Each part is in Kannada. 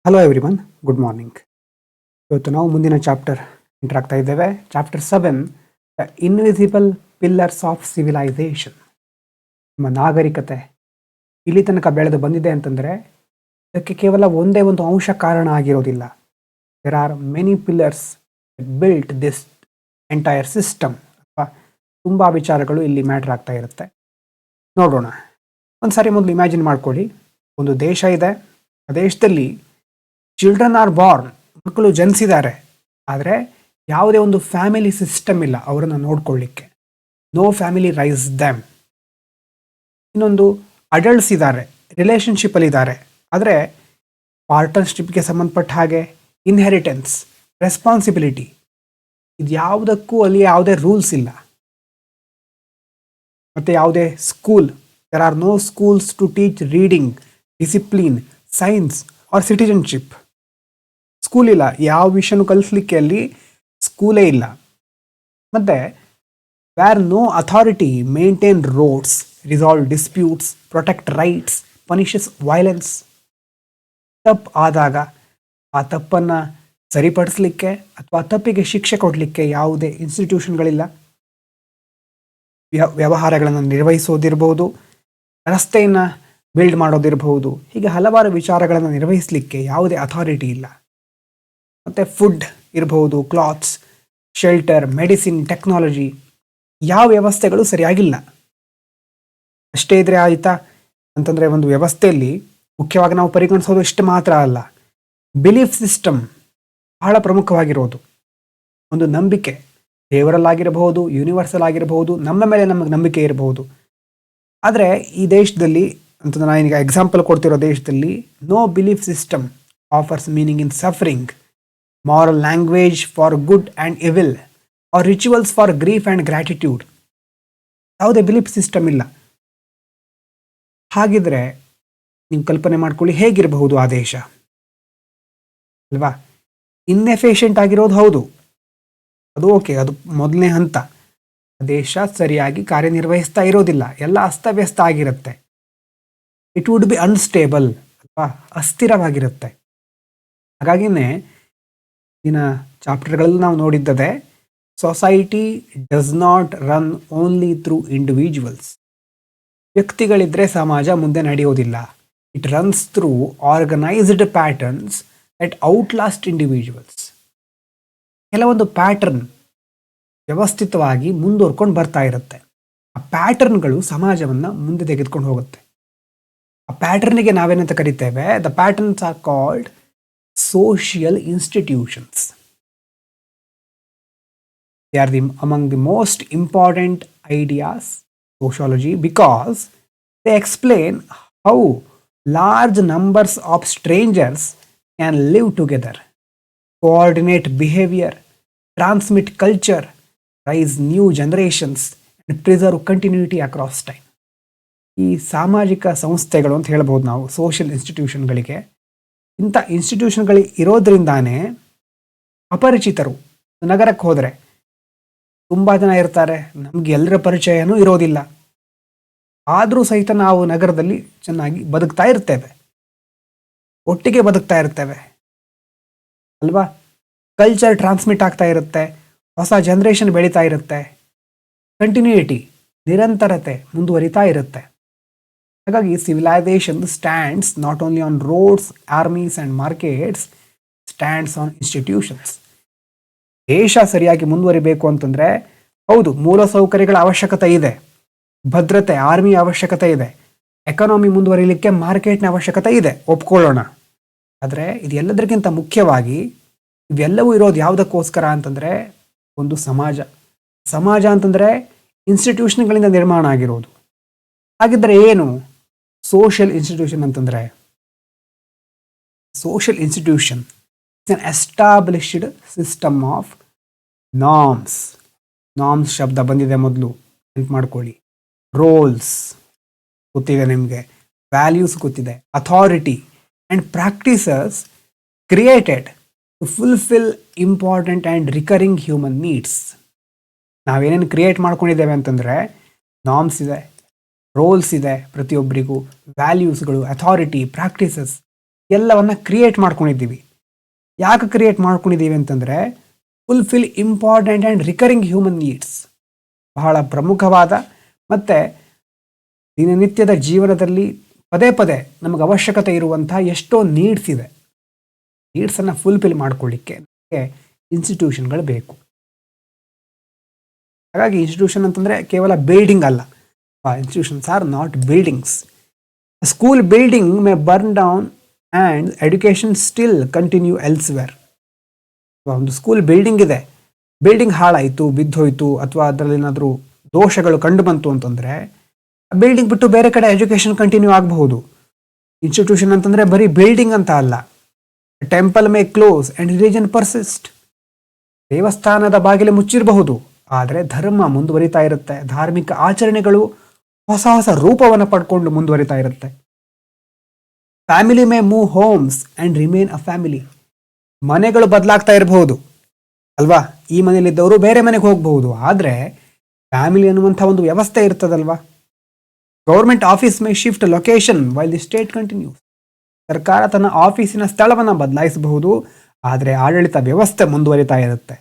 Hello everyone, good morning. ಇವತ್ತು ನಾವು ಮುಂದಿನ ಚಾಪ್ಟರ್ ಎಂಟರ್ ಆಗ್ತಾ ಇದ್ದೇವೆ. Chapter 7, the invisible pillars of civilisation. ನಮ್ಮ ನಾಗರಿಕತೆ ಇಲ್ಲಿ ತನಕ ಬೆಳೆದು ಬಂದಿದೆ ಅಂತಂದರೆ ಇದಕ್ಕೆ ಕೇವಲ ಒಂದೇ ಒಂದು ಅಂಶ ಕಾರಣ ಆಗಿರೋದಿಲ್ಲ. There are many pillars built this entire system. ಅಥವಾ ತುಂಬ ವಿಚಾರಗಳು ಇಲ್ಲಿ ಮ್ಯಾಟ್ರ್ ಆಗ್ತಾ ಇರುತ್ತೆ. ನೋಡೋಣ. ಒಂದು ಸಾರಿ ಮೊದಲು ಇಮ್ಯಾಜಿನ್ ಮಾಡ್ಕೊಳ್ಳಿ, ಒಂದು ದೇಶ ಇದೆ. ಆ ದೇಶದಲ್ಲಿ ಚಿಲ್ಡ್ರನ್ ಆರ್ ಬಾರ್ನ್, ಮಕ್ಕಳು ಜನಿಸಿದ್ದಾರೆ, ಆದರೆ ಯಾವುದೇ ಒಂದು ಫ್ಯಾಮಿಲಿ ಸಿಸ್ಟಮ್ ಇಲ್ಲ ಅವರನ್ನು ನೋಡ್ಕೊಳ್ಳಿಕ್ಕೆ. No family raise them. ಇನ್ನೊಂದು ಅಡಲ್ಟ್ಸ್ ಇದ್ದಾರೆ, ರಿಲೇಷನ್ಶಿಪ್ಪಲ್ಲಿ ಇದ್ದಾರೆ, ಆದರೆ ಪಾರ್ಟ್ನರ್ಶಿಪ್ಗೆ ಸಂಬಂಧಪಟ್ಟ ಹಾಗೆ ಇನ್ಹೆರಿಟೆನ್ಸ್, ರೆಸ್ಪಾನ್ಸಿಬಿಲಿಟಿ, ಇದು ಯಾವುದಕ್ಕೂ ಅಲ್ಲಿ ಯಾವುದೇ ರೂಲ್ಸ್ ಇಲ್ಲ. ಮತ್ತು ಯಾವುದೇ school, there are no schools to teach reading, discipline, science or citizenship. School ಇಲ್ಲ, ಯಾವ ವಿಷಯನೂ ಕಲಿಸ್ಲಿಕ್ಕೆ ಅಲ್ಲಿ ಸ್ಕೂಲೇ ಇಲ್ಲ. ಮತ್ತು where no authority maintain roads, resolve disputes, protect rights, punishes violence. ತಪ್ಪು ಆದಾಗ ಆ ತಪ್ಪನ್ನು ಸರಿಪಡಿಸ್ಲಿಕ್ಕೆ ಅಥವಾ ತಪ್ಪಿಗೆ ಶಿಕ್ಷೆ ಕೊಡಲಿಕ್ಕೆ ಯಾವುದೇ ಇನ್ಸ್ಟಿಟ್ಯೂಷನ್ಗಳಿಲ್ಲ. ವ್ಯವಹಾರಗಳನ್ನು ನಿರ್ವಹಿಸೋದಿರ್ಬೋದು, ರಸ್ತೆಯನ್ನು ಬಿಲ್ಡ್ ಮಾಡೋದಿರ್ಬೋದು, ಹೀಗೆ ಹಲವಾರು ವಿಚಾರಗಳನ್ನು ನಿರ್ವಹಿಸಲಿಕ್ಕೆ ಯಾವುದೇ ಅಥಾರಿಟಿ ಇಲ್ಲ. ಮತ್ತು ಫುಡ್ ಇರ್ಬೋದು, ಕ್ಲಾತ್ಸ್, ಶೆಲ್ಟರ್, ಮೆಡಿಸಿನ್, ಟೆಕ್ನಾಲಜಿ, ಯಾವ ವ್ಯವಸ್ಥೆಗಳು ಸರಿಯಾಗಿಲ್ಲ. ಅಷ್ಟೇ ಇದ್ರೆ ಆಯಿತಾ ಅಂತಂದರೆ ಒಂದು ವ್ಯವಸ್ಥೆಯಲ್ಲಿ ಮುಖ್ಯವಾಗಿ ನಾವು ಪರಿಗಣಿಸೋದು ಇಷ್ಟು ಮಾತ್ರ ಅಲ್ಲ, ಬಿಲೀಫ್ ಸಿಸ್ಟಮ್ ಬಹಳ ಪ್ರಮುಖವಾಗಿರೋದು. ಒಂದು ನಂಬಿಕೆ, ದೇವರಲ್ಲಾಗಿರಬಹುದು, ಯೂನಿವರ್ಸಲ್ ಆಗಿರಬಹುದು, ನಮ್ಮ ಮೇಲೆ ನಮಗೆ ನಂಬಿಕೆ ಇರಬಹುದು. ಆದರೆ ಈ ದೇಶದಲ್ಲಿ ಅಂತಂದ್ರೆ ನಾನೀಗ ಎಕ್ಸಾಂಪಲ್ ಕೊಡ್ತಿರೋ ದೇಶದಲ್ಲಿ no belief system offers meaning in suffering, moral language for good and evil, or rituals for grief and gratitude. ಯಾವುದೇ ಬಿಲೀಫ್ ಸಿಸ್ಟಮ್ ಇಲ್ಲ. ಹಾಗಿದ್ರೆ ನೀವು ಕಲ್ಪನೆ ಮಾಡ್ಕೊಳ್ಳಿ ಹೇಗಿರಬಹುದು ಆ ದೇಶ ಅಲ್ವಾ. ಇನ್ಎಫಿಷಿಯೆಂಟ್ ಆಗಿರೋದು ಹೌದು, ಅದು ಓಕೆ, ಅದು ಮೊದಲನೇ ಹಂತ. ದೇಶ ಸರಿಯಾಗಿ ಕಾರ್ಯನಿರ್ವಹಿಸ್ತಾ ಇರೋದಿಲ್ಲ, ಎಲ್ಲ ಅಸ್ತವ್ಯಸ್ತ ಆಗಿರುತ್ತೆ. ಇಟ್ ವುಡ್ ಬಿ ಅನ್ಸ್ಟೇಬಲ್ ಅಲ್ವಾ, ಅಸ್ಥಿರವಾಗಿರುತ್ತೆ. ಹಾಗಾಗಿನೇ ದಿನ ಚಾಪ್ಟರ್ಗಳಲ್ಲಿ ನಾವು ನೋಡಿದ್ದದೆ, society does not run only through individuals. ವ್ಯಕ್ತಿಗಳಿದ್ರೆ ಸಮಾಜ ಮುಂದೆ ನಡೆಯೋದಿಲ್ಲ. It runs through organised patterns that outlast individuals. ಕೆಲವೊಂದು ಪ್ಯಾಟರ್ನ್ ವ್ಯವಸ್ಥಿತವಾಗಿ ಮುಂದುವರ್ಕೊಂಡು ಬರ್ತಾ ಇರುತ್ತೆ. ಆ ಪ್ಯಾಟರ್ನ್ಗಳು ಸಮಾಜವನ್ನು ಮುಂದೆ ತೆಗೆದುಕೊಂಡು ಹೋಗುತ್ತೆ. ಆ ಪ್ಯಾಟರ್ನಿಗೆ ನಾವೇನಂತ ಕರಿತೇವೆ, the patterns are called social institutions. They are among the most important ideas sociology because they explain how large numbers of strangers can live together, coordinate behavior, transmit culture, raise new generations and preserve continuity across time. ಈ ಸಾಮಾಜಿಕ ಸಂಸ್ಥೆಗಳು ಅಂತ ಹೇಳ್ಬೋದು ನಾವು ಸೋಷಿಯಲ್ ಇನ್ಸ್ಟಿಟ್ಯೂಷನ್ಗಳಿಗೆ. ಇಂಥ ಇನ್ಸ್ಟಿಟ್ಯೂಷನ್ಗಳು ಇರೋದ್ರಿಂದಾನೇ ಅಪರಿಚಿತರು ನಗರಕ್ಕೆ ಹೋದರೆ ತುಂಬ ಜನ ಇರ್ತಾರೆ, ನಮಗೆ ಎಲ್ಲರ ಪರಿಚಯನೂ ಇರೋದಿಲ್ಲ. ಆದರೂ ಸಹಿತ ನಾವು ನಗರದಲ್ಲಿ ಚೆನ್ನಾಗಿ ಬದುಕ್ತಾ ಇರ್ತೇವೆ, ಒಟ್ಟಿಗೆ ಬದುಕ್ತಾ ಇರ್ತೇವೆ ಅಲ್ವಾ. ಕಲ್ಚರ್ ಟ್ರಾನ್ಸ್ಮಿಟ್ ಆಗ್ತಾ ಇರುತ್ತೆ, ಹೊಸ ಜನ್ರೇಷನ್ ಬೆಳೀತಾ ಇರುತ್ತೆ, ಕಂಟಿನ್ಯೂಯಿಟಿ, ನಿರಂತರತೆ ಮುಂದುವರಿತಾ ಇರುತ್ತೆ. ಹಾಗಾಗಿ civilisation stands not only on roads, army's and markets, stands on institutions. ದೇಶ ಸರಿಯಾಗಿ ಮುಂದುವರಿಬೇಕು ಅಂತಂದರೆ ಹೌದು, ಮೂಲಸೌಕರ್ಯಗಳ ಅವಶ್ಯಕತೆ ಇದೆ, ಭದ್ರತೆ, ಆರ್ಮಿ ಅವಶ್ಯಕತೆ ಇದೆ, ಎಕಾನಮಿ ಮುಂದುವರಿಲಿಕ್ಕೆ ಮಾರ್ಕೆಟ್ನ ಅವಶ್ಯಕತೆ ಇದೆ, ಒಪ್ಕೊಳ್ಳೋಣ. ಆದರೆ ಇದೆಲ್ಲದಕ್ಕಿಂತ ಮುಖ್ಯವಾಗಿ ಇವೆಲ್ಲವೂ ಇರೋದು ಯಾವುದಕ್ಕೋಸ್ಕರ ಅಂತಂದರೆ ಒಂದು ಸಮಾಜ. ಸಮಾಜ ಅಂತಂದರೆ ಇನ್ಸ್ಟಿಟ್ಯೂಷನ್ಗಳಿಂದ ನಿರ್ಮಾಣ ಆಗಿರೋದು. ಹಾಗಿದ್ರೆ ಏನು ಸೋಷಿಯಲ್ ಇನ್ಸ್ಟಿಟ್ಯೂಷನ್ ಅಂತಂದರೆ? Social institution is an established system of norms. Norms ಶಬ್ದ ಬಂದಿದೆ ಮೊದಲು, ನೆನ್ಪು ಮಾಡ್ಕೊಳ್ಳಿ. ರೋಲ್ಸ್ ಗೊತ್ತಿದೆ ನಿಮಗೆ, ವ್ಯಾಲ್ಯೂಸ್ ಗೊತ್ತಿದೆ, authority and practices created to fulfil important and recurring human needs. ನಾವೇನೇನು ಕ್ರಿಯೇಟ್ ಮಾಡ್ಕೊಂಡಿದ್ದೇವೆ ಅಂತಂದರೆ ನಾರ್ಮ್ಸ್ ಇದೆ, ರೋಲ್ಸ್ ಇದೆ, ಪ್ರತಿಯೊಬ್ಬರಿಗೂ ವ್ಯಾಲ್ಯೂಸ್ಗಳು, ಅಥಾರಿಟಿ, ಪ್ರಾಕ್ಟೀಸಸ್ ಎಲ್ಲವನ್ನ ಕ್ರಿಯೇಟ್ ಮಾಡ್ಕೊಂಡಿದ್ದೀವಿ. ಯಾಕೆ ಕ್ರಿಯೇಟ್ ಮಾಡ್ಕೊಂಡಿದ್ದೀವಿ ಅಂತಂದರೆ fulfil important and recurring human needs. ಬಹಳ ಪ್ರಮುಖವಾದ ಮತ್ತು ದಿನನಿತ್ಯದ ಜೀವನದಲ್ಲಿ ಪದೇ ಪದೇ ನಮಗೆ ಅವಶ್ಯಕತೆ ಇರುವಂಥ ಎಷ್ಟೋ ನೀಡ್ಸ್ ಇದೆ. ನೀಡ್ಸನ್ನು ಫುಲ್ಫಿಲ್ ಮಾಡ್ಕೊಳ್ಳಿಕ್ಕೆ ನಮಗೆ ಇನ್ಸ್ಟಿಟ್ಯೂಷನ್ಗಳು ಬೇಕು. ಹಾಗಾಗಿ ಇನ್ಸ್ಟಿಟ್ಯೂಷನ್ ಅಂತಂದರೆ ಕೇವಲ ಬಿಲ್ಡಿಂಗ್ ಅಲ್ಲ. Institutions are not buildings. School building may burn down and education still continue elsewhere. ಒಂದು ಸ್ಕೂಲ್ ಬಿಲ್ಡಿಂಗ್ ಇದೆ, ಬಿಲ್ಡಿಂಗ್ ಹಾಳಾಯಿತು, ಬಿದ್ದೋಯ್ತು, ಅಥವಾ ಅದರಲ್ಲಿ ಏನಾದರೂ ದೋಷಗಳು ಕಂಡು ಬಂತು ಅಂತಂದರೆ ಬಿಲ್ಡಿಂಗ್ ಬಿಟ್ಟು ಬೇರೆ ಕಡೆ ಎಜುಕೇಷನ್ ಕಂಟಿನ್ಯೂ ಆಗಬಹುದು. ಇನ್ಸ್ಟಿಟ್ಯೂಷನ್ ಅಂತಂದರೆ ಬರೀ ಬಿಲ್ಡಿಂಗ್ ಅಂತ ಅಲ್ಲ. Temple May close and religion persist. ದೇವಸ್ಥಾನದ ಬಾಗಿಲು ಮುಚ್ಚಿರಬಹುದು, ಆದರೆ ಧರ್ಮ ಮುಂದುವರಿತಾ ಇರುತ್ತೆ. ಧಾರ್ಮಿಕ ಆಚರಣೆಗಳು ಹೊಸ ಹೊಸ ರೂಪವನ್ನು ಪಡ್ಕೊಂಡು ಮುಂದುವರಿತಾ ಇರುತ್ತೆ. Family may move homes and remain a family. ಮನೆಗಳು ಬದಲಾಗ್ತಾ ಇರಬಹುದು ಅಲ್ವಾ, ಈ ಮನೆಯಲ್ಲಿದ್ದವರು ಬೇರೆ ಮನೆಗೆ ಹೋಗಬಹುದು, ಆದರೆ ಫ್ಯಾಮಿಲಿ ಅನ್ನುವಂಥ ಒಂದು ವ್ಯವಸ್ಥೆ ಇರ್ತದಲ್ವಾ. Government office may shift location while the state continues. ಸರ್ಕಾರ ತನ್ನ ಆಫೀಸಿನ ಸ್ಥಳವನ್ನು ಬದಲಾಯಿಸಬಹುದು, ಆದರೆ ಆಡಳಿತ ವ್ಯವಸ್ಥೆ ಮುಂದುವರಿತಾ ಇರುತ್ತೆ.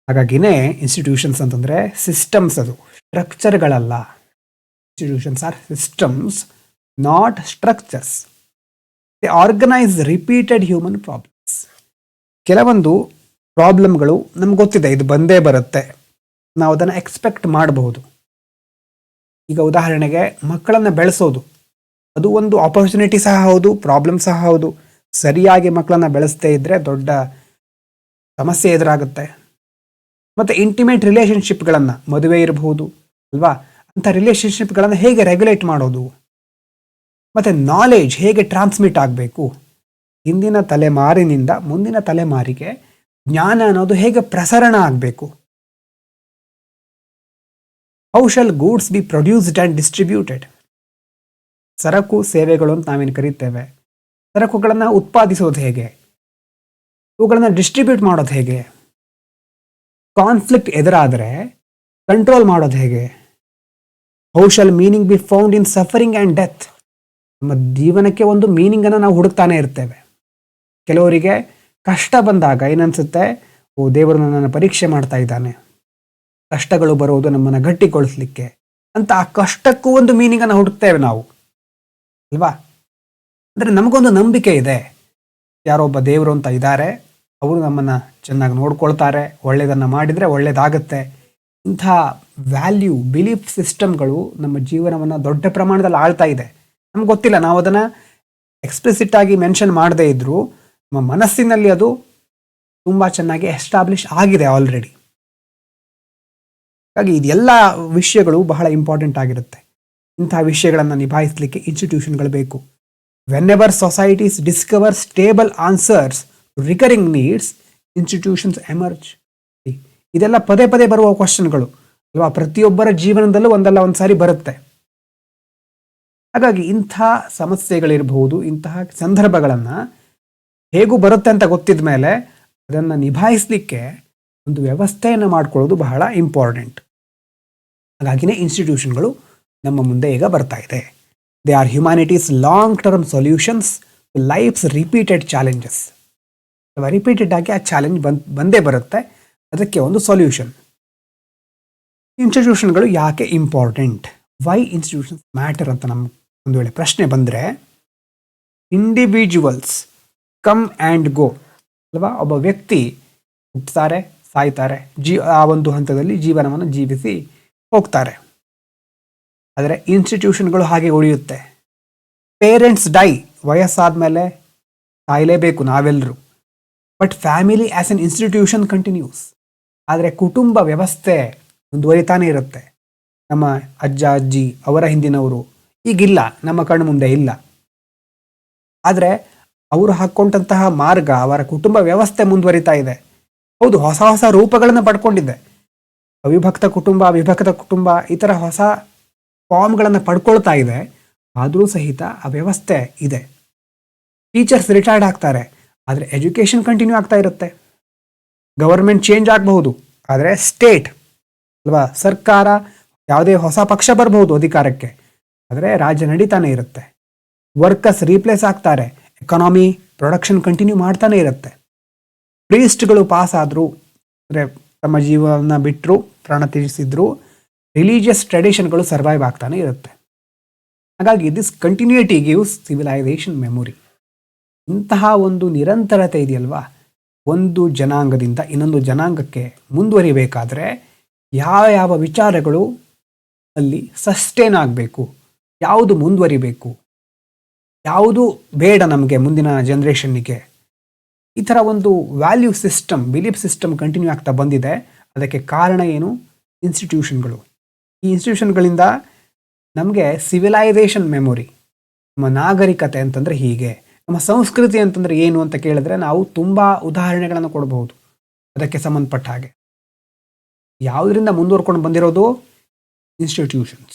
ಹಾಗಾಗಿನೇ ಇನ್ಸ್ಟಿಟ್ಯೂಷನ್ಸ್ ಅಂತಂದರೆ ಸಿಸ್ಟಮ್ಸ್, ಅದು ಸ್ಟ್ರಕ್ಚರ್ಗಳಲ್ಲ. Institutions are systems, not structures. They organise repeated human problems. ಕೆಲವೊಂದು ಪ್ರಾಬ್ಲಮ್ಗಳು ನಮ್ಗೆ ಗೊತ್ತಿದೆ, ಇದು ಬಂದೇ ಬರುತ್ತೆ, ನಾವು ಅದನ್ನು ಎಕ್ಸ್ಪೆಕ್ಟ್ ಮಾಡಬಹುದು. ಈಗ ಉದಾಹರಣೆಗೆ ಮಕ್ಕಳನ್ನು ಬೆಳೆಸೋದು, ಅದು ಒಂದು ಆಪರ್ಚುನಿಟಿ ಸಹ ಹೌದು, ಪ್ರಾಬ್ಲಮ್ ಸಹ ಹೌದು. ಸರಿಯಾಗಿ ಮಕ್ಕಳನ್ನು ಬೆಳೆಸದೇ ಇದ್ದರೆ ದೊಡ್ಡ ಸಮಸ್ಯೆ ಎದುರಾಗುತ್ತೆ. ಮತ್ತು ಇಂಟಿಮೇಟ್ ರಿಲೇಷನ್ಶಿಪ್ಗಳನ್ನು, ಮದುವೆ ಇರಬಹುದು ಅಲ್ವಾ, ಅಂಥ ರಿಲೇಷನ್ಶಿಪ್ಗಳನ್ನು ಹೇಗೆ ರೆಗ್ಯುಲೇಟ್ ಮಾಡೋದು, ಮತ್ತು ನಾಲೆಜ್ ಹೇಗೆ ಟ್ರಾನ್ಸ್ಮಿಟ್ ಆಗಬೇಕು, ಹಿಂದಿನ ತಲೆಮಾರಿನಿಂದ ಮುಂದಿನ ತಲೆಮಾರಿಗೆ ಜ್ಞಾನ ಅನ್ನೋದು ಹೇಗೆ ಪ್ರಸರಣ ಆಗಬೇಕು. How shall goods be produced and distributed. ಸರಕು ಸೇವೆಗಳು ಅಂತ ನಾವೇನು ಕರೀತೇವೆ, ಸರಕುಗಳನ್ನು ಉತ್ಪಾದಿಸೋದು ಹೇಗೆ, ಇವುಗಳನ್ನು ಡಿಸ್ಟ್ರಿಬ್ಯೂಟ್ ಮಾಡೋದು ಹೇಗೆ, ಕಾನ್ಫ್ಲಿಕ್ಟ್ ಎದುರಾದರೆ ಕಂಟ್ರೋಲ್ ಮಾಡೋದು ಹೇಗೆ. How shall meaning be found in suffering and death. ನಮ್ಮ ಜೀವನಕ್ಕೆ ಒಂದು ಮೀನಿಂಗನ್ನು ನಾವು ಹುಡುಕ್ತಾನೆ ಇರ್ತೇವೆ. ಕೆಲವರಿಗೆ ಕಷ್ಟ ಬಂದಾಗ ಏನನ್ಸುತ್ತೆ, ಓ ದೇವರು ನನ್ನನ್ನು ಪರೀಕ್ಷೆ ಮಾಡ್ತಾ ಇದ್ದಾನೆ, ಕಷ್ಟಗಳು ಬರುವುದು ನಮ್ಮನ್ನು ಗಟ್ಟಿಗೊಳಿಸ್ಲಿಕ್ಕೆ ಅಂತ. ಆ ಕಷ್ಟಕ್ಕೂ ಒಂದು ಮೀನಿಂಗನ್ನು ಹುಡುಕ್ತೇವೆ ನಾವು ಅಲ್ವಾ. ಅಂದರೆ ನಮಗೊಂದು ನಂಬಿಕೆ ಇದೆ, ಯಾರೊಬ್ಬ ದೇವರು ಅಂತ ಇದ್ದಾರೆ, ಅವರು ನಮ್ಮನ್ನು ಚೆನ್ನಾಗಿ ನೋಡ್ಕೊಳ್ತಾರೆ, ಒಳ್ಳೆಯದನ್ನು ಮಾಡಿದರೆ ಒಳ್ಳೆಯದಾಗತ್ತೆ. ಇಂಥ ವ್ಯಾಲ್ಯೂ, ಬಿಲೀಫ್ ಸಿಸ್ಟಮ್ಗಳು ನಮ್ಮ ಜೀವನವನ್ನು ದೊಡ್ಡ ಪ್ರಮಾಣದಲ್ಲಿ ಆಳ್ತಾ ಇದೆ. ನಮ್ಗೆ ಗೊತ್ತಿಲ್ಲ, ನಾವು ಅದನ್ನು ಎಕ್ಸ್ಪ್ಲಿಸಿಟ್ ಆಗಿ ಮೆನ್ಷನ್ ಮಾಡದೇ ಇದ್ದರೂ ನಮ್ಮ ಮನಸ್ಸಿನಲ್ಲಿ ಅದು ತುಂಬ ಚೆನ್ನಾಗಿ ಎಸ್ಟಾಬ್ಲಿಷ್ ಆಗಿದೆ ಆಲ್ರೆಡಿ. ಹಾಗಾಗಿ ಇದೆಲ್ಲ ವಿಷಯಗಳು ಬಹಳ ಇಂಪಾರ್ಟೆಂಟ್ ಆಗಿರುತ್ತೆ. ಇಂಥ ವಿಷಯಗಳನ್ನು ನಿಭಾಯಿಸಲಿಕ್ಕೆ ಇನ್ಸ್ಟಿಟ್ಯೂಷನ್ಗಳು ಬೇಕು. When ever societies Discover stable answers recurring needs, institutions emerge. ಇದೆಲ್ಲ ಪದೇ ಪದೇ ಬರುವ ಕ್ವಶನ್ಗಳು ಅಲ್ವಾ, ಪ್ರತಿಯೊಬ್ಬರ ಜೀವನದಲ್ಲೂ ಒಂದಲ್ಲ ಒಂದು ಸಾರಿ ಬರುತ್ತೆ. ಹಾಗಾಗಿ ಇಂಥ ಸಮಸ್ಯೆಗಳಿರಬಹುದು, ಇಂತಹ ಸಂದರ್ಭಗಳನ್ನು ಹೇಗೂ ಬರುತ್ತೆ ಅಂತ ಗೊತ್ತಿದ ಮೇಲೆ ಅದನ್ನು ನಿಭಾಯಿಸಲಿಕ್ಕೆ ಒಂದು ವ್ಯವಸ್ಥೆಯನ್ನು ಮಾಡ್ಕೊಳ್ಳೋದು ಬಹಳ ಇಂಪಾರ್ಟೆಂಟ್. ಹಾಗಾಗಿನೇ ಇನ್ಸ್ಟಿಟ್ಯೂಷನ್ಗಳು ನಮ್ಮ ಮುಂದೆ ಈಗ ಬರ್ತಾ ಇದೆ. They are humanities long term solutions to life's repeated challenges. Repeated ಆಗಿ ಆ ಚಾಲೆಂಜ್ ಬಂದೇ ಬರುತ್ತೆ, ಅದಕ್ಕೆ ಒಂದು ಸೊಲ್ಯೂಷನ್. ಇನ್ಸ್ಟಿಟ್ಯೂಷನ್ಗಳು ಯಾಕೆ ಇಂಪಾರ್ಟೆಂಟ್, ವೈ ಇನ್ಸ್ಟಿಟ್ಯೂಷನ್ಸ್ ಮ್ಯಾಟರ್ ಅಂತ ನಮ್ಗೆ ಒಂದು ವೇಳೆ ಪ್ರಶ್ನೆ ಬಂದರೆ, ಇಂಡಿವಿಜುವಲ್ಸ್ ಕಮ್ ಆ್ಯಂಡ್ ಗೋ ಅಲ್ವಾ. ಒಬ್ಬ ವ್ಯಕ್ತಿ ಹುಟ್ಟುತ್ತಾರೆ, ಸಾಯ್ತಾರೆ, ಆ ಒಂದು ಹಂತದಲ್ಲಿ ಜೀವನವನ್ನು ಜೀವಿಸಿ ಹೋಗ್ತಾರೆ. ಆದರೆ ಇನ್ಸ್ಟಿಟ್ಯೂಷನ್ಗಳು ಹಾಗೆ ಉಳಿಯುತ್ತೆ. ಪೇರೆಂಟ್ಸ್ ಡೈ, ವಯಸ್ಸಾದ ಮೇಲೆ ಸಾಯಲೇಬೇಕು ನಾವೆಲ್ಲರೂ. But family as an institution continues. ಆದರೆ ಕುಟುಂಬ ವ್ಯವಸ್ಥೆ ಮುಂದುವರಿತಾನೆ ಇರುತ್ತೆ. ನಮ್ಮ ಅಜ್ಜ ಅಜ್ಜಿ ಅವರ ಹಿಂದಿನವರು ಈಗಿಲ್ಲ, ನಮ್ಮ ಕಣ್ಣು ಮುಂದೆ ಇಲ್ಲ, ಆದರೆ ಅವರು ಹಾಕ್ಕೊಂಡಂತಹ ಮಾರ್ಗ, ಅವರ ಕುಟುಂಬ ವ್ಯವಸ್ಥೆ ಮುಂದುವರಿತಾ ಇದೆ. ಹೌದು, ಹೊಸ ಹೊಸ ರೂಪಗಳನ್ನು ಪಡ್ಕೊಂಡಿದೆ. ಅವಿಭಕ್ತ ಕುಟುಂಬ, ವಿಭಕ್ತ ಕುಟುಂಬ, ಈ ಥರ ಹೊಸ ಫಾರ್ಮ್ಗಳನ್ನು ಪಡ್ಕೊಳ್ತಾ ಇದೆ. ಆದರೂ ಸಹಿತ ಆ ವ್ಯವಸ್ಥೆ ಇದೆ. ಟೀಚರ್ಸ್ ರಿಟೈರ್ಡ್ ಆಗ್ತಾರೆ, ಆದರೆ ಎಜುಕೇಷನ್ ಕಂಟಿನ್ಯೂ ಆಗ್ತಾ ಇರುತ್ತೆ. ಗವರ್ಮೆಂಟ್ ಚೇಂಜ್ ಆಗಬಹುದು, ಆದರೆ ಸ್ಟೇಟ್ ಅಲ್ವಾ, ಸರ್ಕಾರ, ಯಾವುದೇ ಹೊಸ ಪಕ್ಷ ಬರಬಹುದು ಅಧಿಕಾರಕ್ಕೆ, ಆದರೆ ರಾಜ್ಯ ನಡೀತಾನೆ ಇರುತ್ತೆ. ವರ್ಕರ್ಸ್ ರೀಪ್ಲೇಸ್ ಆಗ್ತಾರೆ, ಎಕಾನಮಿ ಪ್ರೊಡಕ್ಷನ್ ಕಂಟಿನ್ಯೂ ಮಾಡ್ತಾನೆ ಇರುತ್ತೆ. ಪ್ರೀಸ್ಟ್ಗಳು ಪಾಸ್ ಆದರು, ಅಂದರೆ ತಮ್ಮ ಜೀವನ ಬಿಟ್ಟರು, ಪ್ರಾಣ ತ್ಯಜಿಸಿದ್ರು, ರಿಲಿಜಿಯಸ್ ಟ್ರೆಡಿಷನ್ಗಳು ಸರ್ವೈವ್ ಆಗ್ತಾನೆ ಇರುತ್ತೆ. ಹಾಗಾಗಿ this continuity gives civilisation memory. ಇಂತಹ ಒಂದು ನಿರಂತರತೆ ಇದೆಯಲ್ವಾ, ಒಂದು ಜನಾಂಗದಿಂದ ಇನ್ನೊಂದು ಜನಾಂಗಕ್ಕೆ ಮುಂದುವರಿಬೇಕಾದ್ರೆ ಯಾವ ಯಾವ ವಿಚಾರಗಳು ಅಲ್ಲಿ ಸಸ್ಟೇನ್ ಆಗಬೇಕು, ಯಾವುದು ಮುಂದುವರಿಬೇಕು, ಯಾವುದು ಬೇಡ ನಮಗೆ ಮುಂದಿನ ಜನ್ರೇಷನ್ನಿಗೆ, ಈ ಥರ ಒಂದು value system, belief system continue ಆಗ್ತಾ ಬಂದಿದೆ. ಅದಕ್ಕೆ ಕಾರಣ ಏನು? ಇನ್ಸ್ಟಿಟ್ಯೂಷನ್ಗಳು. ಈ ಇನ್ಸ್ಟಿಟ್ಯೂಷನ್ಗಳಿಂದ ನಮಗೆ ಸಿವಿಲೈಸೇಷನ್ ಮೆಮೊರಿ, ನಮ್ಮ ನಾಗರಿಕತೆ ಅಂತಂದರೆ ಹೀಗೆ, ನಮ್ಮ ಸಂಸ್ಕೃತಿ ಅಂತಂದರೆ ಏನು ಅಂತ ಕೇಳಿದ್ರೆ ನಾವು ತುಂಬ ಉದಾಹರಣೆಗಳನ್ನು ಕೊಡಬಹುದು ಅದಕ್ಕೆ ಸಂಬಂಧಪಟ್ಟ ಹಾಗೆ. ಯಾವುದರಿಂದ ಮುಂದುವರ್ಕೊಂಡು ಬಂದಿರೋದು? Institutions.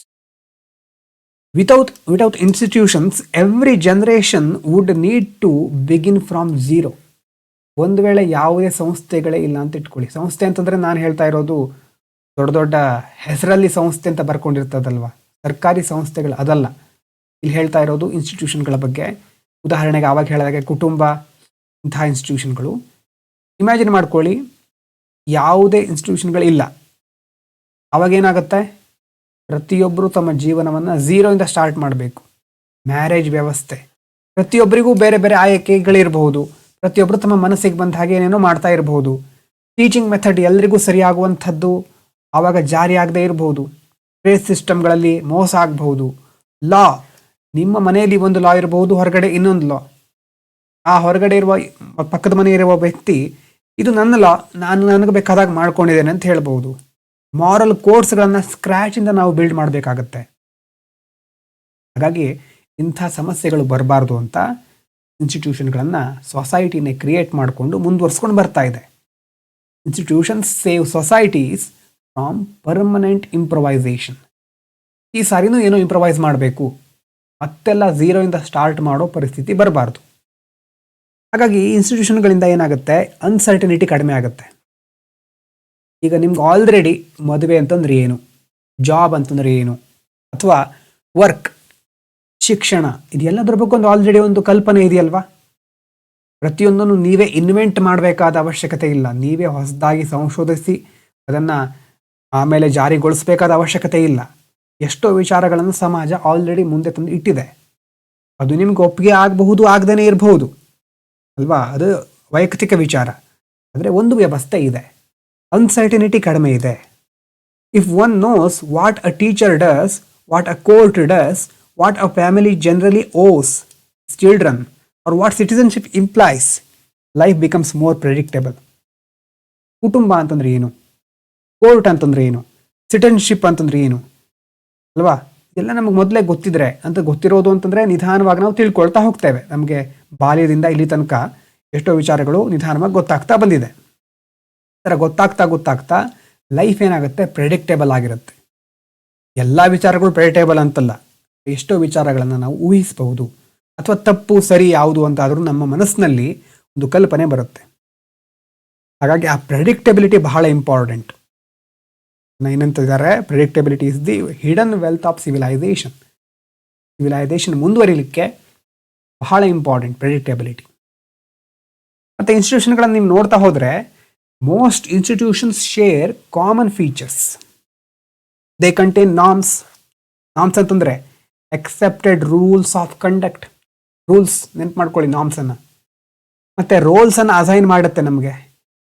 Without institutions every generation would need to begin from zero. ಒಂದು ವೇಳೆ ಯಾವುದೇ ಸಂಸ್ಥೆಗಳೇ ಇಲ್ಲ ಅಂತ ಇಟ್ಕೊಳ್ಳಿ. ಸಂಸ್ಥೆ ಅಂತಂದರೆ ನಾನು ಹೇಳ್ತಾ ಇರೋದು ದೊಡ್ಡ ದೊಡ್ಡ ಹೆಸರಲ್ಲಿ ಸಂಸ್ಥೆ ಅಂತ ಬರ್ಕೊಂಡಿರ್ತದಲ್ವ, ಸರ್ಕಾರಿ ಸಂಸ್ಥೆಗಳು ಅದಲ್ಲ. ಇಲ್ಲಿ ಹೇಳ್ತಾ ಇರೋದು ಇನ್ಸ್ಟಿಟ್ಯೂಷನ್ಗಳ ಬಗ್ಗೆ. ಉದಾಹರಣೆಗೆ ಆವಾಗ ಹೇಳಿದಾಗೆ ಕುಟುಂಬ, ಇಂತಹ ಇನ್ಸ್ಟಿಟ್ಯೂಷನ್ಗಳು. ಇಮ್ಯಾಜಿನ್ ಮಾಡ್ಕೊಳ್ಳಿ, ಯಾವುದೇ ಇನ್ಸ್ಟಿಟ್ಯೂಷನ್ಗಳಿಲ್ಲ, ಆವಾಗೇನಾಗುತ್ತೆ? ಪ್ರತಿಯೊಬ್ಬರು ತಮ್ಮ ಜೀವನವನ್ನು ಝೀರೋಯಿಂದ ಸ್ಟಾರ್ಟ್ ಮಾಡಬೇಕು. ಮ್ಯಾರೇಜ್ ವ್ಯವಸ್ಥೆ, ಪ್ರತಿಯೊಬ್ಬರಿಗೂ ಬೇರೆ ಬೇರೆ ಆಯ್ಕೆಗಳಿರಬಹುದು, ಪ್ರತಿಯೊಬ್ಬರು ತಮ್ಮ ಮನಸ್ಸಿಗೆ ಬಂದ ಹಾಗೆ ಏನೇನೋ ಮಾಡ್ತಾ ಇರಬಹುದು. ಟೀಚಿಂಗ್ ಮೆಥಡ್ ಎಲ್ರಿಗೂ ಸರಿಯಾಗುವಂಥದ್ದು ಆವಾಗ ಜಾರಿ ಆಗದೆ ಇರಬಹುದು. ಟ್ರೇಸ್ ಸಿಸ್ಟಮ್ಗಳಲ್ಲಿ ಮೋಸ ಆಗಬಹುದು. ಲಾ, ನಿಮ್ಮ ಮನೆಯಲ್ಲಿ ಒಂದು ಲಾ ಇರಬಹುದು, ಹೊರಗಡೆ ಇನ್ನೊಂದು ಲಾ. ಆ ಹೊರಗಡೆ ಇರುವ ಪಕ್ಕದ ಮನೆ ಇರುವ ವ್ಯಕ್ತಿ ಇದು ನನ್ನ ಲಾ, ನಾನು ನನಗೆ ಬೇಕಾದಾಗ ಮಾಡ್ಕೊಂಡಿದ್ದೇನೆ ಅಂತ ಹೇಳ್ಬೋದು. ಮಾರಲ್ ಕೋಡ್ಸ್ಗಳನ್ನು ಸ್ಕ್ರ್ಯಾಚಿಂದ ನಾವು ಬಿಲ್ಡ್ ಮಾಡಬೇಕಾಗತ್ತೆ. ಹಾಗಾಗಿ ಇಂಥ ಸಮಸ್ಯೆಗಳು ಬರಬಾರ್ದು ಅಂತ ಇನ್ಸ್ಟಿಟ್ಯೂಷನ್ಗಳನ್ನು ಸೊಸೈಟಿನೇ ಕ್ರಿಯೇಟ್ ಮಾಡಿಕೊಂಡು ಮುಂದುವರ್ಸ್ಕೊಂಡು ಬರ್ತಾ ಇದೆ. Institutions save societies from permanent improvisation. ಈ ಸಾರಿನೂ ಏನೋ ಇಂಪ್ರೊವೈಸ್ ಮಾಡಬೇಕು, ಮತ್ತೆಲ್ಲ ಝೀರೋಯಿಂದ ಸ್ಟಾರ್ಟ್ ಮಾಡೋ ಪರಿಸ್ಥಿತಿ ಬರಬಾರ್ದು. ಹಾಗಾಗಿ ಈ ಇನ್ಸ್ಟಿಟ್ಯೂಷನ್ಗಳಿಂದ ಏನಾಗುತ್ತೆ? ಅನ್ಸರ್ಟನಿಟಿ ಕಡಿಮೆ ಆಗುತ್ತೆ. ಈಗ ನಿಮ್ಗೆ ಆಲ್ರೆಡಿ ಮದುವೆ ಅಂತಂದ್ರೆ ಏನು, ಜಾಬ್ ಅಂತಂದ್ರೆ ಏನು, ಅಥವಾ ವರ್ಕ್, ಶಿಕ್ಷಣ, ಇದೆಲ್ಲದರ ಬಗ್ಗೆ ಒಂದು ಆಲ್ರೆಡಿ ಒಂದು ಕಲ್ಪನೆ ಇದೆಯಲ್ವಾ. ಪ್ರತಿಯೊಂದನ್ನು ನೀವೇ ಇನ್ವೆಂಟ್ ಮಾಡಬೇಕಾದ ಅವಶ್ಯಕತೆ ಇಲ್ಲ. ನೀವೇ ಹೊಸದಾಗಿ ಸಂಶೋಧಿಸಿ ಅದನ್ನು ಆಮೇಲೆ ಜಾರಿಗೊಳಿಸಬೇಕಾದ ಅವಶ್ಯಕತೆ ಇಲ್ಲ. ಎಷ್ಟೋ ವಿಚಾರಗಳನ್ನು ಸಮಾಜ ಆಲ್ರೆಡಿ ಮುಂದೆ ತಂದು ಇಟ್ಟಿದೆ. ಅದು ನಿಮ್ಗೆ ಒಪ್ಪಿಗೆ ಆಗಬಹುದು, ಆಗದೇ ಇರಬಹುದು ಅಲ್ವಾ, ಅದು ವೈಯಕ್ತಿಕ ವಿಚಾರ. ಆದರೆ ಒಂದು ವ್ಯವಸ್ಥೆ ಇದೆ, ಅನ್ಸರ್ಟಿನಿಟಿ ಕಡಿಮೆ ಇದೆ. If one knows what a teacher does, what a court does, what a family generally owes children, or what citizenship implies, life becomes more predictable. ಕುಟುಂಬ ಅಂತಂದ್ರೆ ಏನು, ಕೋರ್ಟ್ ಅಂತಂದ್ರೆ ಏನು, ಸಿಟಿಸನ್ಶಿಪ್ ಅಂತಂದ್ರೆ ಏನು ಅಲ್ವಾ, ಇದೆಲ್ಲ ನಮಗೆ ಮೊದಲೇ ಗೊತ್ತಿದ್ರೆ ಅಂತ ಗೊತ್ತಿರೋದು ಅಂತಂದರೆ ನಿಧಾನವಾಗಿ ನಾವು ತಿಳ್ಕೊಳ್ತಾ ಹೋಗ್ತೇವೆ. ನಮಗೆ ಬಾಲ್ಯದಿಂದ ಇಲ್ಲಿ ತನಕ ಎಷ್ಟೋ ವಿಚಾರಗಳು ನಿಧಾನವಾಗಿ ಗೊತ್ತಾಗ್ತಾ ಬಂದಿದೆ. ಈ ಥರ ಗೊತ್ತಾಗ್ತಾ ಲೈಫ್ ಏನಾಗುತ್ತೆ? ಪ್ರೆಡಿಕ್ಟೇಬಲ್ ಆಗಿರುತ್ತೆ. ಎಲ್ಲ ವಿಚಾರಗಳು ಪ್ರೆಡಿಕ್ಟೇಬಲ್ ಅಂತಲ್ಲ, ಎಷ್ಟೋ ವಿಚಾರಗಳನ್ನು ನಾವು ಊಹಿಸಬಹುದು, ಅಥವಾ ತಪ್ಪು ಸರಿ ಯಾವುದು ಅಂತಾದರೂ ನಮ್ಮ ಮನಸ್ಸಿನಲ್ಲಿ ಒಂದು ಕಲ್ಪನೆ ಬರುತ್ತೆ. ಹಾಗಾಗಿ ಆ ಪ್ರೆಡಿಕ್ಟಬಿಲಿಟಿ ಬಹಳ ಇಂಪಾರ್ಟೆಂಟ್. ಏನಂತಿದ್ದಾರೆ? Predictability is the hidden wealth of civilisation. Civilisation ಮುಂದುವರಿಲಿಕ್ಕೆ ಬಹಳ ಇಂಪಾರ್ಟೆಂಟ್ ಪ್ರೆಡಿಕ್ಟಬಿಲಿಟಿ. ಮತ್ತು ಇನ್ಸ್ಟಿಟ್ಯೂಷನ್ಗಳನ್ನು ನೀವು ನೋಡ್ತಾ ಹೋದರೆ most institutions share common features. They contain norms. Norms ಅಂತಂದರೆ accepted rules of conduct. Rules ನೆನ್ಪು ಮಾಡ್ಕೊಳ್ಳಿ ನಾರ್ಮ್ಸನ್ನು. ಮತ್ತು ರೋಲ್ಸನ್ನು ಅಸೈನ್ ಮಾಡುತ್ತೆ ನಮಗೆ.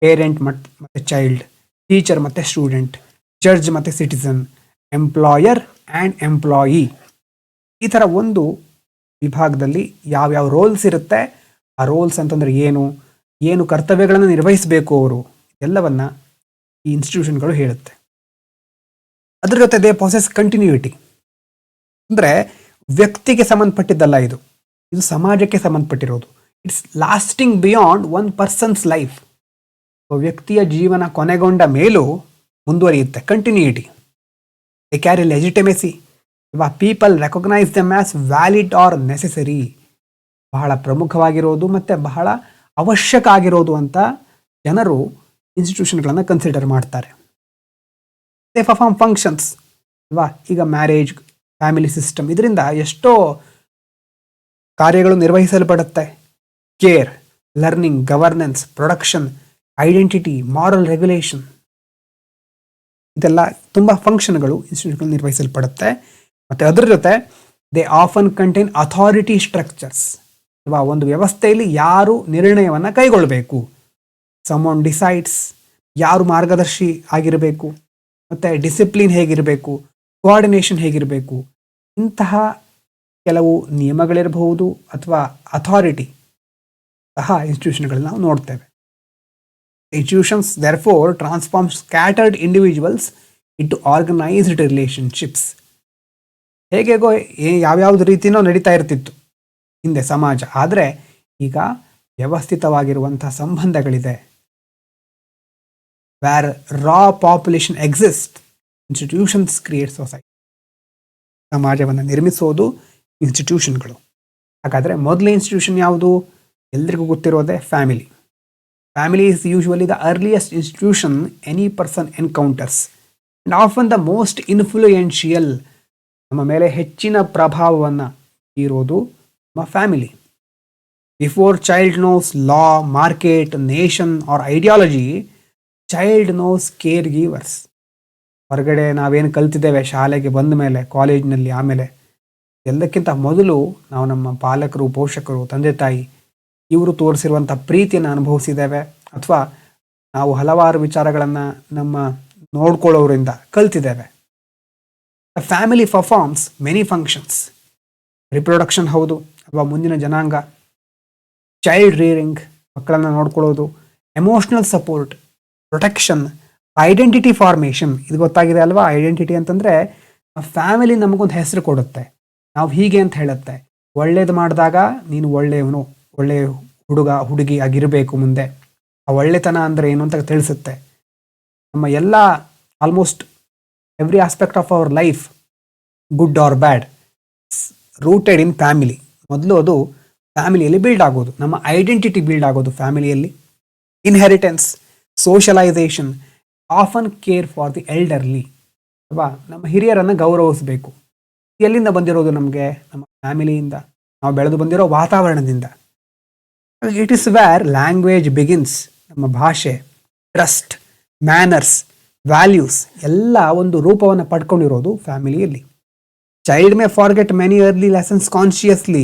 ಪೇರೆಂಟ್ ಮತ್ತು ಚೈಲ್ಡ್, ಟೀಚರ್ ಮತ್ತು ಸ್ಟೂಡೆಂಟ್, ಜಡ್ಜ್ ಮತ್ತು ಸಿಟಿಸನ್, ಎಂಪ್ಲಾಯರ್ ಆ್ಯಂಡ್ ಎಂಪ್ಲಾಯಿ. ಈ ಥರ ಒಂದು ವಿಭಾಗದಲ್ಲಿ ಯಾವ್ಯಾವ ರೋಲ್ಸ್ ಇರುತ್ತೆ, ಆ ರೋಲ್ಸ್ ಅಂತಂದರೆ ಏನು ಕರ್ತವ್ಯಗಳನ್ನು ನಿರ್ವಹಿಸಬೇಕು ಅವರು, ಎಲ್ಲವನ್ನು ಈ ಇನ್ಸ್ಟಿಟ್ಯೂಷನ್ಗಳು ಹೇಳುತ್ತೆ. ಅದ್ರ ಜೊತೆ ದೇ ಪೊಸೆಸ್ ಕಂಟಿನ್ಯೂಟಿ. ಅಂದರೆ ವ್ಯಕ್ತಿಗೆ ಸಂಬಂಧಪಟ್ಟಿದ್ದಲ್ಲ, ಇದು ಸಮಾಜಕ್ಕೆ ಸಂಬಂಧಪಟ್ಟಿರೋದು. It's lasting beyond one person's life. ವ್ಯಕ್ತಿಯ ಜೀವನ ಕೊನೆಗೊಂಡ ಮೇಲೂ ಮುಂದುವರಿಯುತ್ತೆ. Continuity. They carry legitimacy. People recognise them as valid or necessary. ಬಹಳ ಪ್ರಮುಖವಾಗಿರೋದು ಮತ್ತು ಬಹಳ ಅವಶ್ಯಕ ಆಗಿರೋದು ಅಂತ ಜನರು ಇನ್ಸ್ಟಿಟ್ಯೂಷನ್ಗಳನ್ನು ಕನ್ಸಿಡರ್ ಮಾಡ್ತಾರೆ. ದೇ ಪರ್ಫಾರ್ಮ್ ಫಂಕ್ಷನ್ಸ್ ಅಲ್ವಾ. ಈಗ ಮ್ಯಾರೇಜ್, ಫ್ಯಾಮಿಲಿ ಸಿಸ್ಟಮ್, ಇದರಿಂದ ಎಷ್ಟೋ ಕಾರ್ಯಗಳು ನಿರ್ವಹಿಸಲ್ಪಡುತ್ತೆ. Care, learning, governance, production, identity, moral regulation, ಇದೆಲ್ಲ ತುಂಬ ಫಂಕ್ಷನ್ಗಳು ಇನ್ಸ್ಟಿಟ್ಯೂಟ್ಗಳು ನಿರ್ವಹಿಸಲ್ಪಡುತ್ತೆ. ಮತ್ತು ಅದರ ಜೊತೆ they often contain authority structures, ಅಥವಾ ಒಂದು ವ್ಯವಸ್ಥೆಯಲ್ಲಿ ಯಾರು ನಿರ್ಣಯವನ್ನು ಕೈಗೊಳ್ಳಬೇಕು, ಸಮನ್ ಡಿಸೈಡ್ಸ್, ಯಾರು ಮಾರ್ಗದರ್ಶಿ ಆಗಿರಬೇಕು, ಮತ್ತು ಡಿಸಿಪ್ಲಿನ್ ಹೇಗಿರಬೇಕು, ಕೋಆರ್ಡಿನೇಷನ್ ಹೇಗಿರಬೇಕು, ಇಂತಹ ಕೆಲವು ನಿಯಮಗಳಿರಬಹುದು ಅಥವಾ ಅಥಾರಿಟಿ ಸಹ ಇನ್ಸ್ಟಿಟ್ಯೂಷನ್ಗಳನ್ನ ನಾವು ನೋಡ್ತೇವೆ. Institutions therefore transform scattered individuals into organized relationships. ಹೇಗೇಗೋ ಯಾವ್ಯಾವ್ದು ರೀತಿನೋ ನಡೀತಾ ಇರ್ತಿತ್ತು ಹಿಂದೆ ಸಮಾಜ, ಆದರೆ ಈಗ ವ್ಯವಸ್ಥಿತವಾಗಿರುವಂಥ ಸಂಬಂಧಗಳಿದೆ. Where raw population exist, institutions create society. ಸಮಾಜವನ್ನು ನಿರ್ಮಿಸೋದು ಇನ್ಸ್ಟಿಟ್ಯೂಷನ್ಗಳು. ಹಾಗಾದರೆ ಮೊದಲನೇ ಇನ್ಸ್ಟಿಟ್ಯೂಷನ್ ಯಾವುದು? ಎಲ್ರಿಗೂ ಗೊತ್ತಿರೋದೇ family. Family is usually the earliest institution any person encounters and often the most influential. ನಮ್ಮ ಮೇಲೆ ಹೆಚ್ಚಿನ ಪ್ರಭಾವವನ್ನು ಬೀರೋದು ನಮ್ಮ family. Before child knows law, market, nation or ideology, child knows care givers. ಹೊರಗಡೆ ನಾವೇನು ಕಲ್ತಿದ್ದೇವೆ ಶಾಲೆಗೆ ಬಂದ ಮೇಲೆ, ಕಾಲೇಜಿನಲ್ಲಿ, ಆಮೇಲೆ ಎಲ್ಲಕ್ಕಿಂತ ಮೊದಲು ನಾವು ನಮ್ಮ ಪಾಲಕರು, ಪೋಷಕರು, ತಂದೆ ತಾಯಿ ಇವರು ತೋರಿಸಿರುವಂಥ ಪ್ರೀತಿಯನ್ನು ಅನುಭವಿಸಿದ್ದೇವೆ, ಅಥವಾ ನಾವು ಹಲವಾರು ವಿಚಾರಗಳನ್ನು ನಮ್ಮ ನೋಡ್ಕೊಳ್ಳೋರಿಂದ ಕಲ್ತಿದ್ದೇವೆ. Family performs many functions. Reproduction ಹೌದು, ಅಥವಾ ಮುಂದಿನ ಜನಾಂಗ, ಚೈಲ್ಡ್ ರೇರಿಂಗ್, ಮಕ್ಕಳನ್ನು ನೋಡ್ಕೊಳ್ಳೋದು, emotional support, protection, identity formation. ಇದು ಗೊತ್ತಾಗಿದೆ ಅಲ್ವಾ? ಐಡೆಂಟಿಟಿ ಅಂತಂದರೆ ಫ್ಯಾಮಿಲಿ ನಮಗೊಂದು ಹೆಸರು ಕೊಡುತ್ತೆ, ನಾವು ಹೀಗೆ ಅಂತ ಹೇಳುತ್ತೆ. ಒಳ್ಳೇದು ಮಾಡಿದಾಗ ನೀನು ಒಳ್ಳೆಯವನು, ಒಳ್ಳೆಯ ಹುಡುಗ ಹುಡುಗಿ ಆಗಿರಬೇಕು, ಮುಂದೆ ಆ ಒಳ್ಳೆತನ ಅಂದರೆ ಏನು ಅಂತ ತಿಳಿಸುತ್ತೆ. ನಮ್ಮ ಎಲ್ಲ almost every aspect of our life, good or bad, rooted in family. ಮೊದಲು ಅದು ಫ್ಯಾಮಿಲಿಯಲ್ಲಿ ಬಿಲ್ಡ್ ಆಗೋದು, ನಮ್ಮ ಐಡೆಂಟಿಟಿ ಬಿಲ್ಡ್ ಆಗೋದು ಫ್ಯಾಮಿಲಿಯಲ್ಲಿ. Inheritance, socialisation, often care for the elderly, ಅಥವಾ ನಮ್ಮ ಹಿರಿಯರನ್ನು ಗೌರವಿಸಬೇಕು. ಎಲ್ಲಿಂದ ಬಂದಿರೋದು? ನಮಗೆ ನಮ್ಮ ಫ್ಯಾಮಿಲಿಯಿಂದ, ನಾವು ಬೆಳೆದು ಬಂದಿರೋ ವಾತಾವರಣದಿಂದ. It is where language begins. ನಮ್ಮ ಭಾಷೆ, ಟ್ರಸ್ಟ್, ಮ್ಯಾನರ್ಸ್, ವ್ಯಾಲ್ಯೂಸ್ ಎಲ್ಲ ಒಂದು ರೂಪವನ್ನು ಪಡ್ಕೊಂಡಿರೋದು ಫ್ಯಾಮಿಲಿಯಲ್ಲಿ. Child may forget many early lessons consciously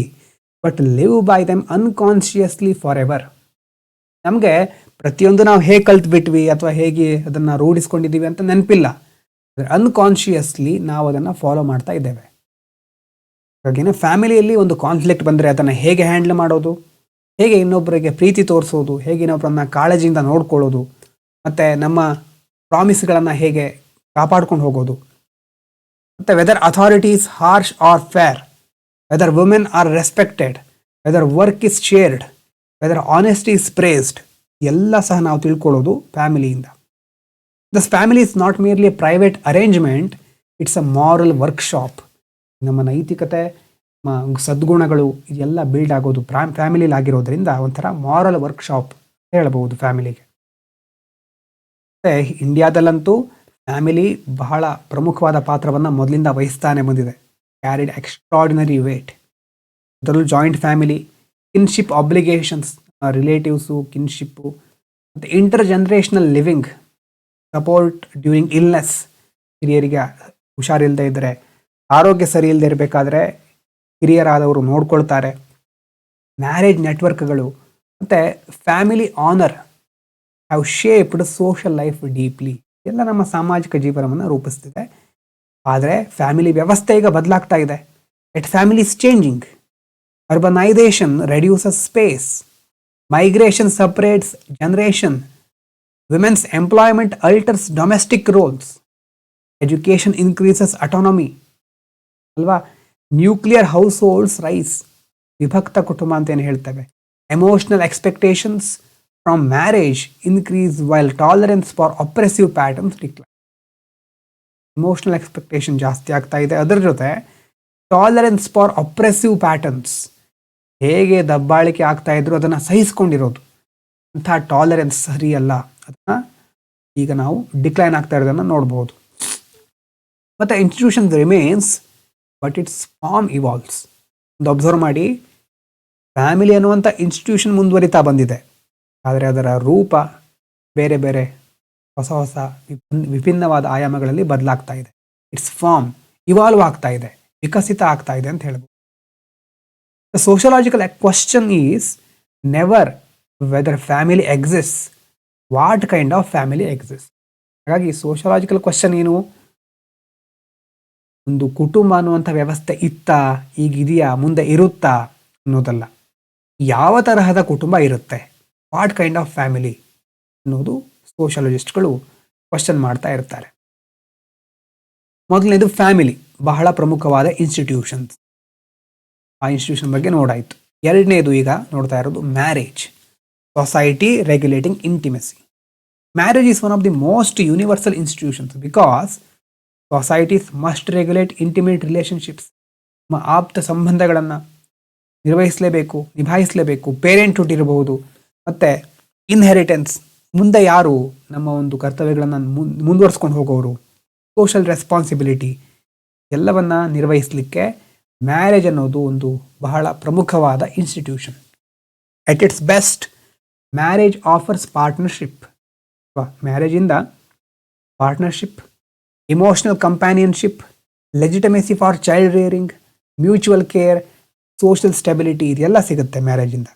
but live by them unconsciously forever. ನಮಗೆ ಪ್ರತಿಯೊಂದು ನಾವು ಹೇಗೆ ಕಲ್ತ್ಬಿಟ್ವಿ ಅಥವಾ ಹೇಗೆ ಅದನ್ನು ರೂಢಿಸ್ಕೊಂಡಿದ್ದೀವಿ ಅಂತ ನೆನಪಿಲ್ಲ, ಅನ್ಕಾನ್ಷಿಯಸ್ಲಿ ನಾವು ಅದನ್ನು ಫಾಲೋ ಮಾಡ್ತಾ ಇದ್ದೇವೆ. ಹಾಗೇನೆ ಫ್ಯಾಮಿಲಿಯಲ್ಲಿ ಒಂದು ಕಾನ್ಫ್ಲಿಕ್ಟ್ ಬಂದರೆ ಅದನ್ನು ಹೇಗೆ ಹ್ಯಾಂಡಲ್ ಮಾಡೋದು, ಹೇಗೆ ಇನ್ನೊಬ್ಬರಿಗೆ ಪ್ರೀತಿ ತೋರಿಸೋದು, ಹೇಗೆ ಇನ್ನೊಬ್ಬರನ್ನ ಕಾಳಜಿಯಿಂದ ನೋಡ್ಕೊಳ್ಳೋದು, ಮತ್ತು ನಮ್ಮ ಪ್ರಾಮಿಸ್ಗಳನ್ನು ಹೇಗೆ ಕಾಪಾಡ್ಕೊಂಡು ಹೋಗೋದು, ಮತ್ತು whether authorities harsh or fair, whether women are respected, whether work is shared, whether honesty is praised, ಎಲ್ಲ ಸಹ ನಾವು ತಿಳ್ಕೊಳ್ಳೋದು ಫ್ಯಾಮಿಲಿಯಿಂದ. This family is not merely a private arrangement, it's a moral workshop. ನಮ್ಮ ನೈತಿಕತೆ, ಸದ್ಗುಣಗಳು ಇದೆಲ್ಲ ಬಿಲ್ಡ್ ಆಗೋದು ಫ್ಯಾಮಿಲಿಲಿ ಆಗಿರೋದ್ರಿಂದ ಒಂಥರ ಮಾರಲ್ ವರ್ಕ್ಶಾಪ್ ಹೇಳಬಹುದು ಫ್ಯಾಮಿಲಿಗೆ. ಮತ್ತು ಇಂಡಿಯಾದಲ್ಲಂತೂ ಫ್ಯಾಮಿಲಿ ಬಹಳ ಪ್ರಮುಖವಾದ ಪಾತ್ರವನ್ನು ಮೊದಲಿಂದ ವಹಿಸ್ತಾನೆ ಬಂದಿದೆ. Carried extraordinary weight. ಅದರಲ್ಲೂ joint family, kinship obligations, relatives, kinship, ಮತ್ತು intergenerational living, support during illness. ಹಿರಿಯರಿಗೆ ಹುಷಾರಿಲ್ಲದೆ ಇದ್ದರೆ, ಆರೋಗ್ಯ ಸರಿ ಇಲ್ಲದೆ ಇರಬೇಕಾದ್ರೆ ಹಿರಿಯರಾದವರು ನೋಡ್ಕೊಳ್ತಾರೆ. ಮ್ಯಾರೇಜ್ ನೆಟ್ವರ್ಕ್ಗಳು ಮತ್ತು family honour have shaped social life deeply. ಎಲ್ಲ ನಮ್ಮ ಸಾಮಾಜಿಕ ಜೀವನವನ್ನು ರೂಪಿಸ್ತಿದೆ. ಆದರೆ ಫ್ಯಾಮಿಲಿ ವ್ಯವಸ್ಥೆ ಈಗ ಬದಲಾಗ್ತಾ ಇದೆ. Yet family is changing. Urbanisation reduces space, migration separates generation, women's employment alters domestic roles, education increases autonomy ಅಲ್ವಾ. ನ್ಯೂಕ್ಲಿಯರ್ ಹೌಸ್ ಹೋಲ್ಡ್ಸ್ ರೈಸ್, ವಿಭಕ್ತ ಕುಟುಂಬ ಅಂತ ಏನು ಹೇಳ್ತೇವೆ. Emotional expectations from marriage increase while tolerance for oppressive patterns decline. Emotional expectation ಜಾಸ್ತಿ ಆಗ್ತಾ ಇದೆ, ಅದರ ಜೊತೆ ಟಾಲರೆನ್ಸ್ ಫಾರ್ ಅಪ್ರೆಸಿವ್ ಪ್ಯಾಟರ್ನ್ಸ್, ಹೇಗೆ ದಬ್ಬಾಳಿಕೆ ಆಗ್ತಾ ಇದ್ರು ಅದನ್ನು ಸಹಿಸ್ಕೊಂಡಿರೋದು, ಅಂಥ ಟಾಲರೆನ್ಸ್ ಸರಿಯಲ್ಲ, ಅದನ್ನು ಈಗ ನಾವು ಡಿಕ್ಲೈನ್ ಆಗ್ತಾ ಇರೋದನ್ನು ನೋಡ್ಬೋದು. ಮತ್ತು institution remains but its form evolves. ಒಂದು ಅಬ್ಸರ್ವ್ ಮಾಡಿ, ಫ್ಯಾಮಿಲಿ ಅನ್ನುವಂಥ ಇನ್ಸ್ಟಿಟ್ಯೂಷನ್ ಮುಂದುವರಿತಾ ಬಂದಿದೆ, ಆದರೆ ಅದರ ರೂಪ ಬೇರೆ ಬೇರೆ ಹೊಸ ಹೊಸ ವಿಭಿನ್ನವಾದ ಆಯಾಮಗಳಲ್ಲಿ ಬದಲಾಗ್ತಾ ಇದೆ. ಇಟ್ಸ್ ಫಾರ್ಮ್ ಇವಾಲ್ವ್ ಆಗ್ತಾ ಇದೆ, ವಿಕಸಿತ ಆಗ್ತಾ ಇದೆ ಅಂತ ಹೇಳ್ಬೋದು. The sociological question is never whether family exist, what kind of family exist. ಹಾಗಾಗಿ ಸೋಷಿಯಾಲಜಿಕಲ್ ಕ್ವಶನ್ ಏನು, ಒಂದು ಕುಟುಂಬ ಅನ್ನುವಂಥ ವ್ಯವಸ್ಥೆ ಇತ್ತಾ, ಈಗಿದೆಯಾ, ಮುಂದೆ ಇರುತ್ತಾ ಅನ್ನೋದಲ್ಲ, ಯಾವ ತರಹದ ಕುಟುಂಬ ಇರುತ್ತೆ, ವಾಟ್ ಕೈಂಡ್ ಆಫ್ ಫ್ಯಾಮಿಲಿ ಅನ್ನೋದು ಸೋಷಿಯಾಲಜಿಸ್ಟ್ಗಳು ಕ್ವಶನ್ ಮಾಡ್ತಾ ಇರ್ತಾರೆ. ಮೊದಲನೇದು ಫ್ಯಾಮಿಲಿ, ಬಹಳ ಪ್ರಮುಖವಾದ ಇನ್ಸ್ಟಿಟ್ಯೂಷನ್ಸ್, ಆ ಇನ್ಸ್ಟಿಟ್ಯೂಷನ್ ಬಗ್ಗೆ ನೋಡಾಯಿತು. ಎರಡನೇದು ಈಗ ನೋಡ್ತಾ ಇರೋದು marriage, society regulating intimacy. Marriage is one of the most universal institutions because societies must regulate intimate relationships. ನಮ್ಮ ಆಪ್ತ ಸಂಬಂಧಗಳನ್ನು ನಿರ್ವಹಿಸಲೇಬೇಕು, ನಿಭಾಯಿಸಲೇಬೇಕು. ಪೇರೆಂಟ್ಹುಡ್ ಇರಬಹುದು, ಮತ್ತು ಇನ್ಹೆರಿಟೆನ್ಸ್, ಮುಂದೆ ಯಾರು ನಮ್ಮ ಒಂದು ಕರ್ತವ್ಯಗಳನ್ನು ಮುಂದುವರ್ಸ್ಕೊಂಡು ಹೋಗೋರು, ಸೋಷಲ್ ರೆಸ್ಪಾನ್ಸಿಬಿಲಿಟಿ ಎಲ್ಲವನ್ನ ನಿರ್ವಹಿಸಲಿಕ್ಕೆ ಮ್ಯಾರೇಜ್ ಅನ್ನೋದು ಒಂದು ಬಹಳ ಪ್ರಮುಖವಾದ institution. At its best marriage offers partnership. ಮ್ಯಾರೇಜಿಂದ partnership, emotional companionship, legitimacy for child rearing, mutual care, social stability, ಇದೆಲ್ಲ ಸಿಗುತ್ತೆ ಮ್ಯಾರೇಜಿಂದ.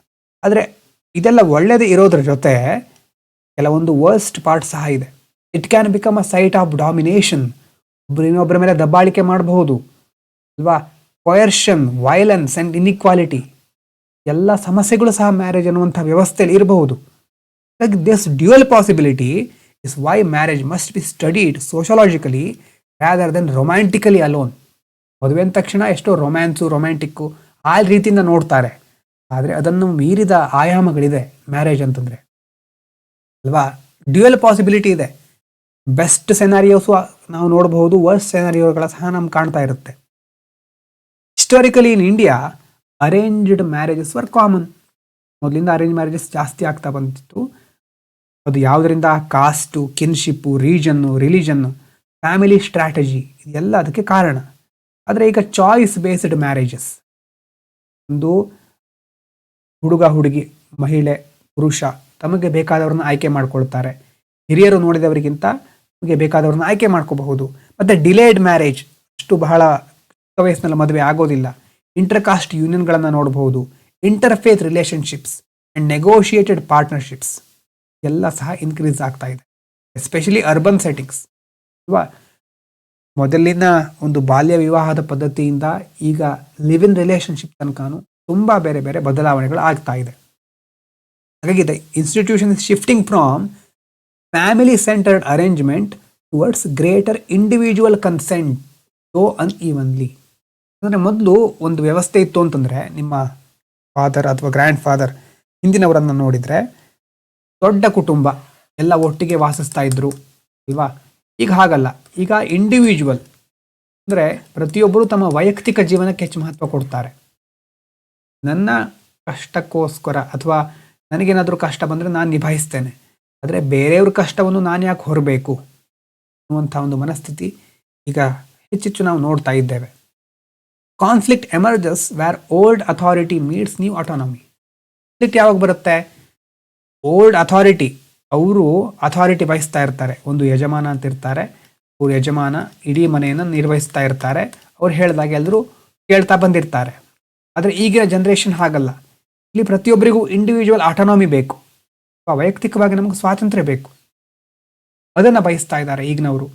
ಆದರೆ ಇದೆಲ್ಲ ಒಳ್ಳೆಯದು ಇರೋದ್ರ ಜೊತೆ ಕೆಲವೊಂದು ವರ್ಸ್ಟ್ ಪಾರ್ಟ್ ಸಹ ಇದೆ. It can become a site of domination, ಒಬ್ಬರು ಇನ್ನೊಬ್ಬರ ಮೇಲೆ ದಬ್ಬಾಳಿಕೆ ಮಾಡಬಹುದು ಅಲ್ವಾ, ಕೊಯರ್ಷನ್, ವೈಲೆನ್ಸ್ ಆ್ಯಂಡ್ ಇನ್ಇಕ್ವಾಲಿಟಿ, ಎಲ್ಲ ಸಮಸ್ಯೆಗಳು ಸಹ ಮ್ಯಾರೇಜ್ ಅನ್ನುವಂಥ ವ್ಯವಸ್ಥೆಯಲ್ಲಿ ಇರಬಹುದು. ಹಾಗಾಗಿ this dual possibility is why marriage must be studied sociologically rather than romantically alone. ಮದುವೆ ಅಂದ ತಕ್ಷಣ ಎಷ್ಟೋ ರೊಮ್ಯಾಂಟಿಕ್ಕು ಆ ರೀತಿಯಿಂದ ನೋಡ್ತಾರೆ, ಆದರೆ ಅದನ್ನು ಮೀರಿದ ಆಯಾಮಗಳಿದೆ ಮ್ಯಾರೇಜ್ ಅಂತಂದರೆ ಅಲ್ವಾ. ಡ್ಯುಯಲ್ ಪಾಸಿಬಿಲಿಟಿ ಇದೆ. ಬೆಸ್ಟ್ ಸೆನಾರಿಯೋಸು ನಾವು ನೋಡಬಹುದು, ವರ್ಸ್ಟ್ ಸೆನಾರಿಯೋಗಳ ಸಹ ನಮ್ಗೆ ಕಾಣ್ತಾ ಇರುತ್ತೆ. Historically in India arranged marriages var common. ಮೊದಲಿಂದ ಅರೇಂಜ್ ಮ್ಯಾರೇಜಸ್ ಜಾಸ್ತಿ ಆಗ್ತಾ ಬಂದಿತ್ತು. ಅದು ಯಾವುದರಿಂದ, cost, ಕಿನ್ಶಿಪ್ಪು, reason, religion, family strategy, ಇದೆಲ್ಲ ಅದಕ್ಕೆ ಕಾರಣ. ಆದರೆ ಈಗ ಚಾಯ್ಸ್ ಬೇಸ್ಡ್ ಮ್ಯಾರೇಜಸ್, ಒಂದು ಹುಡುಗ ಹುಡುಗಿ, ಮಹಿಳೆ ಪುರುಷ ತಮಗೆ ಬೇಕಾದವ್ರನ್ನ ಆಯ್ಕೆ ಮಾಡ್ಕೊಳ್ತಾರೆ. ಹಿರಿಯರು ನೋಡಿದವರಿಗಿಂತ ನಮಗೆ ಬೇಕಾದವ್ರನ್ನ ಆಯ್ಕೆ ಮಾಡ್ಕೋಬಹುದು. ಮತ್ತು ಡಿಲೇಡ್ ಮ್ಯಾರೇಜ್, ಅಷ್ಟು ಬಹಳ ಚಿಕ್ಕ ವಯಸ್ಸಿನಲ್ಲಿ ಮದುವೆ ಆಗೋದಿಲ್ಲ. ಇಂಟರ್ ಕಾಸ್ಟ್ ಯೂನಿಯನ್ಗಳನ್ನು ನೋಡಬಹುದು. Interfaith relationships and negotiated partnerships ಎಲ್ಲ ಸಹ ಇನ್ಕ್ರೀಸ್ ಆಗ್ತಾ ಇದೆ, ಎಸ್ಪೆಷಲಿ ಅರ್ಬನ್ ಸೆಟ್ಟಿಂಗ್ಸ್ ಅಲ್ವಾ. ಮೊದಲಿನ ಒಂದು ಬಾಲ್ಯ ವಿವಾಹದ ಪದ್ಧತಿಯಿಂದ ಈಗ ಲಿವ್ ಇನ್ ರಿಲೇಷನ್ಶಿಪ್ ತನಕನೂ ತುಂಬ ಬೇರೆ ಬೇರೆ ಬದಲಾವಣೆಗಳು ಆಗ್ತಾ ಇದೆ. ಹಾಗಾಗಿ the institution is shifting from family centred arrangement towards greater individual consent so unevenly. ಅಂದರೆ ಮೊದಲು ಒಂದು ವ್ಯವಸ್ಥೆ ಇತ್ತು ಅಂತಂದರೆ, ನಿಮ್ಮ ಫಾದರ್ ಅಥವಾ ಗ್ರ್ಯಾಂಡ್ ಫಾದರ್ ಹಿಂದಿನವರನ್ನು ನೋಡಿದರೆ ದೊಡ್ಡ ಕುಟುಂಬ ಎಲ್ಲ ಒಟ್ಟಿಗೆ ವಾಸಿಸ್ತಾ ಇದ್ರು ಅಲ್ವಾ. ಈಗ ಹಾಗಲ್ಲ, ಈಗ ಇಂಡಿವಿಜುವಲ್ ಅಂದರೆ ಪ್ರತಿಯೊಬ್ಬರು ತಮ್ಮ ವೈಯಕ್ತಿಕ ಜೀವನಕ್ಕೆ ಹೆಚ್ಚು ಮಹತ್ವ ಕೊಡ್ತಾರೆ. ನನ್ನ ಕಷ್ಟಕ್ಕೋಸ್ಕರ ಅಥವಾ ನನಗೇನಾದರೂ ಕಷ್ಟ ಬಂದರೆ ನಾನು ನಿಭಾಯಿಸ್ತೇನೆ, ಆದರೆ ಬೇರೆಯವ್ರ ಕಷ್ಟವನ್ನು ನಾನು ಯಾಕೆ ಹೊರಬೇಕು ಅನ್ನುವಂಥ ಒಂದು ಮನಸ್ಥಿತಿ ಈಗ ಹೆಚ್ಚೆಚ್ಚು ನಾವು ನೋಡ್ತಾ ಇದ್ದೇವೆ. Conflict emerges where old authority meets new autonomy. Conflict ಯಾವಾಗ ಬರುತ್ತೆ? ಓಲ್ಡ್ ಅಥಾರಿಟಿ, ಅವರು ಅಥಾರಿಟಿ ವಹಿಸ್ತಾ ಇರ್ತಾರೆ. ಒಂದು ಯಜಮಾನ ಅಂತ ಇರ್ತಾರೆ, ಅವ್ರ ಯಜಮಾನ ಇಡೀ ಮನೆಯನ್ನು ನಿರ್ವಹಿಸ್ತಾ ಇರ್ತಾರೆ, ಅವ್ರು ಹೇಳಿದಾಗ ಎಲ್ಲರೂ ಕೇಳ್ತಾ ಬಂದಿರ್ತಾರೆ. ಆದರೆ ಈಗಿನ ಜನ್ರೇಷನ್ ಹಾಗಲ್ಲ. ಇಲ್ಲಿ ಪ್ರತಿಯೊಬ್ಬರಿಗೂ ಇಂಡಿವಿಜುವಲ್ ಆಟೋನಾಮಿ ಬೇಕು, ವೈಯಕ್ತಿಕವಾಗಿ ನಮಗೆ ಸ್ವಾತಂತ್ರ್ಯ ಬೇಕು, ಅದನ್ನು ಬಯಸ್ತಾ ಇದ್ದಾರೆ ಈಗಿನವರು.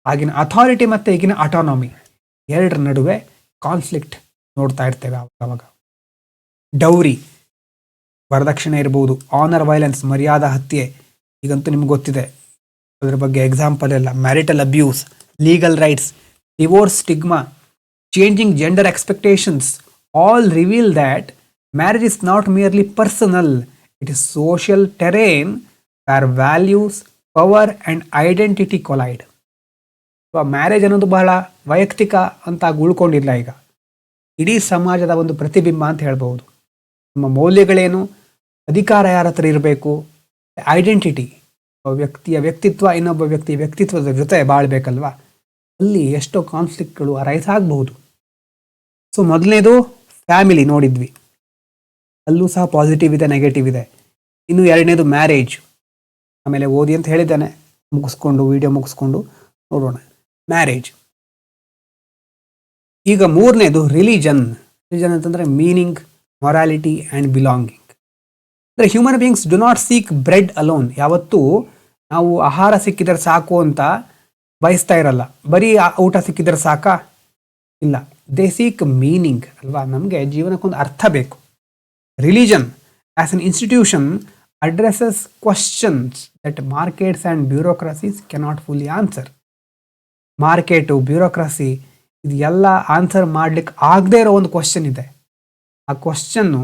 ಆಗಿನ ಅಥಾರಿಟಿ ಮತ್ತು ಈಗಿನ ಆಟೋನಾಮಿ ಎರಡರ ನಡುವೆ ಕಾನ್ಫ್ಲಿಕ್ಟ್ ನೋಡ್ತಾ ಇರ್ತೇವೆ ಆವಾಗ. ಡೌರಿ, ವರದಕ್ಷಿಣೆ ಇರ್ಬೋದು, ಆನರ್ ವೈಲೆನ್ಸ್, ಮರ್ಯಾದಾ ಹತ್ಯೆ, ಈಗಂತೂ ನಿಮ್ಗೆ ಗೊತ್ತಿದೆ ಅದರ ಬಗ್ಗೆ ಎಕ್ಸಾಂಪಲ್ ಎಲ್ಲ. Marital abuse, legal rights, divorce stigma, changing gender expectations all reveal that marriage is not merely personal, it is social terrain where values, power and identity collide. Marriage ಅನ್ನೋದು ಬಹಳ ವೈಯಕ್ತಿಕ ಅಂತ ಉಳ್ಕೊಂಡಿಲ್ಲ, ಈಗ ಇಡೀ ಸಮಾಜದ ಒಂದು ಪ್ರತಿಬಿಂಬ ಅಂತ ಹೇಳ್ಬೋದು. ನಮ್ಮ ಮೌಲ್ಯಗಳೇನು, ಅಧಿಕಾರ ಯಾರ ಹತ್ರ ಇರಬೇಕು, ಐಡೆಂಟಿಟಿ, ವ್ಯಕ್ತಿಯ ವ್ಯಕ್ತಿತ್ವ ಇನ್ನೊಬ್ಬ ವ್ಯಕ್ತಿಯ ವ್ಯಕ್ತಿತ್ವದ ಜೊತೆ ಬಾಳ್ಬೇಕಲ್ವಾ, ಅಲ್ಲಿ ಎಷ್ಟೋ ಕಾನ್ಫ್ಲಿಕ್ಟ್ಗಳು ಅರೈಸ್ ಆಗಬಹುದು. ಸೊ ಮೊದಲನೇದು ಫ್ಯಾಮಿಲಿ ನೋಡಿದ್ವಿ. ಅಲ್ಲೂ ಸಹ ಪಾಸಿಟಿವ್ ಇದೆ, ನೆಗೆಟಿವ್ ಇದೆ. ಇನ್ನು ಎರಡನೇದು ಮ್ಯಾರೇಜ್. ಆಮೇಲೆ ಓದಿ ಅಂತ ಹೇಳಿದ್ದಾನೆ, ಮುಗಿಸ್ಕೊಂಡು ವಿಡಿಯೋ ಮುಗಿಸ್ಕೊಂಡು ನೋಡೋಣ. ಮ್ಯಾರೇಜ್. ಈಗ ಮೂರನೇದು ರಿಲಿಜನ್. ರಿಲಿಜನ್ ಅಂತಂದರೆ ಮೀನಿಂಗ್, ಮೊರಾಲಿಟಿ ಆ್ಯಂಡ್ ಬಿಲಾಂಗಿಂಗ್. ಅಂದರೆ human beings do not seek bread alone. ಯಾವತ್ತೂ ನಾವು ಆಹಾರ ಸಿಕ್ಕಿದರೆ ಸಾಕು ಅಂತ ಬಯಸ್ತಾ ಇರಲ್ಲ. ಬರೀ ಊಟ ಸಿಕ್ಕಿದರೆ ಸಾಕಾ? ಇಲ್ಲ. ದೇ ಸೀಕ್ ಮೀನಿಂಗ್ ಅಲ್ವಾ. ನಮಗೆ ಜೀವನಕ್ಕೊಂದು ಅರ್ಥ ಬೇಕು. Religion as an institution addresses questions that markets and bureaucracies cannot fully answer. Market, bureaucracy ಇದು ಎಲ್ಲ ಆನ್ಸರ್ ಮಾಡ್ಲಿಕ್ಕೆ ಆಗದೆ ಇರೋ ಒಂದು ಕ್ವಶನ್ ಇದೆ. ಆ ಕ್ವಶನ್ನು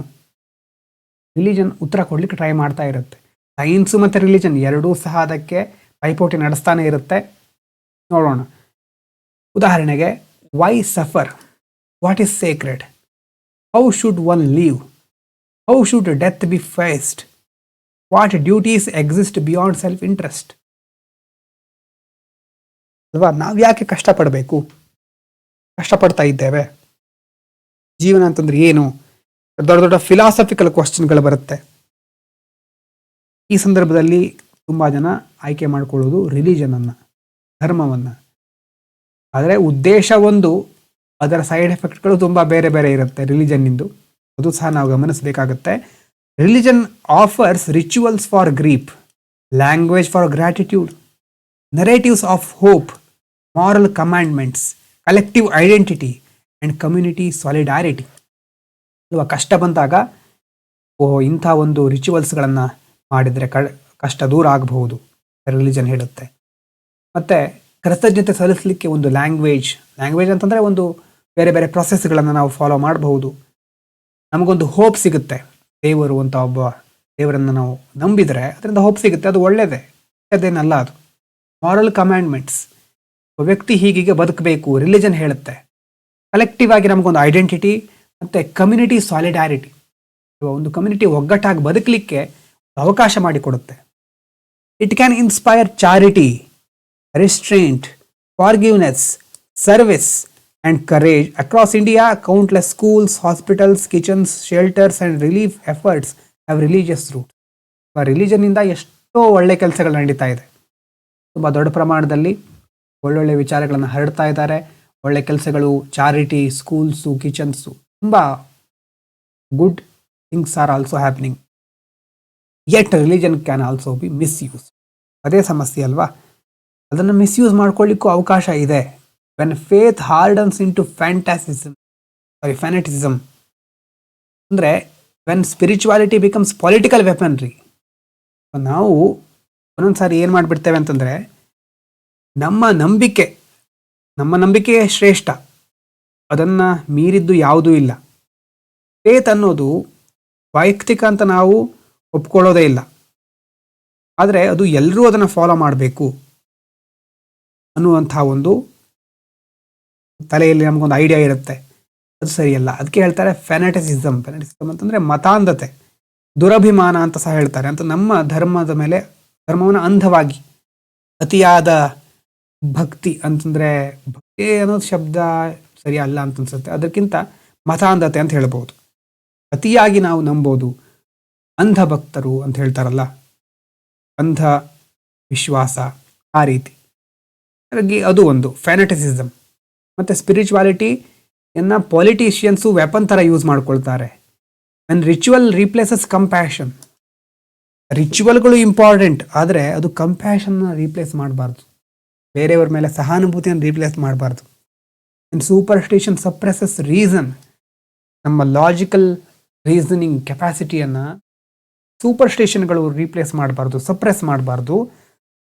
ರಿಲಿಜನ್ ಉತ್ತರ ಕೊಡ್ಲಿಕ್ಕೆ ಟ್ರೈ ಮಾಡ್ತಾ ಇರುತ್ತೆ. ಸೈನ್ಸು ಮತ್ತು ರಿಲಿಜನ್ ಎರಡೂ ಸಹ ಅದಕ್ಕೆ ಪೈಪೋಟಿ ನಡೆಸ್ತಾನೆ ಇರುತ್ತೆ. ನೋಡೋಣ. ಉದಾಹರಣೆಗೆ, why suffer, what is sacred, how should one live, how should death be faced, what duties exist beyond self interest. ಅಲ್ವಾ, ನಾವು ಯಾಕೆ ಕಷ್ಟಪಡಬೇಕು, ಕಷ್ಟಪಡ್ತಾ ಇದ್ದೇವೆ, ಜೀವನ ಅಂತಂದ್ರೆ ಏನು, ದೊಡ್ಡ ದೊಡ್ಡ ಫಿಲಾಸಫಿಕಲ್ ಕ್ವಶನ್ಗಳು ಬರುತ್ತೆ. ಈ ಸಂದರ್ಭದಲ್ಲಿ ತುಂಬ ಜನ ಆಯ್ಕೆ ಮಾಡಿಕೊಳ್ಳೋದು ರಿಲಿಜನನ್ನು, ಧರ್ಮವನ್ನು. ಆದರೆ ಉದ್ದೇಶ ಒಂದು, ಅದರ ಸೈಡ್ ಎಫೆಕ್ಟ್ಗಳು ತುಂಬ ಬೇರೆ ಬೇರೆ ಇರುತ್ತೆ ರಿಲಿಜನ್ನಿಂದು. ಅದು ಸಹ ನಾವು ಗಮನಿಸಬೇಕಾಗುತ್ತೆ. Religion offers rituals for grief, language for gratitude, narratives of hope, moral commandments, collective identity and community solidarity. ಅಲ್ವಾ, ಕಷ್ಟ ಬಂದಾಗ ಇಂಥ ಒಂದು ರಿಚುವಲ್ಸ್ಗಳನ್ನು ಮಾಡಿದರೆ ಕಷ್ಟ ದೂರ ಆಗಬಹುದು, ರಿಲಿಜನ್ ಹೇಳುತ್ತೆ. ಮತ್ತು ಕೃತಜ್ಞತೆ ಸಲ್ಲಿಸಲಿಕ್ಕೆ ಒಂದು ಲ್ಯಾಂಗ್ವೇಜ್ ಅಂತಂದರೆ ಒಂದು ಬೇರೆ ಬೇರೆ ಪ್ರೊಸೆಸ್ಗಳನ್ನು ನಾವು ಫಾಲೋ ಮಾಡಬಹುದು. ನಮಗೊಂದು ಹೋಪ್ ಸಿಗುತ್ತೆ. ದೇವರು ಅಂತ ಒಬ್ಬ ದೇವರನ್ನು ನಾವು ನಂಬಿದರೆ ಅದರಿಂದ ಹೋಪ್ ಸಿಗುತ್ತೆ, ಅದು ಒಳ್ಳೆಯದೇ, ಅದೇನಲ್ಲ ಅದು. ಮಾರಲ್ ಕಮ್ಯಾಂಡ್ಮೆಂಟ್ಸ್, ಒಬ್ಬ ವ್ಯಕ್ತಿ ಹೀಗೀಗೆ ಬದುಕಬೇಕು ರಿಲಿಜನ್ ಹೇಳುತ್ತೆ. ಕಲೆಕ್ಟಿವ್ ಆಗಿ ನಮಗೊಂದು ಐಡೆಂಟಿಟಿ ಮತ್ತು ಕಮ್ಯುನಿಟಿ ಸಾಲಿಡಾರಿಟಿ, ಒಂದು ಕಮ್ಯುನಿಟಿ ಒಗ್ಗಟ್ಟಾಗಿ ಬದುಕಲಿಕ್ಕೆ ಅವಕಾಶ ಮಾಡಿಕೊಡುತ್ತೆ. It can inspire charity, restraint, forgiveness, service and courage. Across India countless schools, hospitals, kitchens, shelters and relief efforts have religious root. ರಿಲಿಜನ್ನಿಂದ ಎಷ್ಟೋ ಒಳ್ಳೆ ಕೆಲಸಗಳು ನಡೀತಾ ಇದೆ. ತುಂಬ ದೊಡ್ಡ ಪ್ರಮಾಣದಲ್ಲಿ ಒಳ್ಳೊಳ್ಳೆ ವಿಚಾರಗಳನ್ನು ಹರಡ್ತಾ ಇದ್ದಾರೆ. ಒಳ್ಳೆ ಕೆಲಸಗಳು, ಚಾರಿಟಿ, ಸ್ಕೂಲ್ಸು, ಕಿಚನ್ಸು, ತುಂಬ good things are also happening. Yet religion can also be misuse. ಅದೇ ಸಮಸ್ಯೆ ಅಲ್ವಾ, ಅದನ್ನು ಮಿಸ್ಯೂಸ್ ಮಾಡ್ಕೊಳ್ಳಿಕ್ಕೂ ಅವಕಾಶ ಇದೆ. When faith hardens into fanaticism, ಅಂದರೆ when spirituality becomes political weaponry. ನಾವು ಒಂದೊಂದು ಸಾರಿ ಏನು ಮಾಡಿಬಿಡ್ತೇವೆ ಅಂತಂದರೆ, ನಮ್ಮ ನಂಬಿಕೆ ಶ್ರೇಷ್ಠ, ಅದನ್ನು ಮೀರಿದ್ದು ಯಾವುದೂ ಇಲ್ಲ. ಫೇತ್ ಅನ್ನೋದು ವೈಯಕ್ತಿಕ ಅಂತ ನಾವು ಒಪ್ಕೊಳ್ಳೋದೇ ಇಲ್ಲ. ಆದರೆ ಅದು ಎಲ್ಲರೂ ಅದನ್ನು ಫಾಲೋ ಮಾಡಬೇಕು ಅನ್ನುವಂಥ ಒಂದು ತಲೆಯಲ್ಲಿ ನಮಗೊಂದು ಐಡಿಯಾ ಇರುತ್ತೆ. ಅದು ಸರಿಯಲ್ಲ. ಅದಕ್ಕೆ ಹೇಳ್ತಾರೆ ಫೆನೆಟಿಸಿಸಮ್ ಅಂತಂದರೆ ಮತಾಂಧತೆ, ದುರಭಿಮಾನ ಅಂತ ಸಹ ಹೇಳ್ತಾರೆ. ಅಂತ ನಮ್ಮ ಧರ್ಮದ ಮೇಲೆ, ಧರ್ಮವನ್ನು ಅಂಧವಾಗಿ, ಅತಿಯಾದ ಭಕ್ತಿ ಅಂತಂದರೆ, ಭಕ್ತಿ ಅನ್ನೋದು ಶಬ್ದ ಸರಿಯಲ್ಲ ಅಂತ ಅನ್ಸುತ್ತೆ. ಅದಕ್ಕಿಂತ ಮತಾಂಧತೆ ಅಂತ ಹೇಳ್ಬೋದು. ಅತಿಯಾಗಿ ನಾವು ನಂಬೋದು, ಅಂಧ ಭಕ್ತರು ಅಂತ ಹೇಳ್ತಾರಲ್ಲ, ಅಂಧ ವಿಶ್ವಾಸ, ಆ ರೀತಿ. ಹಾಗಾಗಿ ಅದು ಒಂದು ಫ್ಯಾನೆಟಿಸಿಸಮ್. ಮತ್ತು ಸ್ಪಿರಿಚುವಾಲಿಟಿಯನ್ನು ಪೊಲಿಟಿಷಿಯನ್ಸು ವೆಪನ್ ಥರ ಯೂಸ್ ಮಾಡ್ಕೊಳ್ತಾರೆ. And ritual replaces compassion. ರಿಚುವಲ್ಗಳು ಇಂಪಾರ್ಟೆಂಟ್, ಆದರೆ ಅದು ಕಂಪ್ಯಾಷನ್ನ ರೀಪ್ಲೇಸ್ ಮಾಡಬಾರ್ದು. ಬೇರೆಯವ್ರ ಮೇಲೆ ಸಹಾನುಭೂತಿಯನ್ನು ರೀಪ್ಲೇಸ್ ಮಾಡಬಾರ್ದು. And superstition suppresses reason. ನಮ್ಮ ಲಾಜಿಕಲ್ ರೀಸನಿಂಗ್ ಕೆಪಾಸಿಟಿಯನ್ನು ಸೂಪರ್ಸ್ಟಿಷನ್ಗಳು ರೀಪ್ಲೇಸ್ ಮಾಡಬಾರ್ದು, ಸಪ್ರೆಸ್ ಮಾಡಬಾರ್ದು.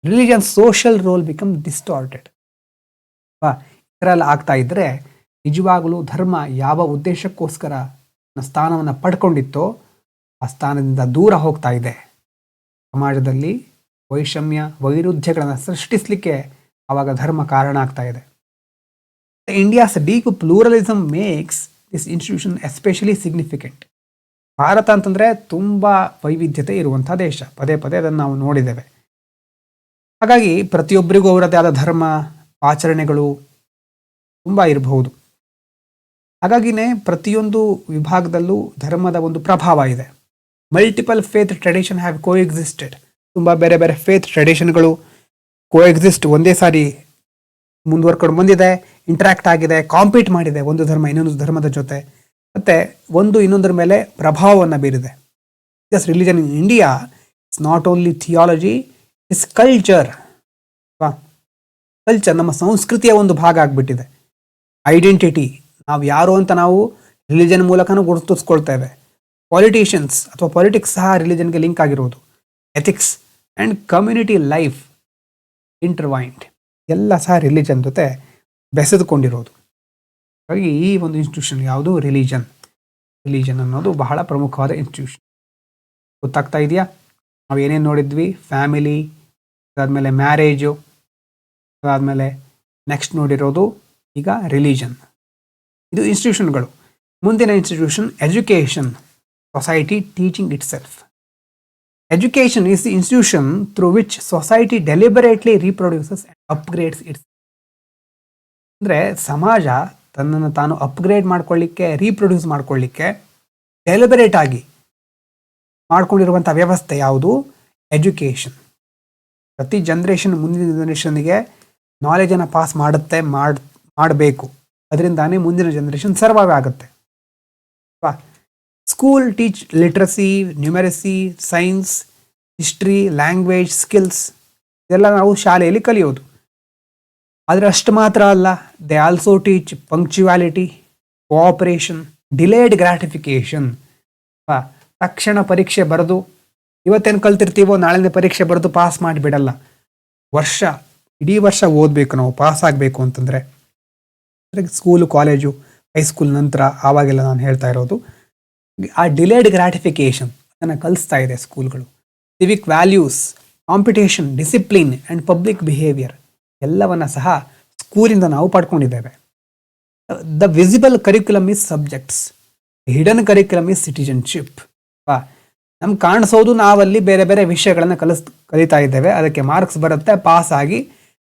Religion social role become distorted. ಇದರಲ್ಲಿ ಆಗ್ತಾ ಇದ್ದರೆ ನಿಜವಾಗಲೂ ಧರ್ಮ ಯಾವ ಉದ್ದೇಶಕ್ಕೋಸ್ಕರ ಸ್ಥಾನವನ್ನು ಪಡ್ಕೊಂಡಿತ್ತೋ ಆ ಸ್ಥಾನದಿಂದ ದೂರ ಹೋಗ್ತಾ ಇದೆ. ಸಮಾಜದಲ್ಲಿ ವೈಷಮ್ಯ, ವೈರುಧ್ಯಗಳನ್ನು ಸೃಷ್ಟಿಸಲಿಕ್ಕೆ ಆವಾಗ ಧರ್ಮ ಕಾರಣ ಆಗ್ತಾ ಇದೆ. India's deep pluralism makes this institution especially significant. ಭಾರತ ಅಂತಂದರೆ ತುಂಬ ವೈವಿಧ್ಯತೆ ಇರುವಂಥ ದೇಶ. ಪದೇ ಪದೇ ಅದನ್ನು ನಾವು ನೋಡಿದ್ದೇವೆ. ಹಾಗಾಗಿ ಪ್ರತಿಯೊಬ್ಬರಿಗೂ ಅವರದ್ದೇ ಆದ ಧರ್ಮ, ಆಚರಣೆಗಳು ತುಂಬ ಇರಬಹುದು. ಹಾಗಾಗಿನೇ ಪ್ರತಿಯೊಂದು ವಿಭಾಗದಲ್ಲೂ ಧರ್ಮದ ಒಂದು ಪ್ರಭಾವ ಇದೆ. Multiple faith tradition have coexisted. ತುಂಬ ಬೇರೆ ಬೇರೆ ಫೇತ್ ಟ್ರೆಡಿಷನ್ಗಳು ಕೋ ಎಕ್ಸಿಸ್ಟ್ ಒಂದೇ ಸಾರಿ ಮುಂದುವರ್ಕೊಂಡು ಬಂದಿದೆ, ಇಂಟ್ರಾಕ್ಟ್ ಆಗಿದೆ, ಕಾಂಪೀಟ್ ಮಾಡಿದೆ ಒಂದು ಧರ್ಮ ಇನ್ನೊಂದು ಧರ್ಮದ ಜೊತೆ, ಮತ್ತೆ ಒಂದು ಇನ್ನೊಂದರ ಮೇಲೆ ಪ್ರಭಾವವನ್ನು ಬೀರಿದೆ. This religion in India it's not only theology, it's culture. Culture ನಮ್ಮ ಸಂಸ್ಕೃತಿಯ ಒಂದು ಭಾಗ ಆಗಿಬಿಟ್ಟಿದೆ. ಐಡೆಂಟಿಟಿ, ನಾವು ಯಾರು ಅಂತ ನಾವು ರಿಲಿಜನ್ ಮೂಲಕನೂ ಗುರುತಿಸ್ಕೊಳ್ತೇವೆ. ಪಾಲಿಟಿಷಿಯನ್ಸ್ ಅಥವಾ ಪಾಲಿಟಿಕ್ಸ್ ಸಹ ರಿಲಿಜನ್ಗೆ ಲಿಂಕ್ ಆಗಿರೋದು. ಎಥಿಕ್ಸ್ ಆ್ಯಂಡ್ ಕಮ್ಯುನಿಟಿ ಲೈಫ್ ಇಂಟರ್ವೈನ್ಡ್ ಎಲ್ಲ ಸಹ ರಿಲಿಜನ್ ಜೊತೆ ಬೆಸೆದುಕೊಂಡಿರೋದು. ಹಾಗಾಗಿ ಈ ಒಂದು ಇನ್ಸ್ಟಿಟ್ಯೂಷನ್ ಯಾವುದು? ರಿಲಿಜನ್ ಅನ್ನೋದು ಬಹಳ ಪ್ರಮುಖವಾದ ಇನ್ಸ್ಟಿಟ್ಯೂಷನ್. ಗೊತ್ತಾಗ್ತಾ ಇದೆಯಾ? ನಾವು ಏನೇನು ನೋಡಿದ್ವಿ? ಫ್ಯಾಮಿಲಿ, ಅದಾದಮೇಲೆ ಮ್ಯಾರೇಜು, ಅದಾದಮೇಲೆ ನೆಕ್ಸ್ಟ್ ನೋಡಿರೋದು ಈಗ ರಿಲಿಜನ್. ಇದು ಇನ್ಸ್ಟಿಟ್ಯೂಷನ್ಗಳು. ಮುಂದಿನ institution education, society teaching it self. Education is the institution through which society deliberately reproduces and upgrades its. ಅಂದರೆ ಸಮಾಜ ತನ್ನನ್ನು ತಾನು ಅಪ್ಗ್ರೇಡ್ ಮಾಡ್ಕೊಳ್ಳಿಕ್ಕೆ, ರೀಪ್ರೊಡ್ಯೂಸ್ ಮಾಡ್ಕೊಳ್ಳಿಕ್ಕೆ ಡೆಲಿಬರೇಟ್ ಆಗಿ ಮಾಡ್ಕೊಂಡಿರುವಂಥ ವ್ಯವಸ್ಥೆ ಯಾವುದು? ಎಜುಕೇಷನ್. ಪ್ರತಿ ಜನ್ರೇಷನ್ ಮುಂದಿನ ಜನ್ರೇಷನ್ಗೆ ನಾಲೆಜನ್ನು ಪಾಸ್ ಮಾಡಬೇಕು. ಅದರಿಂದಾನೇ ಮುಂದಿನ ಜನ್ರೇಷನ್ ಸರ್ವೈವ್ ಆಗುತ್ತೆ. School teach literacy, numeracy, science, history, language, skills, ಇದೆಲ್ಲ ನಾವು ಶಾಲೆಯಲ್ಲಿ ಕಲಿಯೋದು. ಆದರೆ ಅಷ್ಟು ಮಾತ್ರ ಅಲ್ಲ, they also teach punctuality, cooperation, delayed gratification. ತಕ್ಷಣ ಪರೀಕ್ಷೆ ಬರೆದು ಇವತ್ತೇನು ಕಲ್ತಿರ್ತೀವೋ ನಾಳೆನೇ ಪರೀಕ್ಷೆ ಬರೆದು ಪಾಸ್ ಮಾಡಿಬಿಡಲ್ಲ. ಇಡೀ ವರ್ಷ ಓದಬೇಕು ನಾವು ಪಾಸ್ ಆಗಬೇಕು ಅಂತಂದರೆ. ಸ್ಕೂಲು, ಕಾಲೇಜು, ಹೈಸ್ಕೂಲ್ ನಂತರ ಆವಾಗೆಲ್ಲ ನಾನು ಹೇಳ್ತಾ ಇರೋದು ಆ ಡಿಲೇಡ್ ಗ್ರಾಟಿಫಿಕೇಷನ್ ಅದನ್ನು ಕಲಿಸ್ತಾ ಇದೆ ಸ್ಕೂಲ್ಗಳು. Civic values, competition, discipline and public behaviour ಎಲ್ಲವನ್ನ ಸಹ ಸ್ಕೂಲಿಂದ ನಾವು ಪಡ್ಕೊಂಡಿದ್ದೇವೆ. The visible curriculum is subjects, hidden curriculum is citizenship. ನಮ್ಗೆ ಕಾಣಿಸೋದು ನಾವಲ್ಲಿ ಬೇರೆ ಬೇರೆ ವಿಷಯಗಳನ್ನು ಕಲಿತಾ ಇದ್ದೇವೆ, ಅದಕ್ಕೆ ಮಾರ್ಕ್ಸ್ ಬರುತ್ತೆ, ಪಾಸ್ ಆಗಿ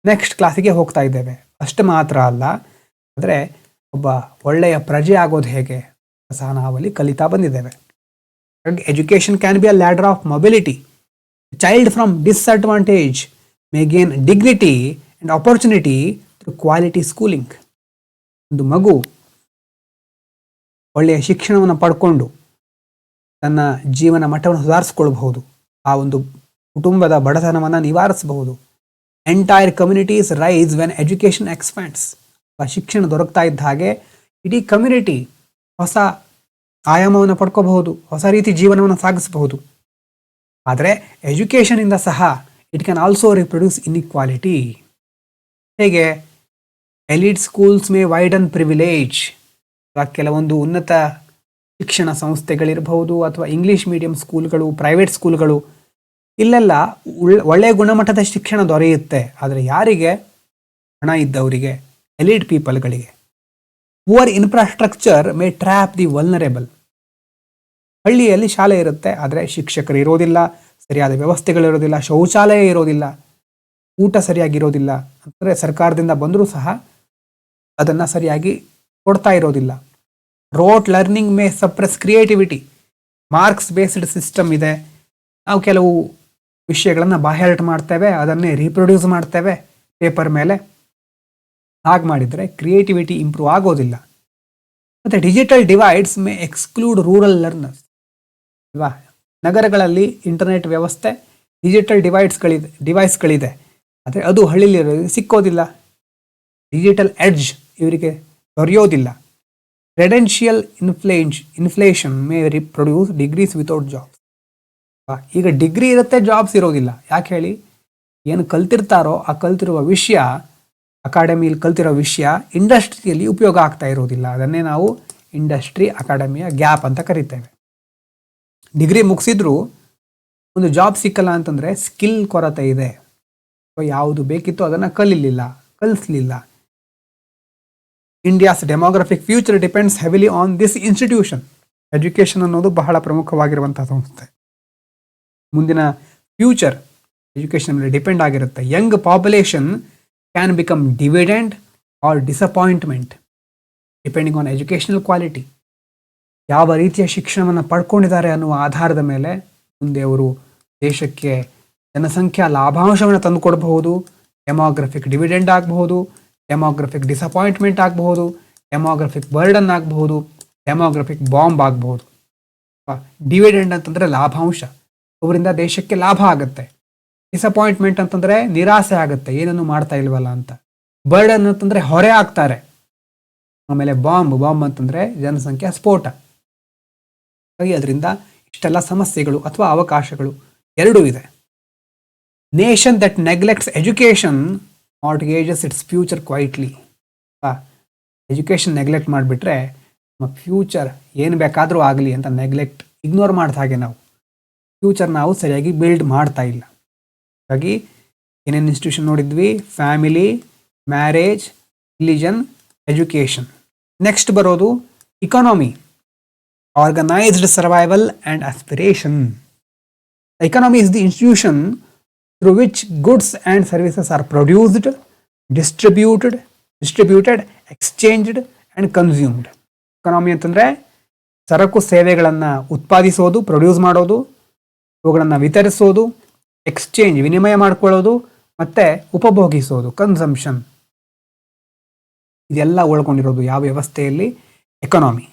ನೆಕ್ಸ್ಟ್ ಕ್ಲಾಸಿಗೆ ಹೋಗ್ತಾ ಇದ್ದೇವೆ. ಅಷ್ಟು ಮಾತ್ರ ಅಲ್ಲ, ಆದರೆ ಒಬ್ಬ ಒಳ್ಳೆಯ ಪ್ರಜೆ ಆಗೋದು ಹೇಗೆ ಸಹ ನಾವಲ್ಲಿ ಕಲಿತಾ ಬಂದಿದ್ದೇವೆ. Education can be a ladder of mobility. Child from disadvantage May gain dignity and opportunity through quality schooling. ಒಂದು ಮಗು ಒಳ್ಳೆಯ ಶಿಕ್ಷಣವನ್ನು ಪಡ್ಕೊಂಡು ತನ್ನ ಜೀವನ ಮಟ್ಟವನ್ನು ಸುಧಾರಿಸ್ಕೊಳ್ಬಹುದು, ಆ ಒಂದು ಕುಟುಂಬದ ಬಡತನವನ್ನು ನಿವಾರಿಸಬಹುದು. Entire communities rise when education expands. ಶಿಕ್ಷಣ ದೊರಕ್ತಾ ಇದ್ದ ಹಾಗೆ ಇಡೀ ಕಮ್ಯುನಿಟಿ ಹೊಸ ಆಯಾಮವನ್ನು ಪಡ್ಕೋಬಹುದು, ಹೊಸ ರೀತಿ ಜೀವನವನ್ನು ಸಾಗಿಸಬಹುದು. ಆದರೆ ಎಜುಕೇಷನಿಂದ ಸಹ it can also reproduce inequality. ಹೇಗೆ? Elite schools may widen privilege. ಕೆಲವೊಂದು ಉನ್ನತ ಶಿಕ್ಷಣ ಸಂಸ್ಥೆಗಳಿರಬಹುದು ಅಥವಾ ಇಂಗ್ಲೀಷ್ ಮೀಡಿಯಂ ಸ್ಕೂಲ್ಗಳು, ಪ್ರೈವೇಟ್ ಸ್ಕೂಲ್ಗಳು, ಇಲ್ಲೆಲ್ಲ ಒಳ್ಳೆಯ ಗುಣಮಟ್ಟದ ಶಿಕ್ಷಣ ದೊರೆಯುತ್ತೆ. ಆದರೆ ಯಾರಿಗೆ? ಹಣ ಇದ್ದವರಿಗೆ, ಎಲಿಟ್ ಪೀಪಲ್ಗಳಿಗೆ. Poor infrastructure may trap the vulnerable. ಹಳ್ಳಿಯಲ್ಲಿ ಶಾಲೆ ಇರುತ್ತೆ, ಆದರೆ ಶಿಕ್ಷಕರು ಇರೋದಿಲ್ಲ, ಸರಿಯಾದ ವ್ಯವಸ್ಥೆಗಳಿರೋದಿಲ್ಲ, ಶೌಚಾಲಯ ಇರೋದಿಲ್ಲ, ಊಟ ಸರಿಯಾಗಿರೋದಿಲ್ಲ. ಅಂದರೆ ಸರ್ಕಾರದಿಂದ ಬಂದರೂ ಸಹ ಅದನ್ನು ಸರಿಯಾಗಿ ಕೊಡ್ತಾ ಇರೋದಿಲ್ಲ. Wrote learning May suppress creativity. Marks based system ಇದೆ, ನಾವು ಕೆಲವು ವಿಷಯಗಳನ್ನು ಬಾಹ್ಯಾರ್ಟ್ ಮಾಡ್ತೇವೆ, ಅದನ್ನೇ ರೀಪ್ರೊಡ್ಯೂಸ್ ಮಾಡ್ತೇವೆ ಪೇಪರ್ ಮೇಲೆ. ಹಾಗೆ ಮಾಡಿದರೆ ಕ್ರಿಯೇಟಿವಿಟಿ ಇಂಪ್ರೂವ್ ಆಗೋದಿಲ್ಲ. ಮತ್ತು digital divides May exclude rural learners. ಅಲ್ವಾ? ನಗರಗಳಲ್ಲಿ ಇಂಟರ್ನೆಟ್ ವ್ಯವಸ್ಥೆ, ಡಿಜಿಟಲ್ ಡಿವೈಸ್ಗಳಿದೆ, ಆದರೆ ಅದು ಹಳ್ಳಿಯಲ್ಲಿ ಸಿಕ್ಕೋದಿಲ್ಲ. ಡಿಜಿಟಲ್ ಎಡ್ಜ್ ಇವರಿಗೆ ದೊರೆಯೋದಿಲ್ಲ. Credential inflation may produce degrees without jobs. ಈಗ ಡಿಗ್ರಿ ಇರುತ್ತೆ, ಜಾಬ್ಸ್ ಇರೋದಿಲ್ಲ. ಯಾಕೆ ಹೇಳಿ? ಏನು ಕಲ್ತಿರ್ತಾರೋ ಆ ಕಲ್ತಿರುವ ವಿಷಯ, ಅಕಾಡೆಮಿಯಲ್ಲಿ ಕಲ್ತಿರೋ ವಿಷಯ ಇಂಡಸ್ಟ್ರಿಯಲ್ಲಿ ಉಪಯೋಗ ಆಗ್ತಾ ಇರೋದಿಲ್ಲ. ಅದನ್ನೇ ನಾವು ಇಂಡಸ್ಟ್ರಿ ಅಕಾಡೆಮಿಯ ಗ್ಯಾಪ್ ಅಂತ ಕರಿತೇವೆ. ಡಿಗ್ರಿ ಮುಗಿಸಿದ್ರು ಒಂದು ಜಾಬ್ ಸಿಕ್ಕಲ್ಲ ಅಂತಂದರೆ ಸ್ಕಿಲ್ ಕೊರತೆ ಇದೆ. ಯಾವುದು ಬೇಕಿತ್ತು ಅದನ್ನು ಕಲಿಸಲಿಲ್ಲ. India's demographic future depends heavily on this institution. Education ಅನ್ನೋದು ಬಹಳ ಪ್ರಮುಖವಾಗಿರುವಂಥ ಸಂಸ್ಥೆ. ಮುಂದಿನ ಫ್ಯೂಚರ್ ಎಜುಕೇಷನ್ ಮೇಲೆ ಡಿಪೆಂಡ್ ಆಗಿರುತ್ತೆ. Young population can become dividend or disappointment. Depending on educational quality. ಯಾವ ರೀತಿಯ ಶಿಕ್ಷಣವನ್ನು ಪಡ್ಕೊಂಡಿದ್ದಾರೆ ಅನ್ನುವ ಆಧಾರದ ಮೇಲೆ ಮುಂದೆ ಅವರು ದೇಶಕ್ಕೆ ಜನಸಂಖ್ಯಾ ಲಾಭಾಂಶವನ್ನು ತಂದುಕೊಡಬಹುದು. ಡೆಮೋಗ್ರಫಿಕ್ ಡಿವಿಡೆಂಡ್ ಆಗಬಹುದು, ಡೆಮೋಗ್ರಫಿಕ್ ಡಿಸಪಾಯಿಂಟ್ಮೆಂಟ್ ಆಗಬಹುದು, ಡೆಮೋಗ್ರಫಿಕ್ ಬರ್ಡನ್ ಆಗಬಹುದು, ಡೆಮೋಗ್ರಫಿಕ್ ಬಾಂಬ್ ಆಗಬಹುದು. ಡಿವಿಡೆಂಡ್ ಅಂತಂದರೆ ಲಾಭಾಂಶ, ಅವರಿಂದ ದೇಶಕ್ಕೆ ಲಾಭ ಆಗುತ್ತೆ. ಡಿಸಪಾಯಿಂಟ್ಮೆಂಟ್ ಅಂತಂದರೆ ನಿರಾಸೆ ಆಗುತ್ತೆ, ಏನನ್ನು ಮಾಡ್ತಾ ಇಲ್ವಲ್ಲ ಅಂತ. ಬರ್ಡನ್ ಅಂತಂದರೆ ಹೊರೆ ಆಗ್ತಾರೆ. ಆಮೇಲೆ ಬಾಂಬ್ ಅಂತಂದರೆ ಜನಸಂಖ್ಯಾ ಸ್ಫೋಟ. ಹಾಗಾಗಿ ಅದರಿಂದ ಇಷ್ಟೆಲ್ಲ ಸಮಸ್ಯೆಗಳು ಅಥವಾ ಅವಕಾಶಗಳು ಎರಡೂ ಇದೆ. Nation that neglects education mortgages its future quietly. Education neglect ಮಾಡಿಬಿಟ್ರೆ ನಮ್ಮ ಫ್ಯೂಚರ್ ಏನು ಬೇಕಾದರೂ ಆಗಲಿ ಅಂತ ನೆಗ್ಲೆಕ್ಟ್ ಇಗ್ನೋರ್ ಮಾಡಿದ ಹಾಗೆ ನಾವು ಫ್ಯೂಚರ್ ನಾವು ಸರಿಯಾಗಿ ಬಿಲ್ಡ್ ಮಾಡ್ತಾ ಇಲ್ಲ. ಹಾಗಾಗಿ ಏನೇನು ಇನ್ಸ್ಟಿಟ್ಯೂಷನ್ ನೋಡಿದ್ವಿ? Family, marriage, religion, education. Next ಬರೋದು economy, organised survival and aspiration. Economy is the institution through which goods and services are produced, distributed, exchanged and consumed. Economy ಅಂತಂದರೆ ಸರಕು ಸೇವೆಗಳನ್ನು ಉತ್ಪಾದಿಸೋದು, ಪ್ರೊಡ್ಯೂಸ್ ಮಾಡೋದು, ಅವುಗಳನ್ನು ವಿತರಿಸೋದು, ಎಕ್ಸ್ಚೇಂಜ್ ವಿನಿಮಯ ಮಾಡಿಕೊಳ್ಳೋದು, ಮತ್ತು ಉಪಭೋಗಿಸೋದು ಕನ್ಸಂಪ್ಷನ್. ಇದೆಲ್ಲ ಒಳಗೊಂಡಿರೋದು ಯಾವ ವ್ಯವಸ್ಥೆಯಲ್ಲಿ? Economy.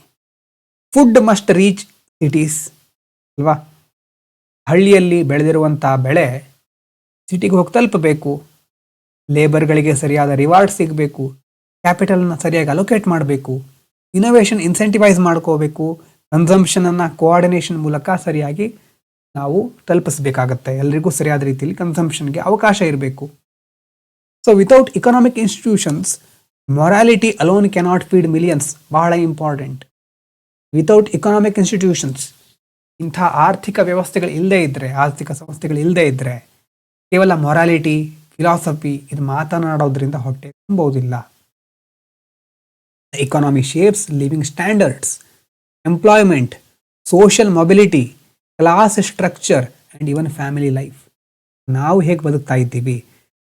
Food must reach cities ಅಲ್ವಾ? ಹಳ್ಳಿಯಲ್ಲಿ ಬೆಳೆದಿರುವಂಥ ಬೆಳೆ ಸಿಟಿಗೆ ಹೋಗಿ ತಲುಪಬೇಕು. ಲೇಬರ್ಗಳಿಗೆ ಸರಿಯಾದ ರಿವಾರ್ಡ್ ಸಿಗಬೇಕು, ಕ್ಯಾಪಿಟಲ್ನ ಸರಿಯಾಗಿ ಅಲೋಕೇಟ್ ಮಾಡಬೇಕು, ಇನೋವೇಷನ್ ಇನ್ಸೆಂಟಿವೈಸ್ ಮಾಡ್ಕೋಬೇಕು, ಕನ್ಸಂಪ್ಷನನ್ನು ಕೋಆರ್ಡಿನೇಷನ್ ಮೂಲಕ ಸರಿಯಾಗಿ ನಾವು ತಲುಪಿಸಬೇಕಾಗತ್ತೆ. ಎಲ್ರಿಗೂ ಸರಿಯಾದ ರೀತಿಯಲ್ಲಿ ಕನ್ಸಂಪ್ಷನ್ಗೆ ಅವಕಾಶ ಇರಬೇಕು. So without economic institutions morality alone cannot feed millions. ಬಹಳ ಇಂಪಾರ್ಟೆಂಟ್. ವಿತೌಟ್ ಇಕನಾಮಿಕ್ ಇನ್ಸ್ಟಿಟ್ಯೂಷನ್ಸ್, ಇಂಥ ಆರ್ಥಿಕ ವ್ಯವಸ್ಥೆಗಳು ಇಲ್ಲದೇ ಇದ್ದರೆ, ಆರ್ಥಿಕ ಸಂಸ್ಥೆಗಳು ಇಲ್ಲದೇ ಇದ್ದರೆ ಕೇವಲ ಮೊರಾಲಿಟಿ, ಫಿಲಾಸಫಿ ಇದು ಮಾತನಾಡೋದ್ರಿಂದ ಹೊಟ್ಟೆ ತುಂಬುವುದಿಲ್ಲ. Economy shapes living standards, employment, social mobility, class structure and even family life. ನಾವು ಹೇಗೆ ಬದುಕ್ತಾ ಇದ್ದೀವಿ,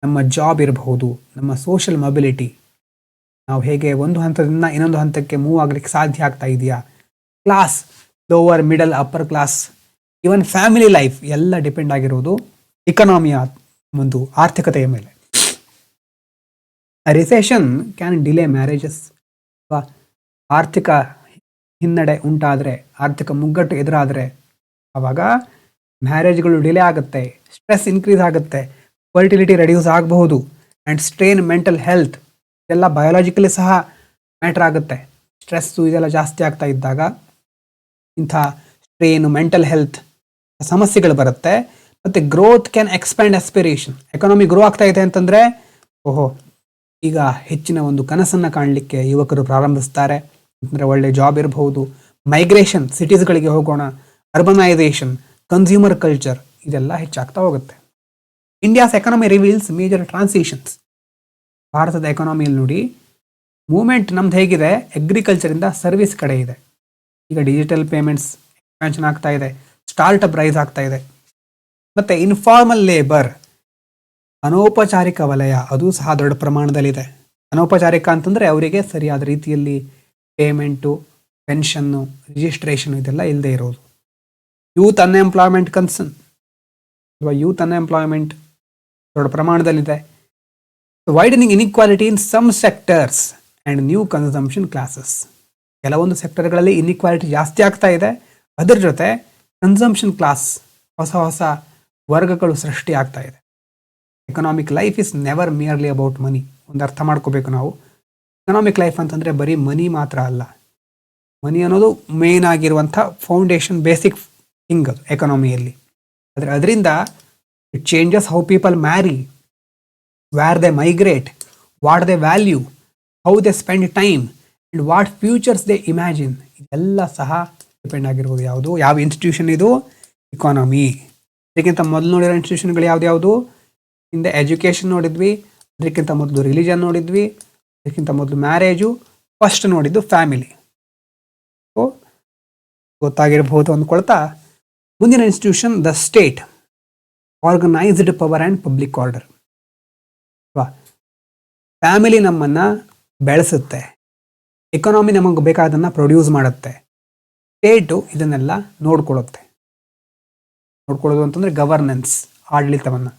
ನಮ್ಮ ಜಾಬ್ ಇರಬಹುದು, ನಮ್ಮ ಸೋಷಿಯಲ್ ಮೊಬಿಲಿಟಿ, ನಾವು ಹೇಗೆ ಒಂದು ಹಂತದಿಂದ ಇನ್ನೊಂದು ಹಂತಕ್ಕೆ ಮೂವ್ ಆಗಲಿಕ್ಕೆ ಸಾಧ್ಯ ಆಗ್ತಾ ಇದೆಯಾ, class, lower, middle, upper class, even family life ಎಲ್ಲ ಡಿಪೆಂಡ್ ಆಗಿರೋದು ಇಕನಾಮಿಯ ಒಂದು ಆರ್ಥಿಕತೆಯ ಮೇಲೆ. Recession can delay marriages. ಆರ್ಥಿಕ ಹಿನ್ನಡೆ ಉಂಟಾದರೆ, ಆರ್ಥಿಕ ಮುಗ್ಗಟ್ಟು ಎದುರಾದರೆ ಆವಾಗ ಮ್ಯಾರೇಜ್ಗಳು ಡಿಲೇ ಆಗುತ್ತೆ, ಸ್ಟ್ರೆಸ್ ಇನ್ಕ್ರೀಸ್ ಆಗುತ್ತೆ, ಫರ್ಟಿಲಿಟಿ ರೆಡ್ಯೂಸ್ ಆಗಬಹುದು, ಆ್ಯಂಡ್ ಸ್ಟ್ರೇನ್ ಮೆಂಟಲ್ ಹೆಲ್ತ್. ಇದೆಲ್ಲ ಬಯೋಲಾಜಿಕಲಿ ಸಹ ಮ್ಯಾಟ್ರ್ ಆಗುತ್ತೆ. ಸ್ಟ್ರೆಸ್ಸು ಇದೆಲ್ಲ ಜಾಸ್ತಿ ಆಗ್ತಾ ಇದ್ದಾಗ ಇಂಥ ಸ್ಟ್ರೇನು, ಮೆಂಟಲ್ ಹೆಲ್ತ್ ಸಮಸ್ಯೆಗಳು ಬರುತ್ತೆ. ಮತ್ತು growth can expand aspiration. Economy grow ಆಗ್ತಾ ಇದೆ ಅಂತಂದರೆ ಈಗ ಹೆಚ್ಚಿನ ಒಂದು ಕನಸನ್ನು ಕಾಣಲಿಕ್ಕೆ ಯುವಕರು ಪ್ರಾರಂಭಿಸ್ತಾರೆ. ಅಂದರೆ ಒಳ್ಳೆ ಜಾಬ್ ಇರಬಹುದು, ಮೈಗ್ರೇಷನ್, ಸಿಟೀಸ್ಗಳಿಗೆ ಹೋಗೋಣ, ಅರ್ಬನೈಸೇಷನ್, ಕನ್ಸ್ಯೂಮರ್ ಕಲ್ಚರ್ ಇದೆಲ್ಲ ಹೆಚ್ಚಾಗ್ತಾ ಹೋಗುತ್ತೆ. India's economy reveals major transitions. ಭಾರತದ ಎಕಾನಮಿಯಲ್ಲಿ ನೋಡಿ, ಮೂಮೆಂಟ್ ನಮ್ದು ಹೇಗಿದೆ, ಅಗ್ರಿಕಲ್ಚರಿಂದ ಸರ್ವಿಸ್ ಕಡೆ ಇದೆ. ಈಗ ಡಿಜಿಟಲ್ ಪೇಮೆಂಟ್ಸ್ ಎಕ್ಸ್ಪ್ಯಾನ್ಷನ್ ಆಗ್ತಾ ಇದೆ, ಸ್ಟಾರ್ಟಪ್ ರೈಸ್ ಆಗ್ತಾ ಇದೆ. ಮತ್ತು ಇನ್ಫಾರ್ಮಲ್ ಲೇಬರ್, ಅನೌಪಚಾರಿಕ ವಲಯ, ಅದು ಸಹ ದೊಡ್ಡ ಪ್ರಮಾಣದಲ್ಲಿದೆ. ಅನೌಪಚಾರಿಕ ಅಂತಂದರೆ ಅವರಿಗೆ ಸರಿಯಾದ ರೀತಿಯಲ್ಲಿ ಪೇಮೆಂಟು, ಪೆನ್ಷನ್ನು, ರಿಜಿಸ್ಟ್ರೇಷನ್ ಇದೆಲ್ಲ ಇಲ್ಲದೆ ಇರೋದು. ಯೂತ್ ಅನ್ಎಂಪ್ಲಾಯ್ಮೆಂಟ್ ಕನ್ಸರ್ನ್, ಅಥವಾ ಯೂತ್ ಅನ್ಎಂಪ್ಲಾಯ್ಮೆಂಟ್ ದೊಡ್ಡ ಪ್ರಮಾಣದಲ್ಲಿದೆ. Widening inequality in some sectors and new consumption classes. ಕೆಲವೊಂದು ಸೆಕ್ಟರ್ಗಳಲ್ಲಿ ಇನ್ಇಕ್ವಾಲಿಟಿ ಜಾಸ್ತಿ ಆಗ್ತಾ ಇದೆ, ಅದರ ಜೊತೆ ಕನ್ಸಂಪ್ಷನ್ ಕ್ಲಾಸ್, ಹೊಸ ಹೊಸ ವರ್ಗಗಳು ಸೃಷ್ಟಿ ಆಗ್ತಾ ಇದೆ. Economic life is never merely about money. ಒಂದು ಅರ್ಥ ಮಾಡ್ಕೋಬೇಕು ನಾವು. ಎಕನಾಮಿಕ್ ಲೈಫ್ ಅಂತಂದರೆ ಬರೀ ಮನಿ ಮಾತ್ರ ಅಲ್ಲ. ಮನಿ ಅನ್ನೋದು ಮೇನ್ ಆಗಿರುವಂಥ ಫೌಂಡೇಶನ್, ಬೇಸಿಕ್ ಥಿಂಗ್ ಅದು ಎಕನಾಮಿಯಲ್ಲಿ. ಆದರೆ ಅದರಿಂದ it changes how people marry, where they migrate, what they value, how they spend time, and what futures they imagine. ಇದೆಲ್ಲ ಸಹ ಡಿಪೆಂಡ್ ಆಗಿರ್ಬೋದು. ಯಾವುದು, ಯಾವ ಇನ್ಸ್ಟಿಟ್ಯೂಷನ್ ಇದು? ಇಕಾನಮಿ. ಇದಕ್ಕಿಂತ ಮೊದಲು ನೋಡಿರೋ ಇನ್ಸ್ಟಿಟ್ಯೂಷನ್ಗಳು ಯಾವ್ದು? ಹಿಂದೆ ಎಜುಕೇಷನ್ ನೋಡಿದ್ವಿ, ಅದಕ್ಕಿಂತ ಮೊದಲು ರಿಲಿಜನ್ ನೋಡಿದ್ವಿ, ಅದಕ್ಕಿಂತ ಮೊದಲು ಮ್ಯಾರೇಜು, ಫಸ್ಟ್ ನೋಡಿದ್ದು ಫ್ಯಾಮಿಲಿ. ಸೊ ಗೊತ್ತಾಗಿರ್ಬೋದು ಅಂದ್ಕೊಳ್ತಾ, ಮುಂದಿನ institution the state, organised power and public order. Family ನಮ್ಮನ್ನು ಬೆಳೆಸುತ್ತೆ, ಎಕಾನಮಿ ನಮಗೆ ಬೇಕಾದನ್ನು ಪ್ರೊಡ್ಯೂಸ್ ಮಾಡುತ್ತೆ. ಸ್ಟೇಟು ಇದನ್ನೆಲ್ಲ ನೋಡ್ಕೊಳ್ಳೋದು ಅಂತಂದರೆ ಗವರ್ನೆನ್ಸ್, ಆಡಳಿತವನ್ನು.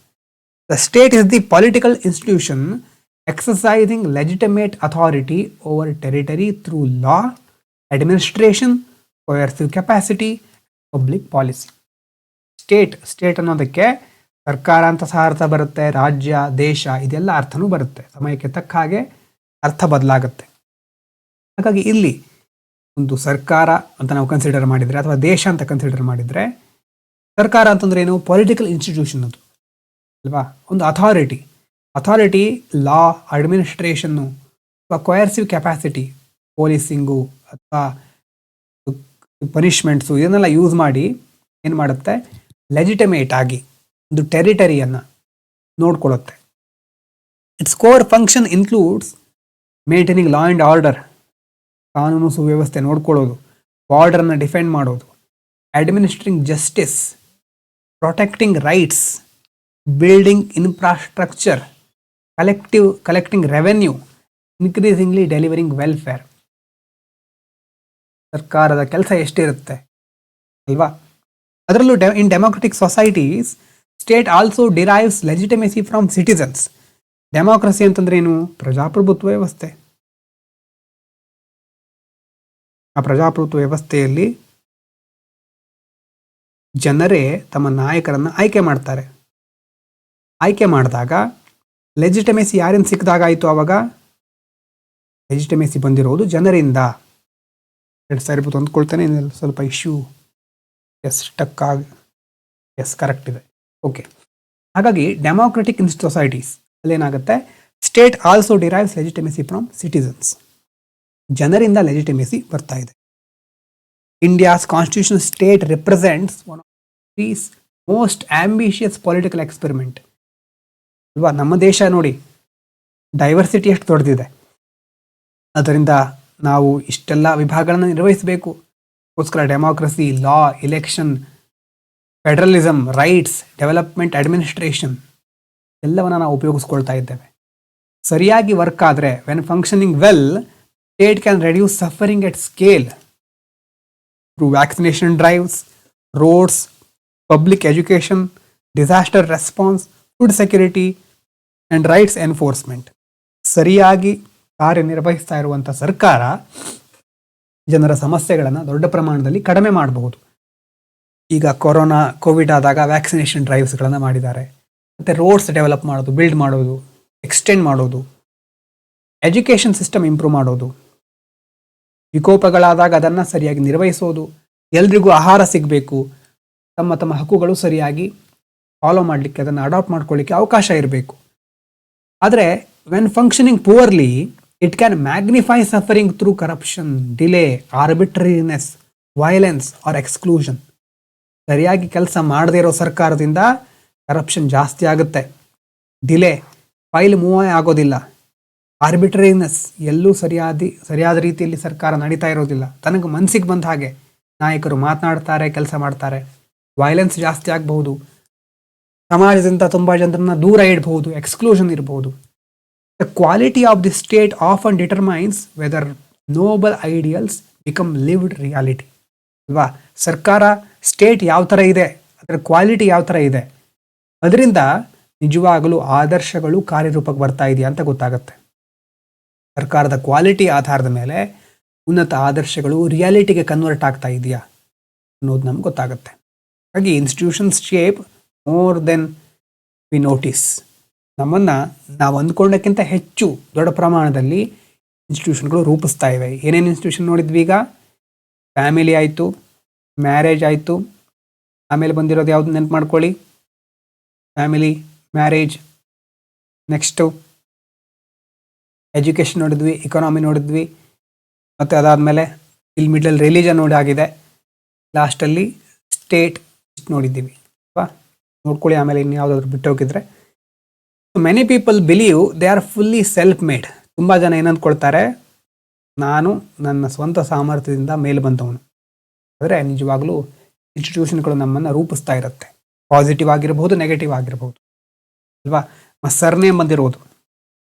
The state is the political institution exercising legitimate authority over territory through law, administration, coercive capacity, public policy. State ಅನ್ನೋದಕ್ಕೆ ಸರ್ಕಾರ ಅಂತ ಸಹ ಅರ್ಥ ಬರುತ್ತೆ, ರಾಜ್ಯ, ದೇಶ, ಇದೆಲ್ಲ ಅರ್ಥನೂ ಬರುತ್ತೆ. ಸಮಯಕ್ಕೆ ತಕ್ಕ ಹಾಗೆ ಅರ್ಥ ಬದಲಾಗುತ್ತೆ. ಹಾಗಾಗಿ ಇಲ್ಲಿ ಒಂದು ಸರ್ಕಾರ ಅಂತ ನಾವು ಕನ್ಸಿಡರ್ ಮಾಡಿದರೆ ಅಥವಾ ದೇಶ ಅಂತ ಕನ್ಸಿಡರ್ ಮಾಡಿದರೆ, ಸರ್ಕಾರ ಅಂತಂದ್ರೆ ಏನು? ಪೊಲಿಟಿಕಲ್ ಇನ್ಸ್ಟಿಟ್ಯೂಷನ್ ಅದು ಅಲ್ವಾ? ಒಂದು ಅಥಾರಿಟಿ ಲಾ, ಅಡ್ಮಿನಿಸ್ಟ್ರೇಷನ್ನು ಅಥವಾ ಕೊಯರ್ಸಿವ್ ಕೆಪಾಸಿಟಿ, ಪೊಲೀಸಿಂಗು ಅಥವಾ ಪನಿಷ್ಮೆಂಟ್ಸು ಇದನ್ನೆಲ್ಲ ಯೂಸ್ ಮಾಡಿ ಏನು ಮಾಡುತ್ತೆ? ಲೆಜಿಟಿಮೇಟ್ ಆಗಿ ಒಂದು ಟೆರಿಟರಿಯನ್ನು ನೋಡ್ಕೊಳ್ಳುತ್ತೆ. Its core function includes maintaining law and order, ಕಾನೂನು ಸುವ್ಯವಸ್ಥೆ ನೋಡ್ಕೊಳ್ಳೋದು, ಬಾರ್ಡರನ್ನು ಡಿಫೆಂಡ್ ಮಾಡೋದು, administering justice, protecting rights, building infrastructure, collecting revenue, increasingly delivering welfare. ಸರ್ಕಾರದ ಕೆಲಸ ಎಷ್ಟಿರುತ್ತೆ ಅಲ್ವಾ? ಅದರಲ್ಲೂ in democratic societies state also derives legitimacy from citizens. Democracy ಅಂತಂದ್ರೆ ಏನು? ಪ್ರಜಾಪ್ರಭುತ್ವ ವ್ಯವಸ್ಥೆ. ಆ ಪ್ರಜಾಪ್ರಭುತ್ವ ವ್ಯವಸ್ಥೆಯಲ್ಲಿ ಜನರೇ ತಮ್ಮ ನಾಯಕರನ್ನು ಆಯ್ಕೆ ಮಾಡ್ತಾರೆ. ಆಯ್ಕೆ ಮಾಡಿದಾಗ ಲೆಜಿಟಿಮೇಸಿ ಯಾರಿಂದ ಸಿಕ್ಕಿದಾಗಾಯಿತು? ಆವಾಗ ಲೆಜಿಟಿಮೇಸಿ ಬಂದಿರೋದು ಜನರಿಂದ. ಇರ್ಬೋದು ಅಂದ್ಕೊಳ್ತೇನೆ, ಸ್ವಲ್ಪ ಇಶ್ಯೂ ಸ್ಟಕ್ ಆಗಿ ಕರೆಕ್ಟ್ ಇದೆ. ಓಕೆ, ಹಾಗಾಗಿ ಡೆಮೋಕ್ರೆಟಿಕ್ ಸೊಸೈಟೀಸ್ ಅಲ್ಲೇನಾಗುತ್ತೆ? State also derives legitimacy from citizens. ಜನರಿಂದ ಲೆಜಿಟಿಮೇಸಿ ಬರ್ತಾ ಇದೆ. India's constitution state represents one of these most ambitious political experiment ಅಲ್ವಾ? ನಮ್ಮ ದೇಶ ನೋಡಿ, ಡೈವರ್ಸಿಟಿ ಎಷ್ಟು ದೊಡ್ಡದಿದೆ. ಅದರಿಂದ ನಾವು ಇಷ್ಟೆಲ್ಲ ವಿಭಾಗಗಳನ್ನು ನಿರ್ವಹಿಸಬೇಕು. ಅದಕ್ಕೋಸ್ಕರ democracy, law, election, federalism, rights, development, administration ಎಲ್ಲವನ್ನ ನಾವು ಉಪಯೋಗಿಸ್ಕೊಳ್ತಾ ಇದ್ದೇವೆ. ಸರಿಯಾಗಿ ವರ್ಕ್ ಆದರೆ, when functioning well, state can reduce suffering at scale through vaccination drives, roads, public education, disaster response, food security and rights enforcement. ಸರಿಯಾಗಿ ಕಾರ್ಯನಿರ್ವಹಿಸ್ತಾ ಇರುವಂಥ ಸರ್ಕಾರ ಜನರ ಸಮಸ್ಯೆಗಳನ್ನು ದೊಡ್ಡ ಪ್ರಮಾಣದಲ್ಲಿ ಕಡಿಮೆ ಮಾಡಬಹುದು. ಈಗ ಕೋವಿಡ್ ಆದಾಗ ವ್ಯಾಕ್ಸಿನೇಷನ್ ಡ್ರೈವ್ಸ್ಗಳನ್ನು ಮಾಡಿದ್ದಾರೆ. ಮತ್ತು ರೋಡ್ಸ್ ಡೆವಲಪ್ ಮಾಡೋದು, ಬಿಲ್ಡ್ ಮಾಡೋದು, ಎಕ್ಸ್ಟೆಂಡ್ ಮಾಡೋದು, ಎಜುಕೇಷನ್ ಸಿಸ್ಟಮ್ ಇಂಪ್ರೂವ್ ಮಾಡೋದು, ವಿಕೋಪಗಳಾದಾಗ ಅದನ್ನು ಸರಿಯಾಗಿ ನಿರ್ವಹಿಸೋದು, ಎಲ್ರಿಗೂ ಆಹಾರ ಸಿಗಬೇಕು, ತಮ್ಮ ಹಕ್ಕುಗಳು ಸರಿಯಾಗಿ ಫಾಲೋ ಮಾಡಲಿಕ್ಕೆ, ಅದನ್ನು ಅಡಾಪ್ಟ್ ಮಾಡ್ಕೊಳ್ಳಿಕ್ಕೆ ಅವಕಾಶ ಇರಬೇಕು. ಆದರೆ when functioning poorly, it can magnify suffering through corruption, delay, arbitrariness, violence or exclusion. ಸರಿಯಾಗಿ ಕೆಲಸ ಮಾಡದೇ ಇರೋ ಸರ್ಕಾರದಿಂದ ಕರಪ್ಷನ್ ಜಾಸ್ತಿ ಆಗುತ್ತೆ, ಡಿಲೇ, ಫೈಲ್ ಮೂವ್ ಆಗೋದಿಲ್ಲ, ಆರ್ಬಿಟ್ರರಿನೆಸ್, ಎಲ್ಲೂ ಸರಿಯಾದ ರೀತಿಯಲ್ಲಿ ಸರ್ಕಾರ ನಡೀತಾ ಇರೋದಿಲ್ಲ, ತನಗೆ ಮನಸ್ಸಿಗೆ ಬಂದ ಹಾಗೆ ನಾಯಕರು ಮಾತನಾಡ್ತಾರೆ, ಕೆಲಸ ಮಾಡ್ತಾರೆ, ವೈಲೆನ್ಸ್ ಜಾಸ್ತಿ ಆಗಬಹುದು, ಸಮಾಜದಿಂದ ತುಂಬ ಜನರನ್ನ ದೂರ ಇಡಬಹುದು, ಎಕ್ಸ್ಕ್ಲೂಷನ್ ಇರಬಹುದು. The quality of the state often determines whether noble ideals become lived reality ಅಲ್ವಾ? ಸರ್ಕಾರ, ಸ್ಟೇಟ್ ಯಾವ ಥರ ಇದೆ, ಅದರ ಕ್ವಾಲಿಟಿ ಯಾವ ಥರ ಇದೆ, ಅದರಿಂದ ನಿಜವಾಗಲೂ ಆದರ್ಶಗಳು ಕಾರ್ಯರೂಪಕ್ಕೆ ಬರ್ತಾ ಇದೆಯಾ ಅಂತ ಗೊತ್ತಾಗುತ್ತೆ. ಸರ್ಕಾರದ ಕ್ವಾಲಿಟಿ ಆಧಾರದ ಮೇಲೆ ಉನ್ನತ ಆದರ್ಶಗಳು ರಿಯಾಲಿಟಿಗೆ ಕನ್ವರ್ಟ್ ಆಗ್ತಾ ಇದೆಯಾ ಅನ್ನೋದು ನಮ್ಗೆ ಗೊತ್ತಾಗುತ್ತೆ. ಹಾಗೆ institutions shape more than we notice. ನಮ್ಮನ್ನು ನಾವು ಅಂದ್ಕೊಂಡಕ್ಕಿಂತ ಹೆಚ್ಚು ದೊಡ್ಡ ಪ್ರಮಾಣದಲ್ಲಿ ಇನ್ಸ್ಟಿಟ್ಯೂಷನ್ಗಳು ರೂಪಿಸ್ತಾ ಇವೆ. ಏನೇನು ಇನ್ಸ್ಟಿಟ್ಯೂಷನ್ ನೋಡಿದ್ವಿ ಈಗ? ಫ್ಯಾಮಿಲಿ ಆಯಿತು, ಮ್ಯಾರೇಜ್ ಆಯಿತು, ಆಮೇಲೆ ಬಂದಿರೋದು ಯಾವುದು ನೆನಪು ಮಾಡ್ಕೊಳ್ಳಿ? ಫ್ಯಾಮಿಲಿ, ಮ್ಯಾರೇಜ್, ನೆಕ್ಸ್ಟು ಎಜುಕೇಷನ್ ನೋಡಿದ್ವಿ, ಇಕಾನಮಿ ನೋಡಿದ್ವಿ, ಮತ್ತು ಅದಾದಮೇಲೆ ಇಲ್ಲಿ ಮಿಡ್ಲಲ್ಲಿ ರಿಲಿಜನ್ ನೋಡಾಗಿದೆ, ಲಾಸ್ಟಲ್ಲಿ ಸ್ಟೇಟ್ ಇಷ್ಟು ನೋಡಿದ್ದೀವಿ ಅಲ್ವಾ? ನೋಡ್ಕೊಳ್ಳಿ, ಆಮೇಲೆ ಇನ್ನು ಯಾವುದಾದ್ರು ಬಿಟ್ಟು ಹೋಗಿದ್ರೆ. Many people believe they are fully self made. ತುಂಬ ಜನ ಏನಂದ್ಕೊಳ್ತಾರೆ, ನಾನು ನನ್ನ ಸ್ವಂತ ಸಾಮರ್ಥ್ಯದಿಂದ ಮೇಲೆ ಬಂದವನು. ಆದರೆ ನಿಜವಾಗ್ಲೂ ಇನ್ಸ್ಟಿಟ್ಯೂಷನ್ಗಳು ನಮ್ಮನ್ನು ರೂಪಿಸ್ತಾ ಇರುತ್ತೆ. ಪಾಸಿಟಿವ್ ಆಗಿರ್ಬೋದು, ನೆಗೆಟಿವ್ ಆಗಿರ್ಬೋದು ಅಲ್ವಾ? ನಮ್ಮ ಸರ್ನೇಮ್ ಬಂದಿರೋದು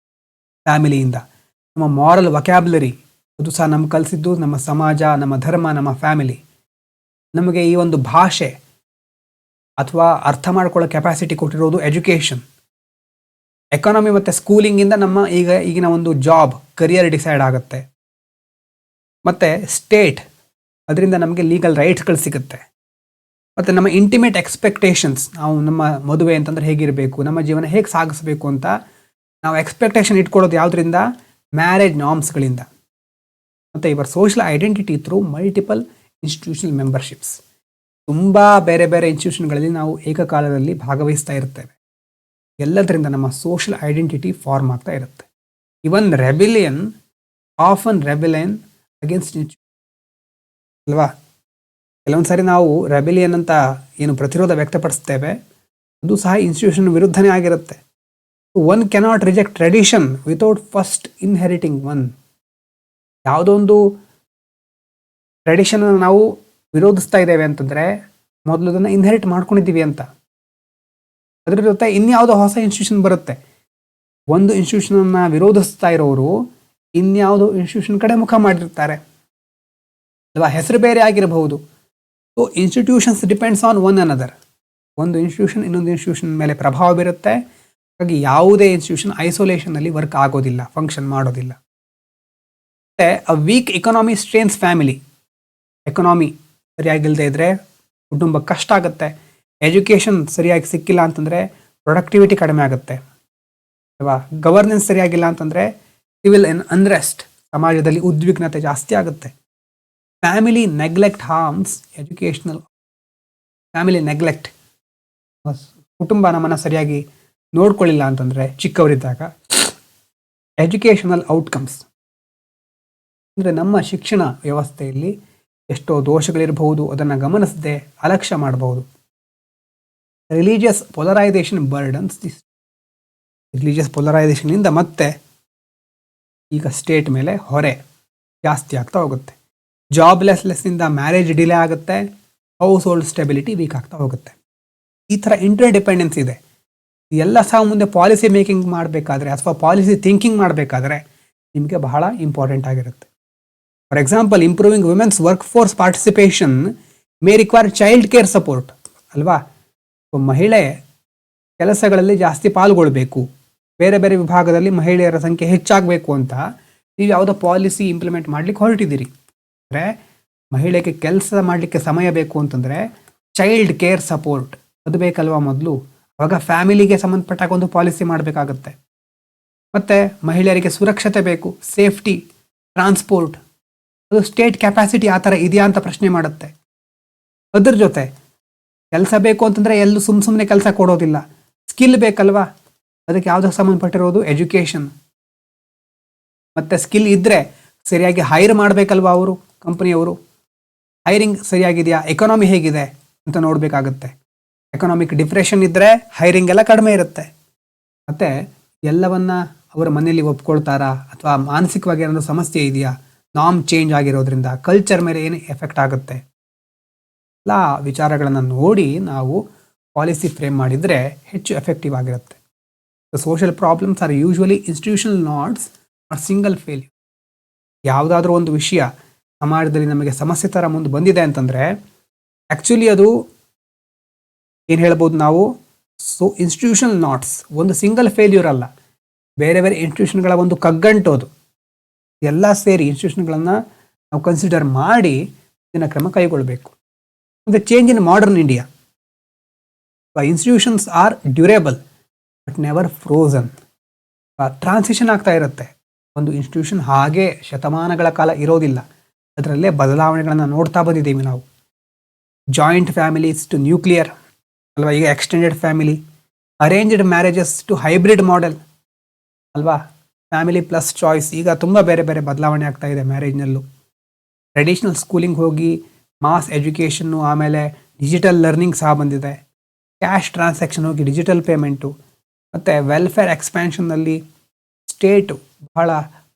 ಫ್ಯಾಮಿಲಿಯಿಂದ, ನಮ್ಮ ಮಾರಲ್ ವೊಕ್ಯಾಬ್ಯುಲರಿ ಅದು ಸಹ ನಮ್ಗೆ ಕಲಿಸಿದ್ದು ನಮ್ಮ ಸಮಾಜ, ನಮ್ಮ ಧರ್ಮ, ನಮ್ಮ ಫ್ಯಾಮಿಲಿ. ನಮಗೆ ಈ ಒಂದು ಭಾಷೆ ಅಥವಾ ಅರ್ಥ ಮಾಡ್ಕೊಳ್ಳೋ ಕೆಪಾಸಿಟಿ ಕೊಟ್ಟಿರೋದು ಎಜುಕೇಷನ್. ಎಕಾನಮಿ ಮತ್ತು ಸ್ಕೂಲಿಂಗಿಂದ ನಮ್ಮ ಈಗಿನ ಒಂದು ಜಾಬ್, ಕರಿಯರ್ ಡಿಸೈಡ್ ಆಗುತ್ತೆ. ಮತ್ತು ಸ್ಟೇಟ್, ಅದರಿಂದ ನಮಗೆ ಲೀಗಲ್ ರೈಟ್ಸ್ಗಳು ಸಿಗುತ್ತೆ. ಮತ್ತು ನಮ್ಮ ಇಂಟಿಮೇಟ್ ಎಕ್ಸ್ಪೆಕ್ಟೇಷನ್ಸ್, ನಾವು ನಮ್ಮ ಮದುವೆ ಅಂತಂದ್ರೆ ಹೇಗಿರಬೇಕು, ನಮ್ಮ ಜೀವನ ಹೇಗೆ ಸಾಗಿಸಬೇಕು ಅಂತ ನಾವು ಎಕ್ಸ್ಪೆಕ್ಟೇಷನ್ ಇಟ್ಕೊಳ್ಳೋದು ಯಾವುದರಿಂದ? ಮ್ಯಾರೇಜ್ ನಾರ್ಮ್ಸ್ಗಳಿಂದ. ಮತ್ತು ಇವರ social identity through multiple institutional memberships. ತುಂಬ ಬೇರೆ ಬೇರೆ ಇನ್ಸ್ಟಿಟ್ಯೂಷನ್ಗಳಲ್ಲಿ ನಾವು ಏಕಕಾಲದಲ್ಲಿ ಭಾಗವಹಿಸ್ತಾ ಇರ್ತೇವೆ. ಎಲ್ಲದರಿಂದ ನಮ್ಮ ಸೋಷಿಯಲ್ ಐಡೆಂಟಿಟಿ ಫಾರ್ಮ್ ಆಗ್ತಾ ಇರುತ್ತೆ. ಇವನ್ ರೆಬಿಲಿಯನ್, ಆಫನ್ ರೆಬಿಲಿಯನ್ ಅಗೇನ್ಸ್ಟ್ ಅಲ್ವಾ? ಕೆಲವೊಂದು ಸಾರಿ ನಾವು ರೆಬಿಲಿಯನ್ ಅಂತ ಏನು ಪ್ರತಿರೋಧ ವ್ಯಕ್ತಪಡಿಸ್ತೇವೆ, ಅದು ಸಹ ಇನ್ಸ್ಟಿಟ್ಯೂಷನ್ ವಿರುದ್ಧನೇ ಆಗಿರುತ್ತೆ. One cannot reject tradition without first inheriting one. ಯಾವುದೋ ಒಂದು ಟ್ರೆಡಿಷನ್ ನಾವು ವಿರೋಧಿಸ್ತಾ ಇದ್ದೇವೆ ಅಂತಂದರೆ ಮೊದಲು ಅದನ್ನು ಇನ್ಹೆರಿಟ್ ಮಾಡ್ಕೊಂಡಿದ್ದೀವಿ ಅಂತ. ಅದ್ರ ಜೊತೆ ಇನ್ಯಾವುದೋ ಹೊಸ ಇನ್ಸ್ಟಿಟ್ಯೂಷನ್ ಬರುತ್ತೆ. ಒಂದು ಇನ್ಸ್ಟಿಟ್ಯೂಷನನ್ನು ವಿರೋಧಿಸ್ತಾ ಇರೋರು ಇನ್ಯಾವುದೋ ಇನ್ಸ್ಟಿಟ್ಯೂಷನ್ ಕಡೆ ಮುಖ ಮಾಡಿರ್ತಾರೆ ಅಲ್ವಾ? ಹೆಸರು ಬೇರೆ ಆಗಿರಬಹುದು. So institutions depends on one another. ಒಂದು ಇನ್ಸ್ಟಿಟ್ಯೂಷನ್ ಇನ್ನೊಂದು ಇನ್ಸ್ಟಿಟ್ಯೂಷನ್ ಮೇಲೆ ಪ್ರಭಾವ ಬೀರುತ್ತೆ. ಹಾಗಾಗಿ ಯಾವುದೇ ಇನ್ಸ್ಟಿಟ್ಯೂಷನ್ ಐಸೋಲೇಷನಲ್ಲಿ ವರ್ಕ್ ಆಗೋದಿಲ್ಲ, ಫಂಕ್ಷನ್ ಮಾಡೋದಿಲ್ಲ. ಮತ್ತು a weak economy strains family. Economy ಸರಿಯಾಗಿಲ್ಲದೆ ಇದ್ದರೆ ಕುಟುಂಬ ಕಷ್ಟ ಆಗುತ್ತೆ. ಎಜುಕೇಷನ್ ಸರಿಯಾಗಿ ಸಿಕ್ಕಿಲ್ಲ ಅಂತಂದರೆ ಪ್ರೊಡಕ್ಟಿವಿಟಿ ಕಡಿಮೆ ಆಗುತ್ತೆ ಅಲ್ವಾ? ಗವರ್ನೆನ್ಸ್ ಸರಿಯಾಗಿಲ್ಲ ಅಂತಂದರೆ ಸಿವಿಲ್ ಅನ್ರೆಸ್ಟ್, ಸಮಾಜದಲ್ಲಿ ಉದ್ವಿಗ್ನತೆ ಜಾಸ್ತಿ ಆಗುತ್ತೆ. Family neglect harms educational. Family neglect, ಕುಟುಂಬ ನಮ್ಮನ್ನು ಸರಿಯಾಗಿ ನೋಡ್ಕೊಳ್ಳಿಲ್ಲ ಅಂತಂದರೆ ಚಿಕ್ಕವರಿದ್ದಾಗ ಎಜುಕೇಷನಲ್ ಔಟ್ಕಮ್ಸ್ ಅಂದರೆ ನಮ್ಮ ಶಿಕ್ಷಣ ವ್ಯವಸ್ಥೆಯಲ್ಲಿ ಎಷ್ಟೋ ದೋಷಗಳಿರಬಹುದು, ಅದನ್ನು ಗಮನಿಸದೆ ಅಲಕ್ಷ್ಯ ಮಾಡಬಹುದು. Religious polarisation burdens this. Religious ಪೊಲರೈಸೇಷನಿಂದ ಮತ್ತೆ ಈಗ ಸ್ಟೇಟ್ ಮೇಲೆ ಹೊರೆ ಜಾಸ್ತಿ ಆಗ್ತಾ ಹೋಗುತ್ತೆ. ಜಾಬ್ಲೆಸ್ನೆಸ್ನಿಂದ ಮ್ಯಾರೇಜ್ ಡಿಲೇ ಆಗುತ್ತೆ, ಹೌಸ್ ಹೋಲ್ಡ್ ಸ್ಟೆಬಿಲಿಟಿ ವೀಕ್ ಆಗ್ತಾ ಹೋಗುತ್ತೆ. ಈ ಥರ ಇಂಟರ್ ಡಿಪೆಂಡೆನ್ಸ್ ಇದೆ. ಎಲ್ಲ ಸಹ ಮುಂದೆ ಪಾಲಿಸಿ ಮೇಕಿಂಗ್ ಮಾಡಬೇಕಾದ್ರೆ ಅಥವಾ ಪಾಲಿಸಿ ಥಿಂಕಿಂಗ್ ಮಾಡಬೇಕಾದ್ರೆ ನಿಮಗೆ ಬಹಳ ಇಂಪಾರ್ಟೆಂಟ್ ಆಗಿರುತ್ತೆ. For example, improving women's work force participation may require child care support ಅಲ್ವಾ? ಮಹಿಳೆ ಕೆಲಸಗಳಲ್ಲಿ ಜಾಸ್ತಿ ಪಾಲ್ಗೊಳ್ಬೇಕು, ಬೇರೆ ಬೇರೆ ವಿಭಾಗದಲ್ಲಿ ಮಹಿಳೆಯರ ಸಂಖ್ಯೆ ಹೆಚ್ಚಾಗಬೇಕು ಅಂತ ನೀವು ಯಾವುದೋ ಪಾಲಿಸಿ ಇಂಪ್ಲಿಮೆಂಟ್ ಮಾಡ್ಲಿಕ್ಕೆ ಹೊರಟಿದ್ದೀರಿ. ಅಂದರೆ ಮಹಿಳೆಗೆ ಕೆಲಸ ಮಾಡಲಿಕ್ಕೆ ಸಮಯ ಬೇಕು ಅಂತಂದರೆ ಚೈಲ್ಡ್ ಕೇರ್ ಸಪೋರ್ಟ್ ಅದು ಬೇಕಲ್ವಾ ಮೊದಲು. ಆವಾಗ ಫ್ಯಾಮಿಲಿಗೆ ಸಂಬಂಧಪಟ್ಟಾಗ ಒಂದು ಪಾಲಿಸಿ ಮಾಡಬೇಕಾಗತ್ತೆ. ಮತ್ತು ಮಹಿಳೆಯರಿಗೆ ಸುರಕ್ಷತೆ ಬೇಕು, ಸೇಫ್ಟಿ, ಟ್ರಾನ್ಸ್ಪೋರ್ಟ್, ಅದು ಸ್ಟೇಟ್ ಕೆಪಾಸಿಟಿ ಆ ಥರ ಇದೆಯಾ ಅಂತ ಪ್ರಶ್ನೆ ಮಾಡುತ್ತೆ. ಅದ್ರ ಜೊತೆ ಕೆಲಸ ಬೇಕು ಅಂತಂದರೆ ಎಲ್ಲೂ ಸುಮ್ಮನೆ ಕೆಲಸ ಕೊಡೋದಿಲ್ಲ, ಸ್ಕಿಲ್ ಬೇಕಲ್ವಾ? ಅದಕ್ಕೆ ಯಾವುದಕ್ಕೆ ಸಂಬಂಧಪಟ್ಟಿರೋದು? ಎಜುಕೇಷನ್. ಮತ್ತು ಸ್ಕಿಲ್ ಇದ್ದರೆ ಸರಿಯಾಗಿ ಹೈರ್ ಮಾಡಬೇಕಲ್ವಾ ಅವರು, ಕಂಪನಿಯವರು. ಹೈರಿಂಗ್ ಸರಿಯಾಗಿದೆಯಾ, ಎಕಾನಮಿ ಹೇಗಿದೆ ಅಂತ ನೋಡಬೇಕಾಗತ್ತೆ. ಎಕನಾಮಿಕ್ ಡಿಪ್ರೆಷನ್ ಇದ್ದರೆ ಹೈರಿಂಗ್ ಎಲ್ಲ ಕಡಿಮೆ ಇರುತ್ತೆ. ಮತ್ತು ಎಲ್ಲವನ್ನ ಅವರ ಮನೆಯಲ್ಲಿ ಒಪ್ಕೊಳ್ತಾರಾ ಅಥವಾ ಮಾನಸಿಕವಾಗಿ ಏನಾದರೂ ಸಮಸ್ಯೆ ಇದೆಯಾ, ನಾಮ್ ಚೇಂಜ್ ಆಗಿರೋದ್ರಿಂದ ಕಲ್ಚರ್ ಮೇಲೆ ಏನು ಎಫೆಕ್ಟ್ ಆಗುತ್ತೆ, ಎಲ್ಲ ವಿಚಾರಗಳನ್ನು ನೋಡಿ ನಾವು ಪಾಲಿಸಿ ಫ್ರೇಮ್ ಮಾಡಿದರೆ ಹೆಚ್ಚು ಎಫೆಕ್ಟಿವ್ ಆಗಿರುತ್ತೆ. Social problems are usually institutional knots or single failure. ಯಾವುದಾದ್ರೂ ಒಂದು ವಿಷಯ ಸಮಾಜದಲ್ಲಿ ನಮಗೆ ಸಮಸ್ಯೆ ಥರ ಮುಂದೆ ಬಂದಿದೆ ಅಂತಂದರೆ ಆ್ಯಕ್ಚುಲಿ ಅದು ಏನು ಹೇಳ್ಬೋದು ನಾವು, ಇನ್ಸ್ಟಿಟ್ಯೂಷನಲ್ ನಾಟ್ಸ್, ಒಂದು ಸಿಂಗಲ್ ಫೇಲ್ಯೂರ್ ಅಲ್ಲ, ಬೇರೆ ಬೇರೆ ಇನ್ಸ್ಟಿಟ್ಯೂಷನ್ಗಳ ಒಂದು ಕಗ್ಗಂಟು ಅದು. ಎಲ್ಲ ಸೇರಿ ಇನ್ಸ್ಟಿಟ್ಯೂಷನ್ಗಳನ್ನು ನಾವು ಕನ್ಸಿಡರ್ ಮಾಡಿ ಇದನ್ನು ಕ್ರಮ ಕೈಗೊಳ್ಳಬೇಕು. ಮತ್ತು change in modern India, institutions are durable but never frozen. Transition ಆಗ್ತಾ ಇರುತ್ತೆ. ಒಂದು ಇನ್ಸ್ಟಿಟ್ಯೂಷನ್ ಹಾಗೆ ಶತಮಾನಗಳ ಕಾಲ ಇರೋದಿಲ್ಲ, ಅದರಲ್ಲೇ ಬದಲಾವಣೆಗಳನ್ನು ನೋಡ್ತಾ ಬಂದಿದ್ದೀವಿ ನಾವು. ಜಾಯಿಂಟ್ ಫ್ಯಾಮಿಲೀಸ್ ಟು ನ್ಯೂಕ್ಲಿಯರ್ ಅಲ್ವಾ, ಈಗ extended family, arranged marriages to hybrid model ಅಲ್ವಾ, ಫ್ಯಾಮಿಲಿ ಪ್ಲಸ್ ಚಾಯ್ಸ್. ಈಗ ತುಂಬ ಬೇರೆ ಬೇರೆ ಬದಲಾವಣೆ ಆಗ್ತಾ ಇದೆ ಮ್ಯಾರೇಜ್ನಲ್ಲೂ. ಟ್ರೆಡಿಷ್ನಲ್ ಸ್ಕೂಲಿಂಗ್ ಹೋಗಿ ಮಾಸ್ ಎಜುಕೇಷನ್ನು, ಆಮೇಲೆ ಡಿಜಿಟಲ್ ಲರ್ನಿಂಗ್ ಸಹ ಬಂದಿದೆ. ಕ್ಯಾಶ್ ಟ್ರಾನ್ಸಾಕ್ಷನ್ ಹೋಗಿ ಡಿಜಿಟಲ್ ಪೇಮೆಂಟು, ಮತ್ತು ವೆಲ್ಫೇರ್ ಎಕ್ಸ್ಪ್ಯಾನ್ಷನ್ನಲ್ಲಿ ಸ್ಟೇಟು ಬಹಳ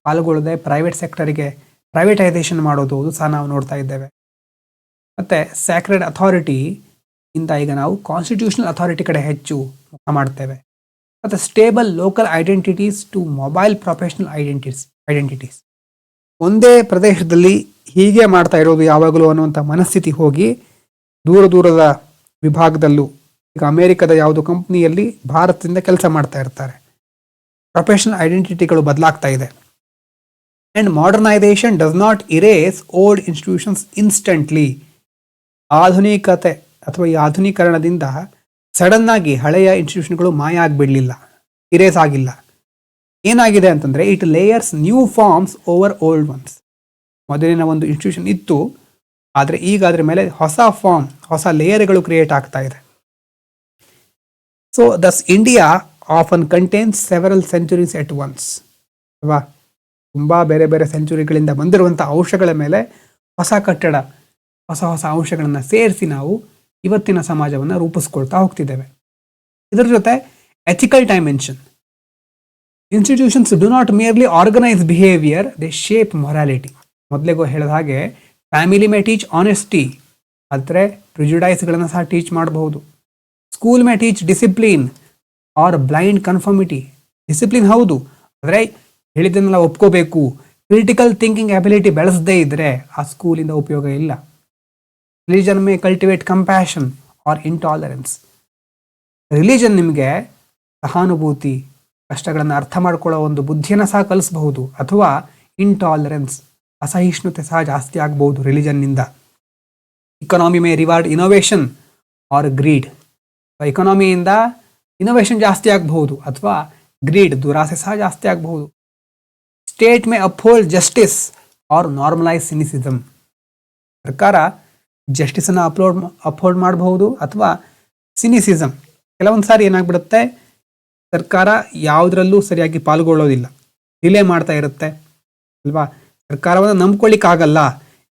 ಪಾಲ್ಗೊಳ್ಳದೆ ಪ್ರೈವೇಟ್ ಸೆಕ್ಟರಿಗೆ ಪ್ರೈವೇಟೈಸೇಷನ್ ಮಾಡೋದು, ಅದು ಸಹ ನಾವು ನೋಡ್ತಾ ಇದ್ದೇವೆ. ಮತ್ತು ಸ್ಯಾಕ್ರೆಡ್ ಅಥಾರಿಟಿ ಇಂದ ಈಗ ನಾವು ಕಾನ್ಸ್ಟಿಟ್ಯೂಷನಲ್ ಅಥಾರಿಟಿ ಕಡೆ ಹೆಚ್ಚು ಮುಖ ಮಾಡ್ತೇವೆ. ಮತ್ತು stable local identities to mobile professional identities. ಒಂದೇ ಪ್ರದೇಶದಲ್ಲಿ ಹೀಗೆ ಮಾಡ್ತಾ ಇರೋದು ಯಾವಾಗಲೂ ಅನ್ನುವಂಥ ಮನಸ್ಥಿತಿ ಹೋಗಿ ದೂರ ದೂರದ ವಿಭಾಗದಲ್ಲೂ, ಈಗ ಅಮೆರಿಕದ ಯಾವುದೋ ಕಂಪ್ನಿಯಲ್ಲಿ ಭಾರತದಿಂದ ಕೆಲಸ ಮಾಡ್ತಾ ಇರ್ತಾರೆ. ಪ್ರೊಫೆಷನಲ್ ಐಡೆಂಟಿಟಿಗಳು ಬದಲಾಗ್ತಾ ಇದೆ. And modernisation does not erase old institutions instantly. ಆಧುನಿಕತೆ ಅಥವಾ ಈ ಆಧುನೀಕರಣದಿಂದ ಸಡನ್ ಆಗಿ ಹಳೆಯ ಇನ್ಸ್ಟಿಟ್ಯೂಷನ್ಗಳು ಮಾಯ ಆಗಿಬಿಡಲಿಲ್ಲ, ಇರೇಸ್ ಆಗಿಲ್ಲ. ಏನಾಗಿದೆ ಅಂತಂದರೆ, it layers new forms over old ones. ಮೊದಲಿನ ಒಂದು ಇನ್ಸ್ಟಿಟ್ಯೂಷನ್ ಇತ್ತು, ಆದರೆ ಈಗ ಅದರ ಮೇಲೆ ಹೊಸ ಫಾರ್ಮ್, ಹೊಸ ಲೇಯರ್ಗಳು ಕ್ರಿಯೇಟ್ ಆಗ್ತಾ ಇದೆ. So thus India often contains several centuries at once. ಅಲ್ವಾ, ತುಂಬ ಬೇರೆ ಬೇರೆ ಸೆಂಚುರಿಗಳಿಂದ ಬಂದಿರುವಂಥ ಅಂಶಗಳ ಮೇಲೆ ಹೊಸ ಕಟ್ಟಡ, ಹೊಸ ಹೊಸ ಅಂಶಗಳನ್ನು ಸೇರಿಸಿ ನಾವು ಇವತ್ತಿನ ಸಮಾಜವನ್ನು ರೂಪಿಸ್ಕೊಳ್ತಾ ಹೋಗ್ತಿದ್ದೇವೆ. ಇದರ ಜೊತೆ ethical dimension. Institutions do not merely organise behaviour, they shape morality. ಮೊದಲಿಗೂ ಹೇಳಿದ ಹಾಗೆ ಫ್ಯಾಮಿಲಿ ಮೇ ಟೀಚ್ ಆನೆಸ್ಟಿ, ಆದರೆ ಪ್ರಿಜುಡೈಸ್ಗಳನ್ನು ಸಹ ಟೀಚ್ ಮಾಡಬಹುದು. School may teach discipline or blind conformity. Discipline ಹೌದು, ಆದರೆ ಹೇಳಿದ್ದನ್ನೆಲ್ಲ ಒಪ್ಕೋಬೇಕು. ಕ್ರಿಟಿಕಲ್ ಥಿಂಕಿಂಗ್ ಅಬಿಲಿಟಿ ಬೆಳೆಸದೇ ಇದ್ದರೆ ಆ ಸ್ಕೂಲಿಂದ ಉಪಯೋಗ ಇಲ್ಲ. Religion may cultivate compassion or intolerance. Religion ನಿಮಗೆ ಸಹಾನುಭೂತಿ, ಕಷ್ಟಗಳನ್ನು ಅರ್ಥ ಮಾಡ್ಕೊಳ್ಳೋ ಒಂದು ಬುದ್ಧಿಯನ್ನು ಸಹ ಕಲಿಸಬಹುದು, ಅಥವಾ ಇಂಟಾಲರೆನ್ಸ್, ಅಸಹಿಷ್ಣುತೆ ಸಹ ಜಾಸ್ತಿ ಆಗ್ಬೋದು ರಿಲಿಜನ್ನಿಂದ. Economy may reward innovation or greed. ಇಕನಾಮಿಯಿಂದ ಇನೋವೇಷನ್ ಜಾಸ್ತಿ ಆಗಬಹುದು, ಅಥವಾ ಗ್ರೀಡ್, ದುರಾಸೆ ಸಹ ಜಾಸ್ತಿ ಆಗಬಹುದು. State may uphold justice or normalise cynicism. ಸರ್ಕಾರ ಜಸ್ಟಿಸನ್ನು ಅಪ್ಹೋಲ್ಡ್ ಮಾಡಬಹುದು, ಅಥವಾ ಸಿನಿಸಿಸಮ್. ಕೆಲವೊಂದು ಸಾರಿ ಏನಾಗ್ಬಿಡುತ್ತೆ, ಸರ್ಕಾರ ಯಾವುದರಲ್ಲೂ ಸರಿಯಾಗಿ ಪಾಲ್ಗೊಳ್ಳೋದಿಲ್ಲ, ಡಿಲೇ ಮಾಡ್ತಾ ಇರುತ್ತೆ ಅಲ್ವಾ. ಸರ್ಕಾರವನ್ನು ನಂಬ್ಕೊಳ್ಳಿಕ್ಕಾಗಲ್ಲ.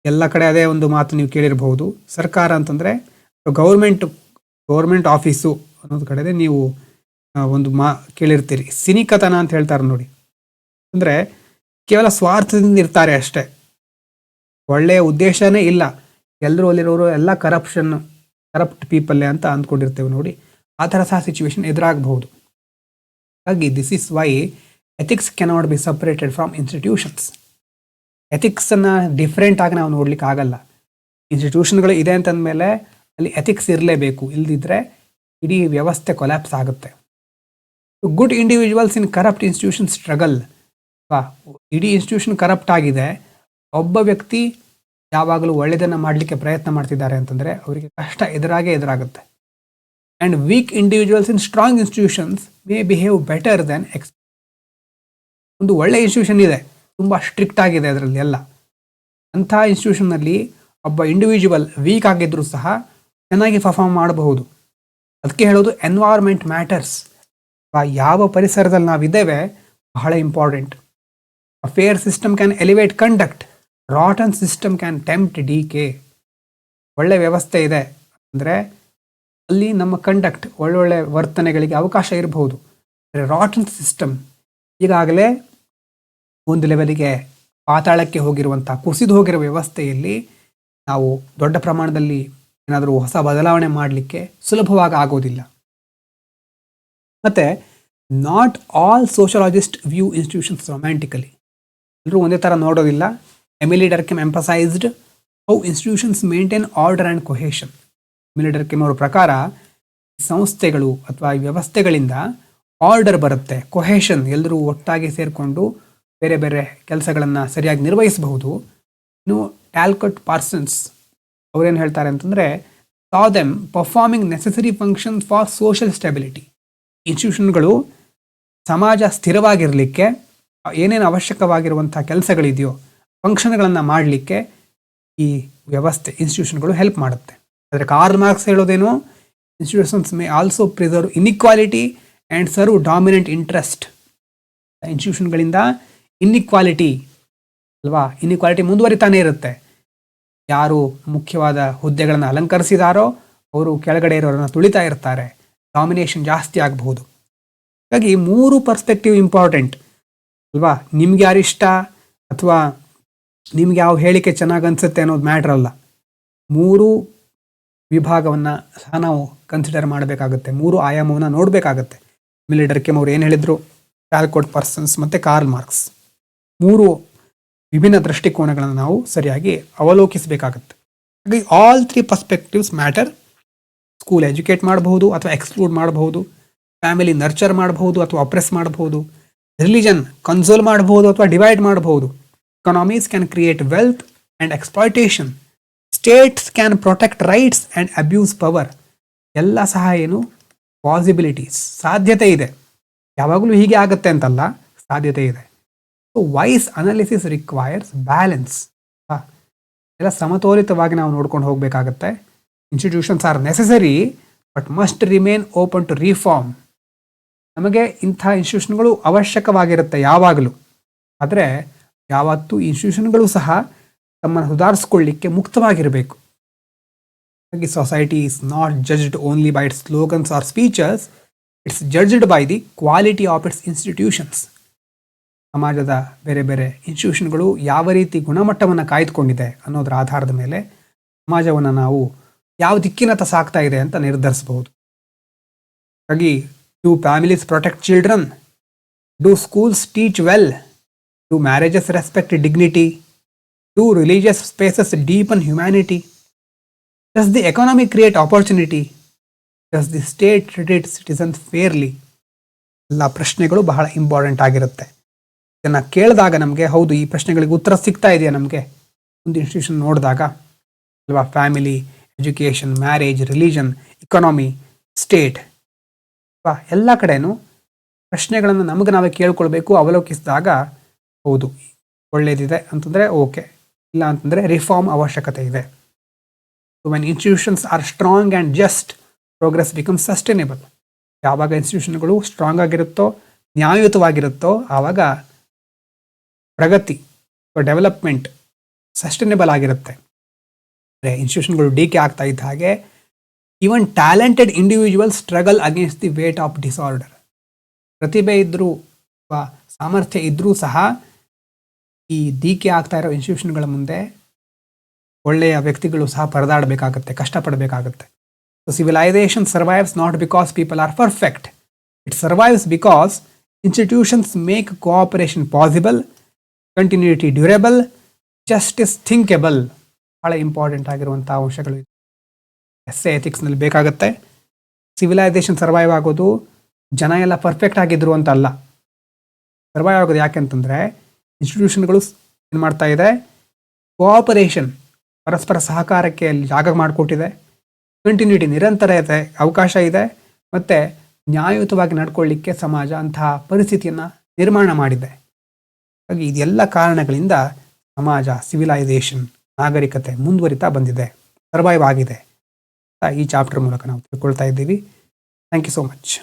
ಎಲ್ಲ ಕಡೆ ಅದೇ ಒಂದು ಮಾತು ನೀವು ಕೇಳಿರಬಹುದು. ಸರ್ಕಾರ ಅಂತಂದರೆ ಗೌರ್ಮೆಂಟ್ ಆಫೀಸು ಅನ್ನೋದು ಕಡೆ ನೀವು ಒಂದು ಕೇಳಿರ್ತೀರಿ, ಸಿನಿಕತನ ಅಂತ ಹೇಳ್ತಾರೆ ನೋಡಿ. ಅಂದರೆ ಕೇವಲ ಸ್ವಾರ್ಥದಿಂದ ಇರ್ತಾರೆ ಅಷ್ಟೇ, ಒಳ್ಳೆಯ ಉದ್ದೇಶನೇ ಇಲ್ಲ. ಎಲ್ಲರೂ ಅಲ್ಲಿರೋರು ಎಲ್ಲ ಕರಪ್ಟ್ ಪೀಪಲ್ಲೇ ಅಂತ ಅಂದ್ಕೊಂಡಿರ್ತೇವೆ ನೋಡಿ. ಆ ಥರ ಸಹ ಸಿಚುವೇಶನ್ ಎದುರಾಗಬಹುದು. ಹಾಗಾಗಿ this is why ethics cannot be separated from institutions. ಎಥಿಕ್ಸನ್ನು ಡಿಫ್ರೆಂಟ್ ಆಗಿ ನಾವು ನೋಡ್ಲಿಕ್ಕೆ ಆಗಲ್ಲ. ಇನ್ಸ್ಟಿಟ್ಯೂಷನ್ಗಳು ಇದೆ ಅಂತಂದಮೇಲೆ ಅಲ್ಲಿ ಎಥಿಕ್ಸ್ ಇರಲೇಬೇಕು, ಇಲ್ದಿದ್ರೆ ಇಡೀ ವ್ಯವಸ್ಥೆ ಕೊಲ್ಯಾಪ್ಸ್ ಆಗುತ್ತೆ. ಗುಡ್ ಇಂಡಿವಿಜುವಲ್ಸ್ ಇನ್ ಕರಪ್ಟ್ ಇನ್ಸ್ಟಿಟ್ಯೂಷನ್ ಸ್ಟ್ರಗಲ್. ಇಡೀ ಇನ್ಸ್ಟಿಟ್ಯೂಷನ್ ಕರಪ್ಟ್ ಆಗಿದೆ, ಒಬ್ಬ ವ್ಯಕ್ತಿ ಯಾವಾಗಲೂ ಒಳ್ಳೆಯದನ್ನು ಮಾಡಲಿಕ್ಕೆ ಪ್ರಯತ್ನ ಮಾಡ್ತಿದ್ದಾರೆ ಅಂತಂದರೆ ಅವರಿಗೆ ಕಷ್ಟ ಎದುರಾಗುತ್ತೆ. And weak individuals in strong institutions may behave better than ಒಂದು ಒಳ್ಳೆ ಇನ್ಸ್ಟಿಟ್ಯೂಷನ್ ಇದೆ, ತುಂಬ ಸ್ಟ್ರಿಕ್ಟ್ ಆಗಿದೆ ಅದರಲ್ಲಿ ಎಲ್ಲ, ಅಂಥ ಇನ್ಸ್ಟಿಟ್ಯೂಷನ್ನಲ್ಲಿ ಒಬ್ಬ ಇಂಡಿವಿಜುವಲ್ ವೀಕ್ ಆಗಿದ್ದರೂ ಸಹ ಚೆನ್ನಾಗಿ ಪರ್ಫಾರ್ಮ್ ಮಾಡಬಹುದು. ಅದಕ್ಕೆ ಹೇಳೋದು ಎನ್ವೈರ್ಮೆಂಟ್ ಮ್ಯಾಟರ್ಸ್. ಯಾವ ಪರಿಸರದಲ್ಲಿ ನಾವಿದ್ದೇವೆ ಬಹಳ important. A fair system can elevate conduct, rotten system can tempt decay. ಒಳ್ಳೆ ವ್ಯವಸ್ಥೆ ಇದೆ ಅಂದರೆ ಅಲ್ಲಿ ನಮ್ಮ ಕಂಡಕ್ಟ್, ಒಳ್ಳೊಳ್ಳೆ ವರ್ತನೆಗಳಿಗೆ ಅವಕಾಶ ಇರಬಹುದು. ರಾಟನ್ ಸಿಸ್ಟಮ್ ಈಗಾಗಲೇ ಒಂದು ಲೆವೆಲಿಗೆ ಪಾತಾಳಕ್ಕೆ ಹೋಗಿರುವಂಥ, ಕುಸಿದು ಹೋಗಿರೋ ವ್ಯವಸ್ಥೆಯಲ್ಲಿ ನಾವು ದೊಡ್ಡ ಪ್ರಮಾಣದಲ್ಲಿ ಏನಾದರೂ ಹೊಸ ಬದಲಾವಣೆ ಮಾಡಲಿಕ್ಕೆ ಸುಲಭವಾಗಿ ಆಗೋದಿಲ್ಲ. ಮತ್ತು not all sociologist view institutions romantically. ಎಲ್ಲರೂ ಒಂದೇ ಥರ ನೋಡೋದಿಲ್ಲ. Emile Durkheim emphasised how institutions maintain order and cohesion. Emile Durkheim ಅವರ ಪ್ರಕಾರ ಸಂಸ್ಥೆಗಳು ಅಥವಾ ಈ ವ್ಯವಸ್ಥೆಗಳಿಂದ ಆರ್ಡರ್ ಬರುತ್ತೆ, ಕೊಹೇಷನ್, ಎಲ್ಲರೂ ಒಟ್ಟಾಗಿ ಸೇರಿಕೊಂಡು ಬೇರೆ ಬೇರೆ ಕೆಲಸಗಳನ್ನು ಸರಿಯಾಗಿ ನಿರ್ವಹಿಸಬಹುದು. ಇನ್ನು ಟ್ಯಾಲ್ಕಟ್ ಪಾರ್ಸನ್ಸ್ ಅವ್ರೇನು ಹೇಳ್ತಾರೆ ಅಂತಂದರೆ, saw them performing necessary function for social stability. ಇನ್ಸ್ಟಿಟ್ಯೂಷನ್ಗಳು ಸಮಾಜ ಸ್ಥಿರವಾಗಿರಲಿಕ್ಕೆ ಏನೇನು ಅವಶ್ಯಕವಾಗಿರುವಂಥ ಕೆಲಸಗಳಿದೆಯೋ, ಫಂಕ್ಷನ್ಗಳನ್ನು ಮಾಡಲಿಕ್ಕೆ ಈ ವ್ಯವಸ್ಥೆ, ಇನ್ಸ್ಟಿಟ್ಯೂಷನ್ಗಳು ಹೆಲ್ಪ್ ಮಾಡುತ್ತೆ. ಆದರೆ ಕಾರ್ಲ್ ಮಾರ್ಕ್ಸ್ ಹೇಳೋದೇನು, institutions may also preserve inequality and serve dominant interest. ಇನ್ಸ್ಟಿಟ್ಯೂಷನ್ಗಳಿಂದ ಇನ್ಇಕ್ವಾಲಿಟಿ ಅಲ್ವಾ, ಇನ್ಇಕ್ವಾಲಿಟಿ ಮುಂದುವರಿತಾನೆ ಇರುತ್ತೆ. ಯಾರು ಮುಖ್ಯವಾದ ಹುದ್ದೆಗಳನ್ನು ಅಲಂಕರಿಸಿದಾರೋ ಅವರು ಕೆಳಗಡೆ ಇರೋರನ್ನು ತುಳಿತಾ ಇರ್ತಾರೆ, ಡಾಮಿನೇಷನ್ ಜಾಸ್ತಿ ಆಗಬಹುದು. ಹಾಗಾಗಿ 3 ಪರ್ಸ್ಪೆಕ್ಟಿವ್ ಇಂಪಾರ್ಟೆಂಟ್ ಅಲ್ವಾ. ನಿಮ್ಗೆ ಯಾರು ಇಷ್ಟ ಅಥವಾ ನಿಮ್ಗೆ ಯಾವ ಹೇಳಿಕೆ ಚೆನ್ನಾಗಿ ಅನಿಸುತ್ತೆ ಅನ್ನೋದು ಮ್ಯಾಟ್ರ್ ಅಲ್ಲ. 3 ವಿಭಾಗವನ್ನು ಸಹ ನಾವು ಕನ್ಸಿಡರ್ ಮಾಡಬೇಕಾಗುತ್ತೆ, 3 ಆಯಾಮವನ್ನು ನೋಡಬೇಕಾಗತ್ತೆ. ಎಮಿಲಿ ಡರ್ಕೆಮ್ ಅವರು ಏನು ಹೇಳಿದರು, ಟ್ಯಾಲ್ಕಟ್ ಪಾರ್ಸನ್ಸ್ ಮತ್ತು ಕಾರ್ಲ್ ಮಾರ್ಕ್ಸ್ 3 ವಿಭಿನ್ನ ದೃಷ್ಟಿಕೋನಗಳನ್ನು ನಾವು ಸರಿಯಾಗಿ ಅವಲೋಕಿಸಬೇಕಾಗತ್ತೆ. ಹಾಗಾಗಿ all three perspectives matter. School educate ಮಾಡಬಹುದು ಅಥವಾ ಎಕ್ಸ್ಕ್ಲೂಡ್ ಮಾಡಬಹುದು, ಫ್ಯಾಮಿಲಿ ನರ್ಚರ್ ಮಾಡಬಹುದು ಅಥವಾ ಅಪ್ರೆಸ್ ಮಾಡಬಹುದು, ರಿಲಿಜನ್ ಕನ್ಸೋಲ್ ಮಾಡಬಹುದು ಅಥವಾ ಡಿವೈಡ್ ಮಾಡಬಹುದು, economies can create wealth and exploitation, States can protect rights and abuse power. ಎಲ್ಲ ಸಹ ಏನು ಪಾಸಿಬಿಲಿಟೀಸ್, ಸಾಧ್ಯತೆ ಇದೆ. ಯಾವಾಗಲೂ ಹೀಗೆ ಆಗುತ್ತೆ ಅಂತಲ್ಲ, ಸಾಧ್ಯತೆ ಇದೆ. So wise analysis requires balance. ಎಲ್ಲ ಸಮತೋಲಿತವಾಗಿ ನಾವು ನೋಡ್ಕೊಂಡು ಹೋಗಬೇಕಾಗತ್ತೆ. Institutions are necessary but must remain open to reform. ನಮಗೆ ಇಂಥ ಇನ್ಸ್ಟಿಟ್ಯೂಷನ್ಗಳು ಅವಶ್ಯಕವಾಗಿರುತ್ತೆ ಯಾವಾಗಲೂ, ಆದರೆ ಯಾವತ್ತೂ ಇನ್ಸ್ಟಿಟ್ಯೂಷನ್ಗಳು ಸಹ ತಮ್ಮನ್ನು ಸುಧಾರಿಸ್ಕೊಳ್ಳಿಕ್ಕೆ ಮುಕ್ತವಾಗಿರಬೇಕು. ಹಾಗಾಗಿ society is not judged only by its slogans or speeches, it's judged by the quality of its institutions. ಸಮಾಜದ ಬೇರೆ ಬೇರೆ ಇನ್ಸ್ಟಿಟ್ಯೂಷನ್ಗಳು ಯಾವ ರೀತಿ ಗುಣಮಟ್ಟವನ್ನು ಕಾಯ್ದುಕೊಂಡಿದೆ ಅನ್ನೋದರ ಆಧಾರದ ಮೇಲೆ ಸಮಾಜವನ್ನು ನಾವು ಯಾವ ದಿಕ್ಕಿನತ್ತ ಸಾಗ್ತಾ ಇದೆ ಅಂತ ನಿರ್ಧರಿಸಬಹುದು. ಹಾಗಾಗಿ do families protect children, do schools teach well, do marriages respect dignity, do religious spaces deepen humanity, does the economy create opportunity, does the state treat citizens fairly. ಎಲ್ಲ ಪ್ರಶ್ನೆಗಳು ಬಹಳ ಇಂಪಾರ್ಟೆಂಟ್ ಆಗಿರುತ್ತೆ. ಇದನ್ನು ಕೇಳಿದಾಗ ನಮಗೆ ಹೌದು ಈ ಪ್ರಶ್ನೆಗಳಿಗೆ ಉತ್ತರ ಸಿಗ್ತಾ ಇದೆಯಾ ನಮಗೆ ಒಂದು ಇನ್ಸ್ಟಿಟ್ಯೂಷನ್ ನೋಡಿದಾಗ ಅಲ್ವಾ? Family, education, marriage, religion, economy, state, ಎಲ್ಲ ಕಡೆನೂ ಪ್ರಶ್ನೆಗಳನ್ನು ನಮಗೆ ನಾವೇ ಕೇಳ್ಕೊಳ್ಬೇಕು. ಅವಲೋಕಿಸಿದಾಗ ಹೌದು ಒಳ್ಳೇದಿದೆ ಅಂತಂದರೆ ಓಕೆ, ಇಲ್ಲ ಅಂತಂದರೆ ರಿಫಾರ್ಮ್ ಅವಶ್ಯಕತೆ ಇದೆ. So when institutions are strong and just, progress become sustainable. ಯಾವಾಗ ಇನ್ಸ್ಟಿಟ್ಯೂಷನ್ಗಳು ಸ್ಟ್ರಾಂಗ್ ಆಗಿರುತ್ತೋ, ನ್ಯಾಯಯುತವಾಗಿರುತ್ತೋ, ಆವಾಗ ಪ್ರಗತಿ ಡೆವಲಪ್ಮೆಂಟ್ ಸಸ್ಟೈನೇಬಲ್ ಆಗಿರುತ್ತೆ. ಇನ್ಸ್ಟಿಟ್ಯೂಷನ್ಗಳು ಡಿಕೆ ಆಗ್ತಾ ಇದ್ದ ಹಾಗೆ even talented individual struggle against the weight of disorder. ಪ್ರತಿಭೆ ಇದ್ದರೂ ಅಥವಾ ಸಾಮರ್ಥ್ಯ ಇದ್ದರೂ ಸಹ ಈ ಡಿಕೆ ಆಗ್ತಾ ಇರೋ ಇನ್ಸ್ಟಿಟ್ಯೂಷನ್ಗಳ ಮುಂದೆ ಒಳ್ಳೆಯ ವ್ಯಕ್ತಿಗಳು ಸಹ ಪರದಾಡಬೇಕಾಗತ್ತೆ, ಕಷ್ಟಪಡಬೇಕಾಗತ್ತೆ. So civilisation survives not because people are perfect, it survives because institutions make cooperation possible, continuity durable, justice thinkable. ಭಾಳ ಇಂಪಾರ್ಟೆಂಟ್ ಆಗಿರುವಂಥ ಅಂಶಗಳು ಎಸ್ಸೆ ಎಥಿಕ್ಸ್ನಲ್ಲಿ ಬೇಕಾಗುತ್ತೆ. ಸಿವಿಲೈಸೇಷನ್ ಸರ್ವೈವ್ ಆಗೋದು ಜನ ಎಲ್ಲ ಪರ್ಫೆಕ್ಟ್ ಆಗಿದ್ರು ಅಂತ ಅಲ್ಲ. ಸರ್ವೈವ್ ಆಗೋದು ಯಾಕೆಂತಂದರೆ ಇನ್ಸ್ಟಿಟ್ಯೂಷನ್ಗಳು ಏನು ಮಾಡ್ತಾ ಇದೆ, ಕೋಆಪರೇಷನ್, ಪರಸ್ಪರ ಸಹಕಾರಕ್ಕೆ ಅಲ್ಲಿ ಜಾಗ ಮಾಡಿಕೊಟ್ಟಿದೆ, ಕಂಟಿನ್ಯೂಟಿ ನಿರಂತರತೆ ಅವಕಾಶ ಇದೆ, ಮತ್ತು ನ್ಯಾಯಯುತವಾಗಿ ನಡ್ಕೊಳ್ಳಿಕ್ಕೆ ಸಮಾಜ ಅಂತಹ ಪರಿಸ್ಥಿತಿಯನ್ನು ನಿರ್ಮಾಣ ಮಾಡಿದೆ. ಹಾಗಾಗಿ ಇದೆಲ್ಲ ಕಾರಣಗಳಿಂದ ಸಮಾಜ, ಸಿವಿಲೈಸೇಷನ್, ನಾಗರಿಕತೆ ಮುಂದುವರಿತಾ ಬಂದಿದೆ, ಸರ್ವೈವ್ ಆಗಿದೆ. ಈ ಚಾಪ್ಟರ್ ಮೂಲಕ ನಾವು ತಿಳ್ಕೊಳ್ತಾ ಇದ್ದೀವಿ. Thank you so much.